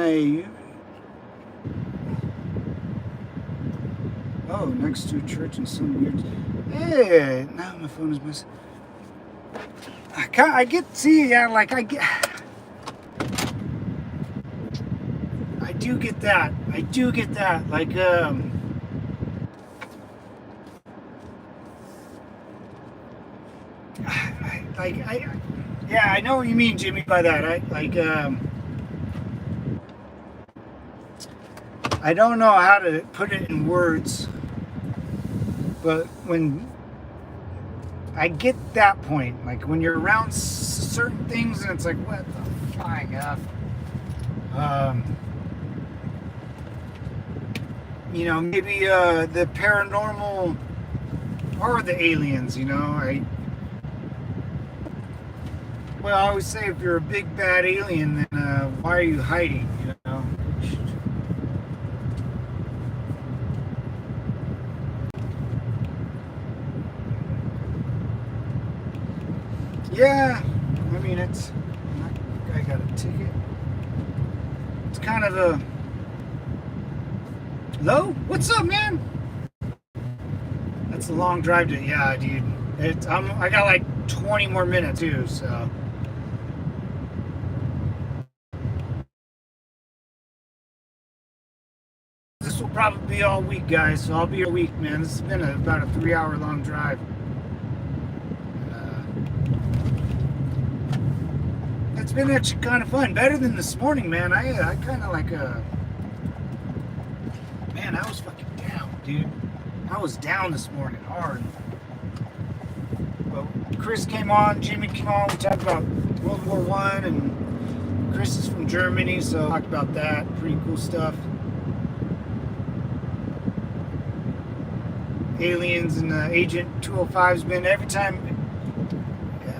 next to a church and some weird. Hey, now my phone is missing. I get, see, yeah, like I do get that. Like, yeah, I know what you mean, Jimmy, by that. I don't know how to put it in words, but when I get that point, like when you're around certain things and it's like, what the flying F? You know, maybe the paranormal or the aliens, you know. Well, I always say if you're a big bad alien, then why are you hiding, you know? Yeah, I mean, I got a ticket. It's kind of a... Hello? What's up, man? That's a long drive to... Yeah, dude. I got like 20 more minutes, too, so... This will probably be all week, guys, so I'll be here all week, man. This has been about a 3-hour long drive. It's been actually kind of fun. Better than this morning, man. I kind of like man, I was fucking down, dude. I was down this morning, hard. But Chris came on, Jimmy came on. We talked about World War I, and Chris is from Germany, so talked about that. Pretty cool stuff. Aliens and Agent 205's been every time.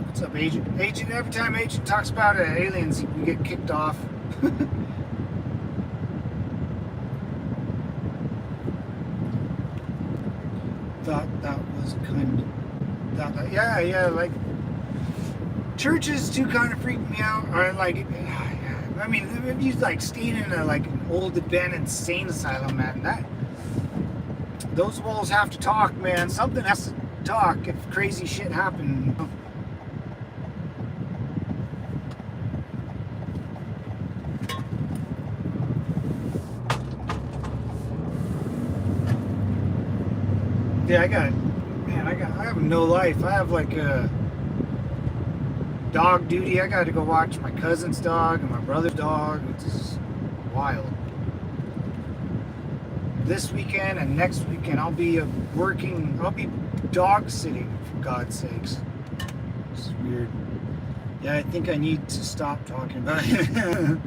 What's up, Agent? Every time Agent talks about aliens, we get kicked off. Thought that was kind of... Yeah, like... Churches do kind of freak me out. Or like... I mean, if you like stayed in an old abandoned insane asylum, man, those walls have to talk, man. Something has to talk if crazy shit happened, you know? Yeah, I have no life. I have like a dog duty. I got to go watch my cousin's dog and my brother's dog. It's just wild. This weekend and next weekend I'll be dog sitting, for God's sakes. It's weird. Yeah, I think I need to stop talking about it.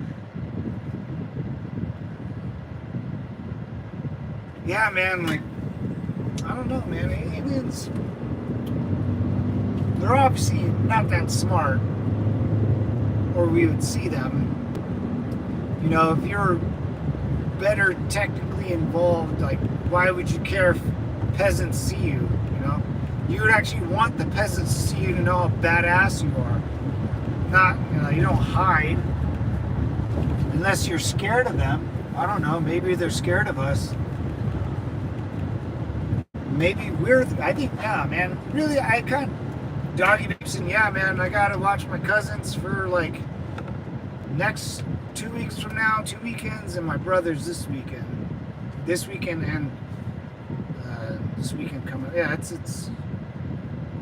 Yeah, man, like, I don't know, man. Aliens, they're obviously not that smart, or we would see them. You know, if you're better technically involved, like, why would you care if peasants see you? You know, you would actually want the peasants to see you to know how badass you are. Not, you know, you don't hide unless you're scared of them. I don't know. Maybe they're scared of us. Maybe I think, yeah, man, really, I kind of doggy babysitting, yeah, man, I gotta watch my cousins for like next 2 weeks from now, 2 weekends, and my brother's this weekend and this weekend coming. Yeah, it's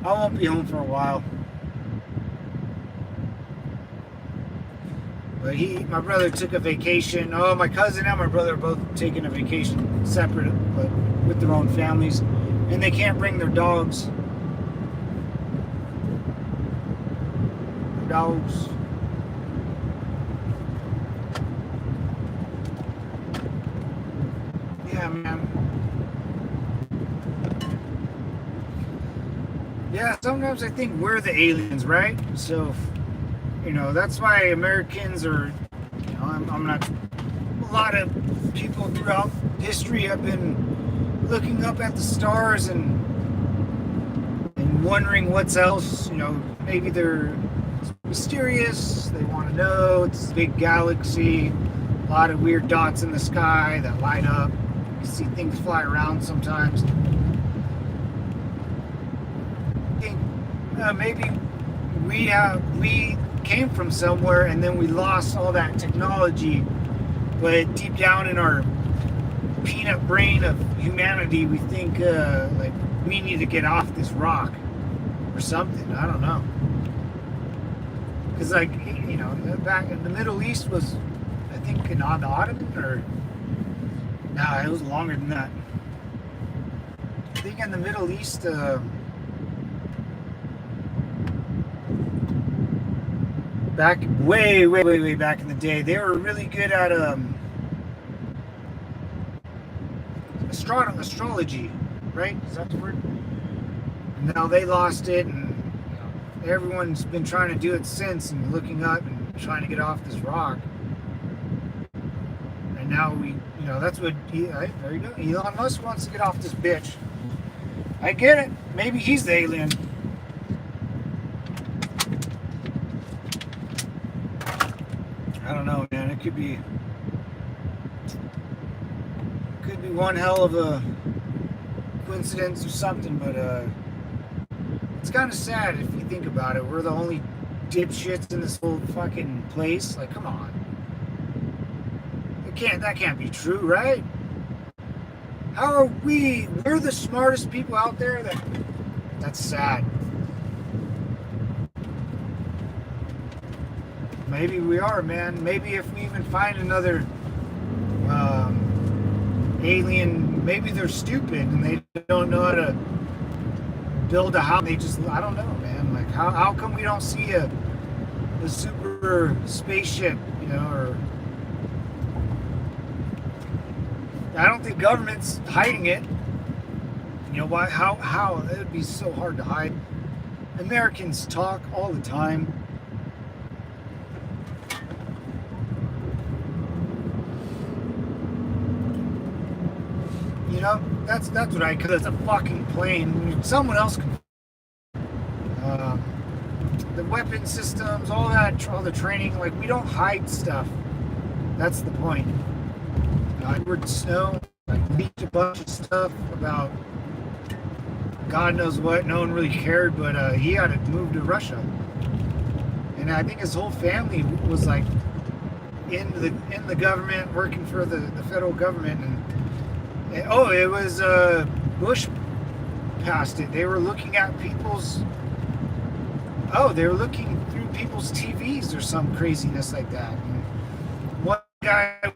I won't be home for a while. But my brother took a vacation. Oh, my cousin and my brother are both taking a vacation separate, but with their own families. And they can't bring their dogs. Dogs. Yeah, man. Yeah, sometimes I think we're the aliens, right? So, you know, that's why Americans are, you know, I'm not, a lot of people throughout history have been looking up at the stars and wondering what's else. Maybe they're mysterious. They want to know. It's a big galaxy, a lot of weird dots in the sky that light up. You see things fly around sometimes. I think maybe we came from somewhere and then we lost all that technology, but deep down in our peanut brain of humanity, we think like we need to get off this rock or something. I don't know. Because back in the Middle East was, I think, on the Ottoman, or nah, it was longer than that. I think in the Middle East, back way back in the day, they were really good at astrology, right? Is that the word? And now they lost it, and everyone's been trying to do it since, and looking up and trying to get off this rock. And now that's what there you go. Elon Musk wants to get off this bitch. I get it. Maybe he's the alien. I don't know, man. It could be one hell of a coincidence or something, but it's kind of sad if you think about it. We're the only dipshits in this whole fucking place. Like, come on. That can't be true, right? How are we're the smartest people out there? That's sad. Maybe we are, man. Maybe if we even find another alien, maybe they're stupid and they don't know how to build a house. I don't know, man. Like, how come we don't see a super spaceship, or I don't think government's hiding it. Why? How? It would be so hard to hide. Americans talk all the time. That's what because it's a fucking plane. Someone else can. The weapon systems, all the training, like, we don't hide stuff. That's the point. Edward Snow leaked a bunch of stuff about God knows what. No one really cared, but he had to move to Russia, and I think his whole family was like in the government, working for the federal government. And it was Bush passed it. They were looking at they were looking through people's TVs or some craziness like that. And one guy,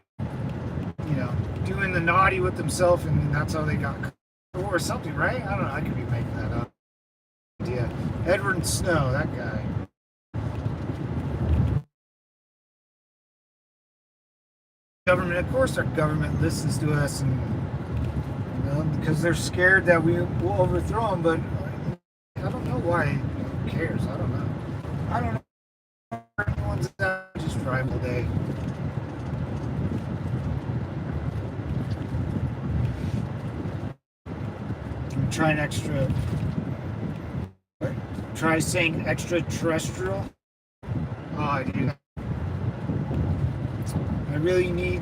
doing the naughty with himself, and that's how they got, or something, right? I don't know. I could be making that up. Yeah, Edward Snow, that guy. Government, of course, our government listens to us, and because they're scared that we will overthrow them. But I don't know why. Who cares? I don't know. Everyone's out, just drive all day. I'm trying try saying extraterrestrial. Oh, I do. I really need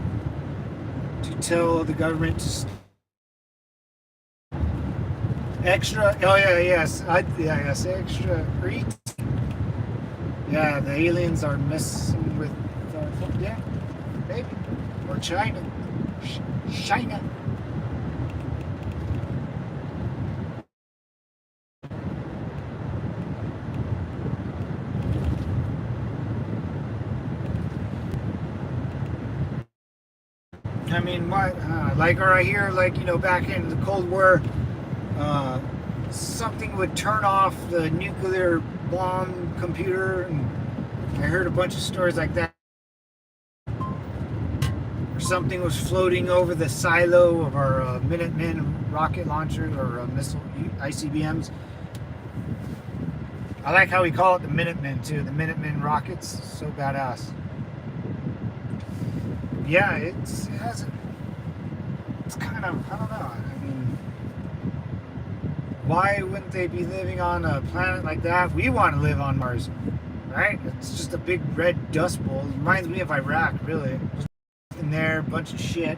to tell the government to extra. Oh yeah, yes, yes, extra. Yeah, the aliens are messing with. Yeah, maybe, or China. China. I mean, what? Or I hear, back in the Cold War, something would turn off the nuclear bomb computer, and I heard a bunch of stories like that. Or something was floating over the silo of our Minutemen rocket launchers, or missile ICBMs. I like how we call it the Minutemen too. The Minutemen rockets, so badass. Yeah, it hasn't. It's kind of, I don't know. I mean, Why wouldn't they be living on a planet like that? We want to live on Mars, right? It's just a big red dust bowl. It reminds me of Iraq, really. Just in there, a bunch of shit.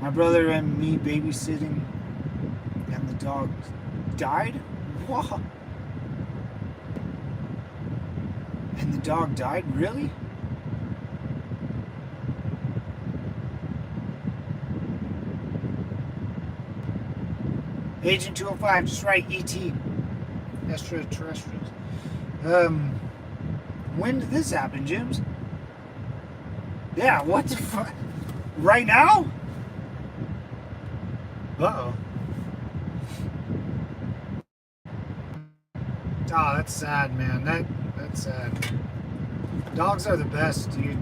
My brother and me babysitting, and the dog died? Whoa. And the dog died? Really? Agent 205, just right, ET. Extraterrestrials. When did this happen, Jims? Yeah, what the fuck? Right now? Uh-oh. Oh, that's sad, man. That's sad. Dogs are the best, dude.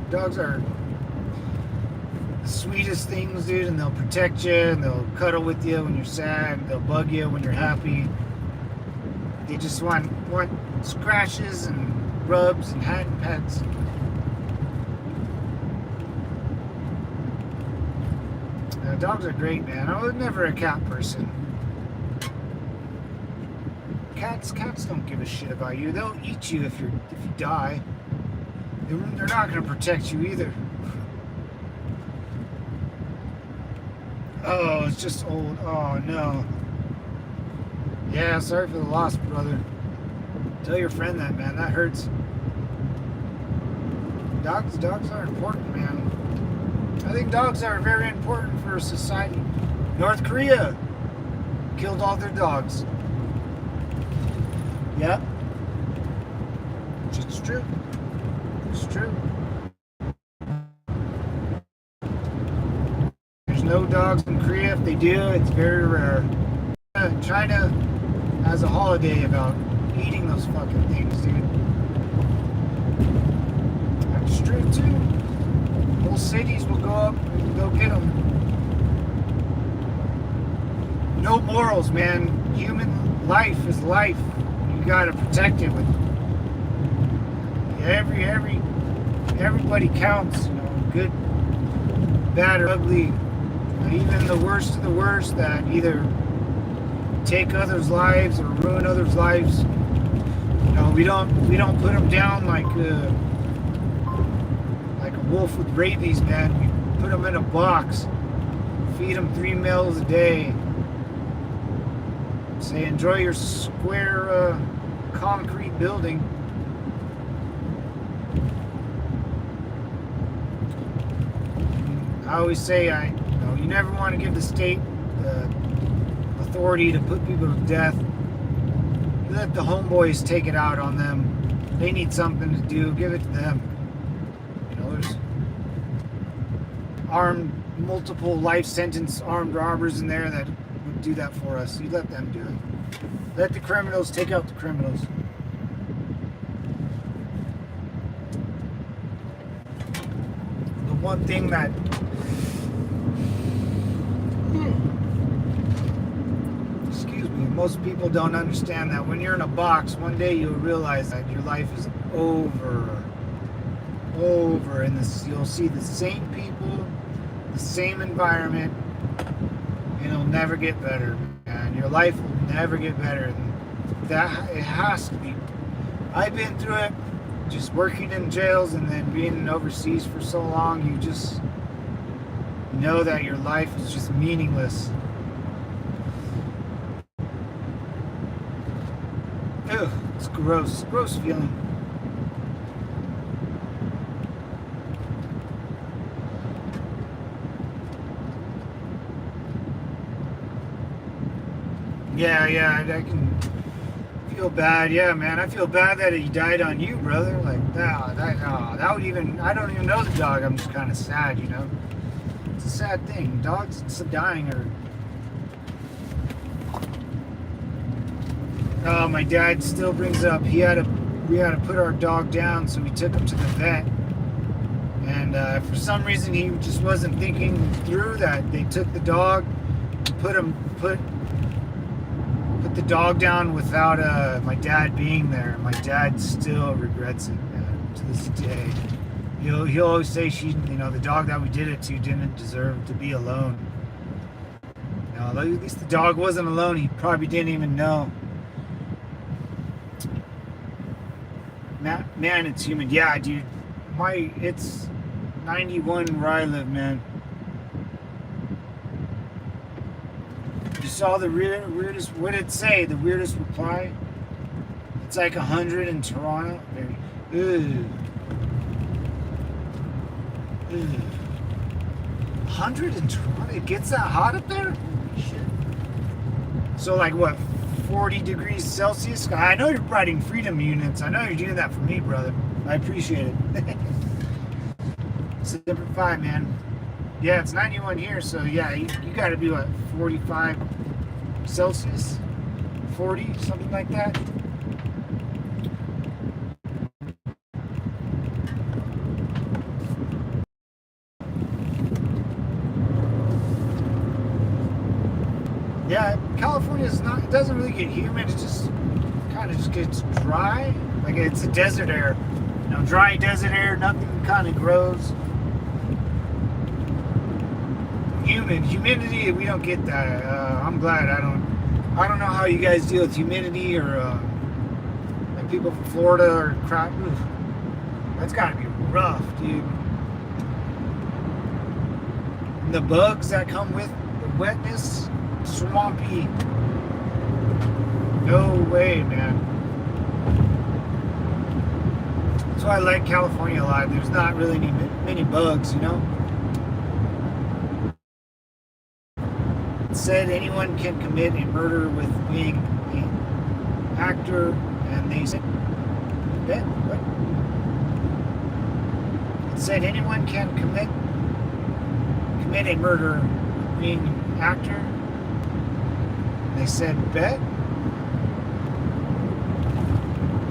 Dogs are the sweetest things, dude, and they'll protect you, and they'll cuddle with you when you're sad, and they'll bug you when you're happy. They just want scratches and rubs and hand pets. Dogs are great, man. I was never a cat person. Cats don't give a shit about you. They'll eat you if you die. They're not going to protect you either. Oh, it's just old. Oh, no. Yeah, sorry for the loss, brother. Tell your friend that, man. That hurts. Dogs are important, man. I think dogs are very important for society. North Korea killed all their dogs. Yep. It's true. It's true. There's no dogs in Korea. If they do, it's very rare. China has a holiday about eating those fucking things, dude. That's true too. Whole cities will go up and go get them. No morals, man. Human life is life. You gotta protect it with everybody counts, you know, good, bad, or ugly. Even the worst of the worst that either take others' lives or ruin others' lives. You know, we don't put them down like a wolf with rabies, man. We put them in a box, feed them 3 meals a day. Say, enjoy your square concrete building. I always say, you never want to give the state the authority to put people to death. You let the homeboys take it out on them. They need something to do. Give it to them. You know, there's multiple life sentence armed robbers in there that would do that for us. You let them do it. Let the criminals take out the criminals. The one thing that most people don't understand that when you're in a box, one day you'll realize that your life is over, and you'll see the same people, the same environment, and it'll never get better, and your life will never get better. That it has to be. I've been through it, just working in jails and then being overseas for so long. You just know that your life is just meaningless. Ugh, it's gross feeling. Yeah, I can feel bad. Yeah, man, I feel bad that he died on you, brother. Like, that would even, I don't even know the dog. I'm just kind of sad, you know. It's a sad thing. Dogs dying are. Oh, my dad still brings up we had to put our dog down, so we took him to the vet. And for some reason, he just wasn't thinking through that. They took the dog and put the dog down without my dad being there. My dad still regrets it, man. to this day. He'll always say the dog that we did it to didn't deserve to be alone. At least the dog wasn't alone. He probably didn't even know. Man, it's humid. Yeah, dude. It's 91 where I live, man. You saw the weirdest, what did it say? The weirdest reply? It's like 100 in Toronto. Ugh. 100 in Toronto? It gets that hot up there? Holy shit. So like what, 40 degrees Celsius? I know you're writing freedom units. I know you're doing that for me, brother. I appreciate it. Semper Fi, man. Yeah, it's 91 here, so yeah, you gotta be what, 45 Celsius? 40, something like that? Yeah, California it doesn't really get humid, it just kind of just gets dry. Like it's a desert air. Dry desert air, nothing kind of grows. Humidity, we don't get that. I'm glad I don't know how you guys deal with humidity or like people from Florida or crap. Oof, that's gotta be rough, dude. And the bugs that come with the wetness, swampy. No way, man. That's why I like California a lot. There's not really many bugs, It said anyone can commit a murder with being an actor, and they said, what? It said anyone can commit a murder being an actor. They said, bet?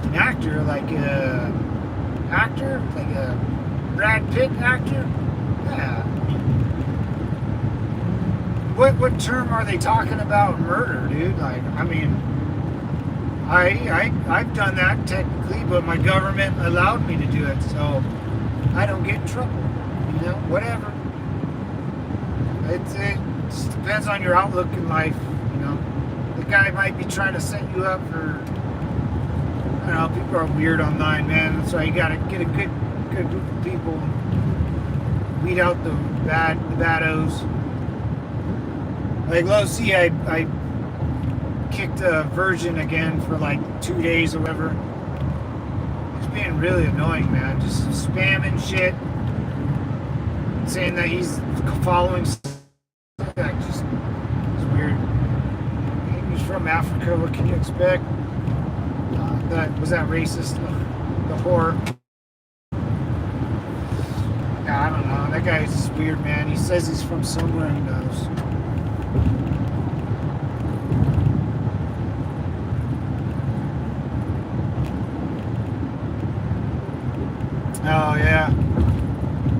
An actor, like a Brad Pitt actor? Yeah. What term are they talking about murder, dude? Like, I mean, I've done that technically, but my government allowed me to do it, so I don't get in trouble. Whatever. It just depends on your outlook in life. The guy might be trying to set you up for. I don't know. People are weird online, man. That's why you gotta get a good group of people. Weed out the baddos. Like, see, I kicked a virgin again for like 2 days or whatever. He's being really annoying, man. Just spamming shit, saying that he's following. It's weird. He's from Africa. What can you expect? Was that racist? The whore. I don't know. That guy's just weird, man. He says he's from somewhere. He knows. Oh, yeah.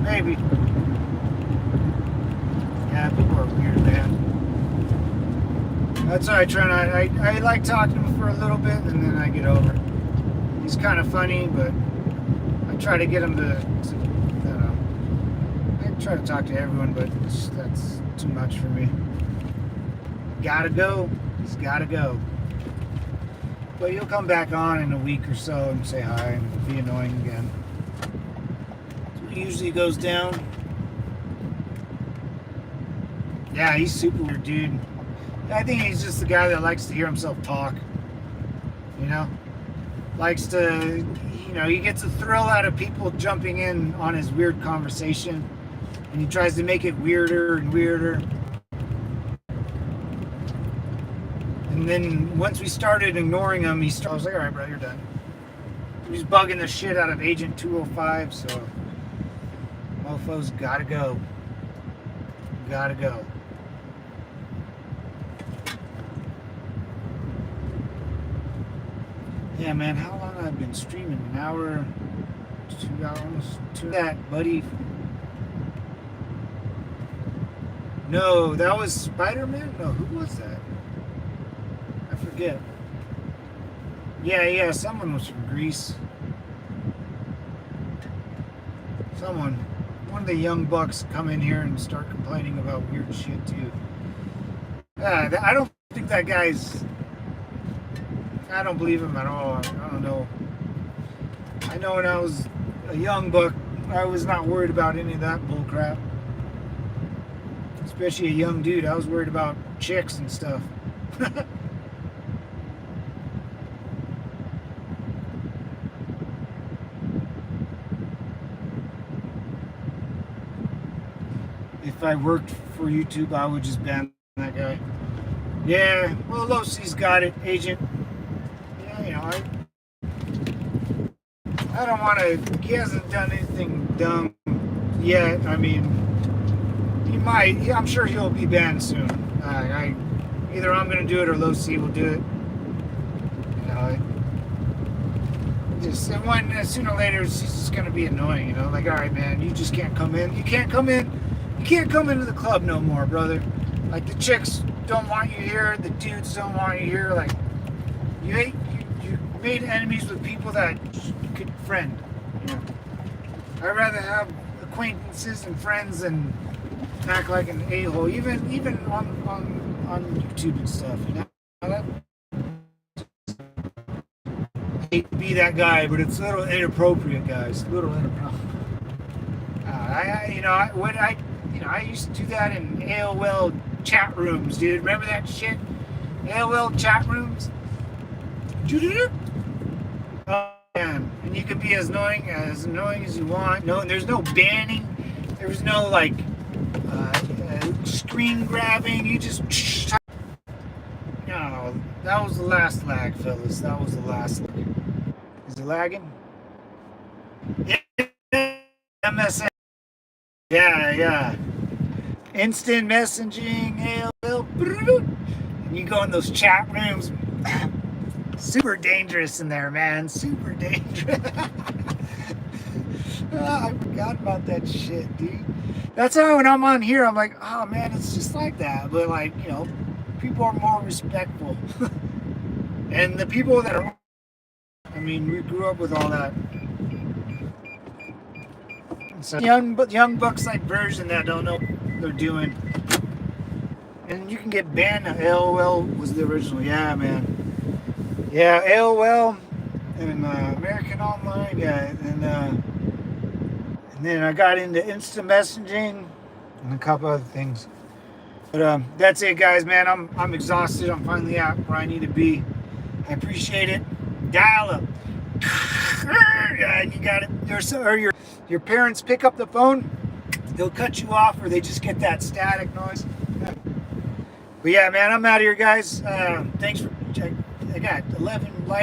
Maybe. Yeah, people are weird, man. That's why I like talking to him for a little bit, and then I get over it. He's kind of funny, but I try to get him to I try to talk to everyone, but that's too much for me. Gotta go. He's gotta go. But he'll come back on in a week or so and say hi and be annoying again. It usually goes down. Yeah, he's super weird, dude. I think he's just the guy that likes to hear himself talk. Likes to, he gets a thrill out of people jumping in on his weird conversation. And he tries to make it weirder and weirder. And then once we started ignoring him, I was like, all right, bro, you're done. He's bugging the shit out of Agent 205, so mofos gotta go. Gotta go. Yeah, man, how long have I been streaming? An hour, 2 hours? That, buddy. No, that was Spider-Man? No, who was that? I forget. Yeah, someone was from Greece. One of the young bucks come in here and start complaining about weird shit too. I don't think that guy's. I don't believe him at all. I don't know. I know when I was a young buck, I was not worried about any of that bull crap. Especially a young dude, I was worried about chicks and stuff. If I worked for YouTube, I would just ban that guy. Yeah, well, Losi's got it, agent. Yeah, you know, I don't want to. He hasn't done anything dumb yet. I mean, he might. Yeah, I'm sure he'll be banned soon. Either I'm going to do it or Losi will do it. You know, sooner or later, it's just going to be annoying. You know, like, all right, man, you just can't come in. You can't come in. You can't come into the club no more, brother. Like, the chicks don't want you here. The dudes don't want you here. Like, you made enemies with people that you could friend. You know, I'd rather have acquaintances and friends than act like an a-hole, even on YouTube and stuff. You know, I hate to be that guy, but it's a little inappropriate, guys. A little inappropriate. I used to do that in AOL chat rooms, dude. Remember that shit? AOL chat rooms. Oh, man. And you can be as annoying as you want. No, there's no banning. There's no like screen grabbing. You just. No, that was the last lag, fellas. That was the last lag. Is it lagging? Yeah. MSN. Yeah. Instant messaging, AOL. And you go in those chat rooms. Super dangerous in there, man. Super dangerous. I forgot about that shit, dude. That's how when I'm on here, I'm like, oh man, it's just like that. But like, you know, people are more respectful. And the people that are, I mean, we grew up with all that. So young bucks like version that don't know what they're doing. And you can get banned. AOL was the original. Yeah, man. Yeah, AOL and American Online. Yeah, and then I got into instant messaging and a couple other things. But that's it, guys. Man, I'm exhausted. I'm finally out where I need to be. I appreciate it. Dial up. Yeah, you got it. Your parents pick up the phone, they'll cut you off, or they just get that static noise. But yeah, man, I'm out of here, guys. Thanks for. I got 11 likes.